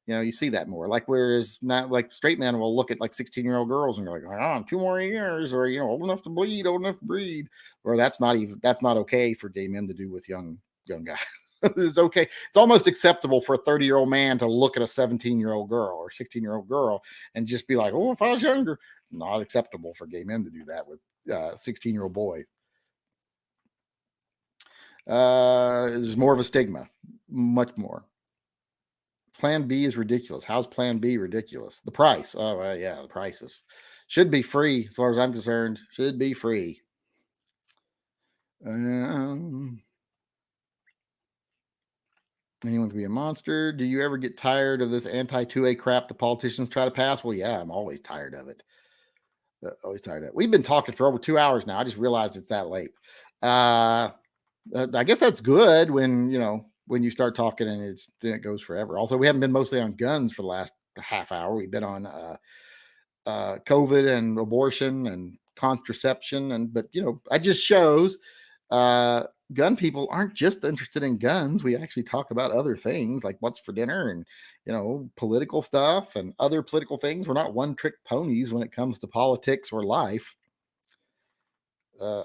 You see that more. Like, whereas not like straight men will look at like 16-year-old girls and go like, oh, 2 more years, or old enough to bleed, old enough to breed. Or that's not okay for gay men to do with young guys. It's okay. It's almost acceptable for a 30-year-old man to look at a 17-year-old girl or 16-year-old girl and just be like, oh, if I was younger. Not acceptable for gay men to do that with 16-year-old boys. There's more of a stigma, much more. Plan B is ridiculous. How's Plan B ridiculous? The price. Oh, yeah, the prices should be free, as far as I'm concerned. Should be free. Anyone can be a monster. Do you ever get tired of this anti-2A crap the politicians try to pass? Well, yeah, I'm always tired of it. Always tired of it. We've been talking for over 2 hours now. I just realized it's that late. I guess that's good when you start talking and it goes forever. Also, we haven't been mostly on guns for the last half hour. We've been on COVID and abortion and contraception, but that just shows gun people aren't just interested in guns. We actually talk about other things like what's for dinner and political stuff and other political things. We're not one-trick ponies when it comes to politics or life.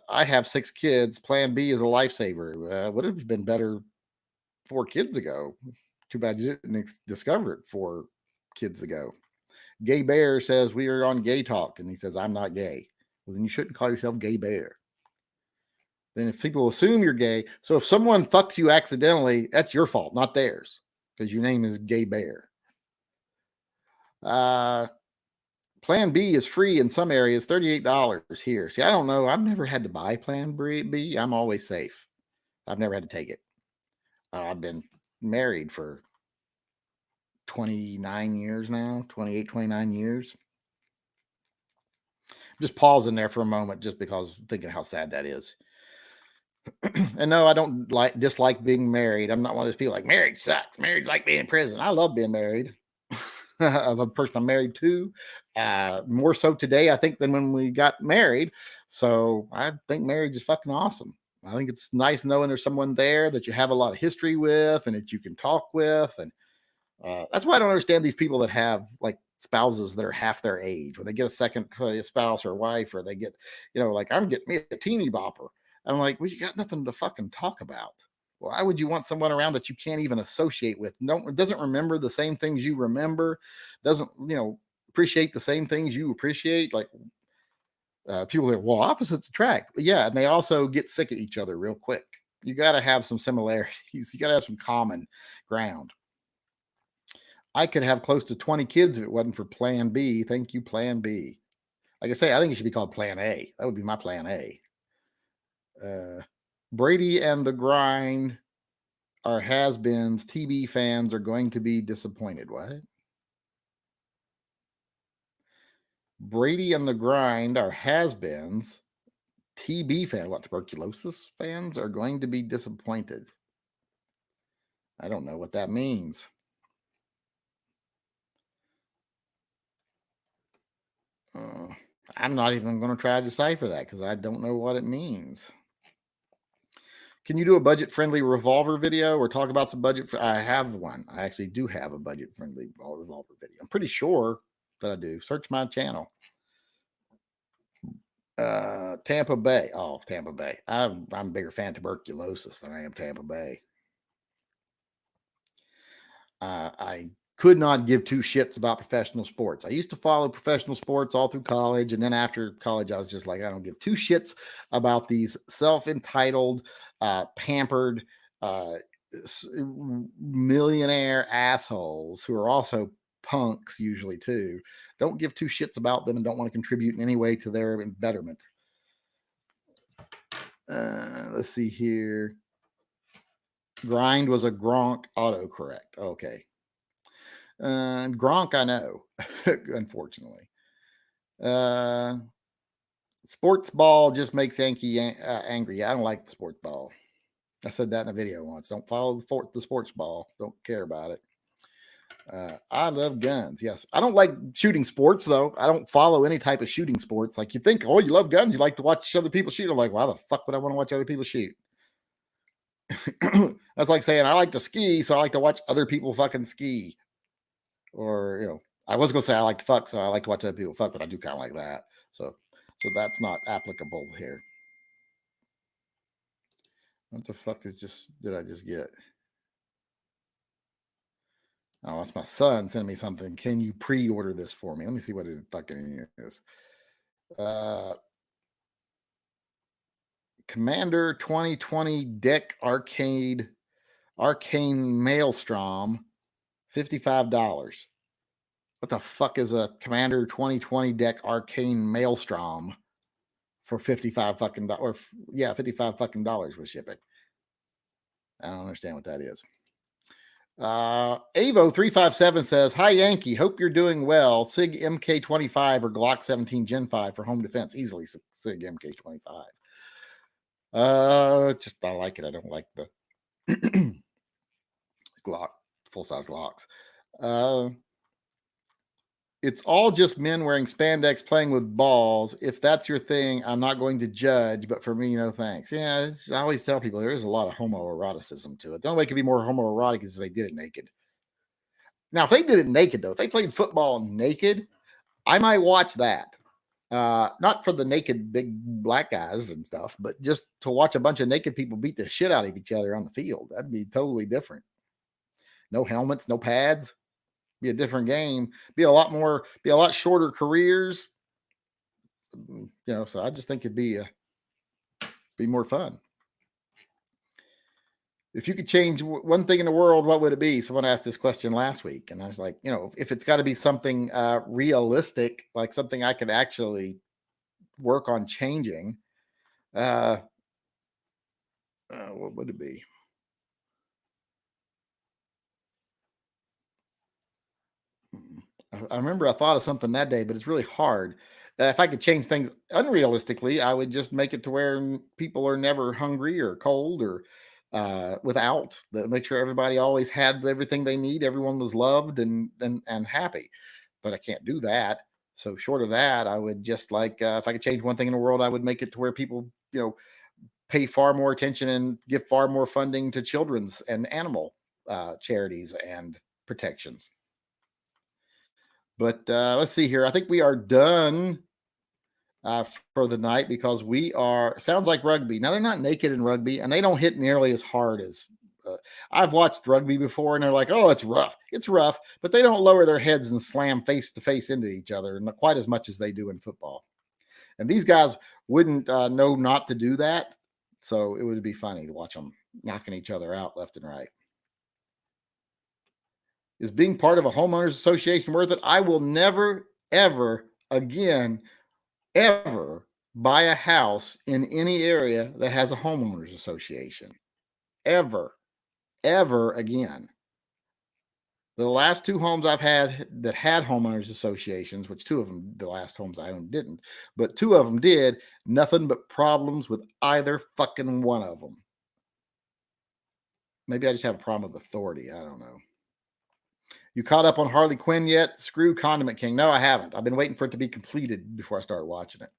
I have 6 kids. Plan B is a lifesaver. Would have been better 4 kids ago. Too bad you didn't discover it 4 kids ago. Gay Bear says we are on Gay Talk, and he says I'm not gay. Well, then you shouldn't call yourself Gay Bear. Then if people assume you're gay, so if someone fucks you accidentally, that's your fault, not theirs, because your name is Gay Bear. Plan B is free in some areas, $38 here. See, I don't know. I've never had to buy Plan B. I'm always safe. I've never had to take it. I've been married for 29 years now, 28, 29 years. Just pausing there for a moment just because I'm thinking how sad that is. And no, I don't dislike being married. I'm not one of those people like marriage sucks. Marriage like being in prison. I love being married. The person I'm married to, more so today, I think, than when we got married. So I think marriage is fucking awesome. I think it's nice knowing there's someone there that you have a lot of history with and that you can talk with. And that's why I don't understand these people that have like spouses that are half their age. When they get a second spouse or wife, or they get, like I'm getting me a teeny bopper. I'm like, well, you got nothing to fucking talk about. Why would you want someone around that you can't even associate with? Doesn't remember the same things you remember, doesn't, appreciate the same things you appreciate. Like people are, well, opposites attract. Yeah. And they also get sick of each other real quick. You got to have some similarities. You got to have some common ground. I could have close to 20 kids if it wasn't for Plan B. Thank you, Plan B. Like I say, I think it should be called Plan A. That would be my Plan A. Brady and the Grind are has-beens. TB fans are going to be disappointed. What? Brady and the Grind are has-beens. TB fans, what, tuberculosis fans are going to be disappointed. I don't know what that means. I'm not even going to try to decipher that because I don't know what it means. Can you do a budget-friendly revolver video or talk about some budget? I have one. I actually do have a budget-friendly revolver video. I'm pretty sure that I do. Search my channel. Tampa Bay. Oh, Tampa Bay. I'm a bigger fan of tuberculosis than I am Tampa Bay. I could not give two shits about professional sports. I used to follow professional sports all through college. And then after college, I was just like, I don't give two shits about these self-entitled, pampered, millionaire assholes who are also punks usually too. Don't give two shits about them and don't want to contribute in any way to their betterment. Let's see here. Grind was a Gronk autocorrect. Okay. Gronk, I know, unfortunately. Sports ball just makes Yankee angry. I don't like the sports ball. I said that in a video once. Don't follow the sports ball. Don't care about it. I love guns. Yes. I don't like shooting sports, though. I don't follow any type of shooting sports. Like you think, oh, you love guns. You like to watch other people shoot. I'm like, why the fuck would I want to watch other people shoot? That's like saying I like to ski, so I like to watch other people fucking ski. Or, you know, I was going to say I like to fuck, so I like to watch other people fuck, but I do kind of like that. So that's not applicable here. What the fuck did I just get? Oh, that's my son sending me something. Can you pre-order this for me? Let me see what it fucking is. Commander 2020 Deck Arcane Maelstrom, $55. What the fuck is a Commander 2020 Deck Arcane Maelstrom for $55 fucking dollars? Yeah, $55 fucking dollars with shipping. I don't understand what that is. Avo357 says, hi Yankee, hope you're doing well. SIG MK25 or Glock 17 Gen 5 for home defense. Easily SIG MK25. Just I like it. I don't like the Glock, full-size Glocks. It's all just men wearing spandex playing with balls. If that's your thing, I'm not going to judge, but for me, no thanks. Yeah, I always tell people there is a lot of homoeroticism to it. The only way it could be more homoerotic is if they did it naked. Now, if they did it naked, though, if they played football naked, I might watch that. Not for the naked big black guys and stuff, but just to watch a bunch of naked people beat the shit out of each other on the field. That'd be totally different. No helmets, no pads. Be a different game. Be a lot shorter careers. You know, so I just think it'd be more fun. If you could change one thing in the world, what would it be? Someone asked this question last week, and I was like, you know, if it's got to be something realistic, like something I could actually work on changing, what would it be? I remember I thought of something that day, but it's really hard. If I could change things unrealistically, I would just make it to where people are never hungry or cold or without. Make sure everybody always had everything they need. Everyone was loved and happy. But I can't do that. So short of that, I would just like if I could change one thing in the world, I would make it to where people, you know, pay far more attention and give far more funding to children's and animal charities and protections. But let's see here. I think we are done for the night because we are, sounds like rugby. Now, they're not naked in rugby and they don't hit nearly as hard as I've watched rugby before and they're like, oh, it's rough. It's rough. But they don't lower their heads and slam face to face into each other and quite as much as they do in football. And these guys wouldn't know not to do that. So it would be funny to watch them knocking each other out left and right. Is being part of a homeowners association worth it? I will never, ever again, ever buy a house in any area that has a homeowners association. Ever again. The last 2 homes I've had that had homeowners associations, which 2 of them, the last homes I owned didn't, but 2 of them did, nothing but problems with either fucking one of them. Maybe I just have a problem with authority. I don't know. You caught up on Harley Quinn yet? Screw Condiment King. No, I haven't. I've been waiting for it to be completed before I start watching it.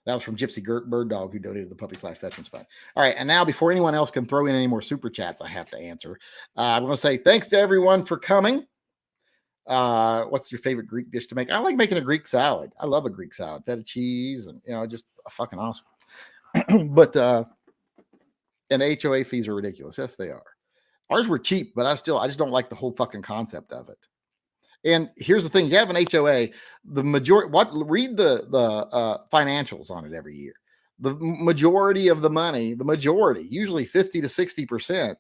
That was from Gypsy Bird Dog, who donated the Puppy/Veterans Fund. All right, and now before anyone else can throw in any more super chats, I have to answer. I'm going to say thanks to everyone for coming. What's your favorite Greek dish to make? I like making a Greek salad. I love a Greek salad, feta cheese, and just fucking awesome. But and HOA fees are ridiculous. Yes, they are. Ours were cheap, but I just don't like the whole fucking concept of it. And here's the thing: you have an HOA, the majority. Read the financials on it every year. The majority of the money, usually 50 to 60%,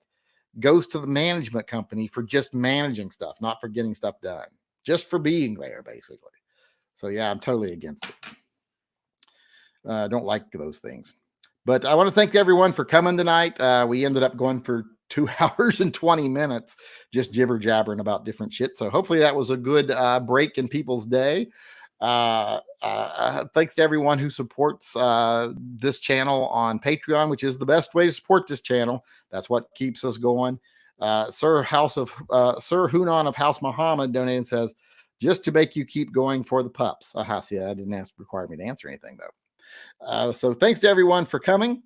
goes to the management company for just managing stuff, not for getting stuff done, just for being there, basically. So yeah, I'm totally against it. I don't like those things. But I want to thank everyone for coming tonight. We ended up going for 2 hours and 20 minutes, just jibber jabbering about different shit. So hopefully that was a good break in people's day. Thanks to everyone who supports this channel on Patreon, which is the best way to support this channel. That's what keeps us going. Sir Hunan of House Muhammad donated and says, just to make you keep going for the pups. See, I didn't require me to answer anything though. So thanks to everyone for coming.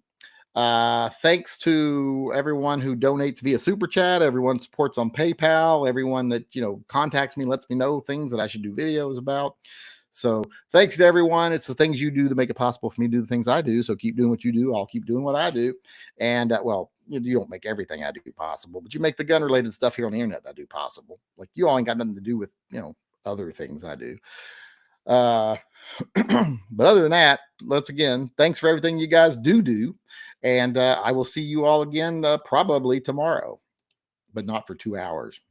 Thanks to everyone who donates via Super Chat, everyone supports on PayPal, everyone that, contacts me, lets me know things that I should do videos about. So thanks to everyone. It's the things you do that make it possible for me to do the things I do. So keep doing what you do. I'll keep doing what I do. And you don't make everything I do possible, but you make the gun related stuff here on the internet I do possible. Like you all ain't got nothing to do with, other things I do. But other than that, thanks for everything you guys do. And I will see you all again probably tomorrow, but not for 2 hours.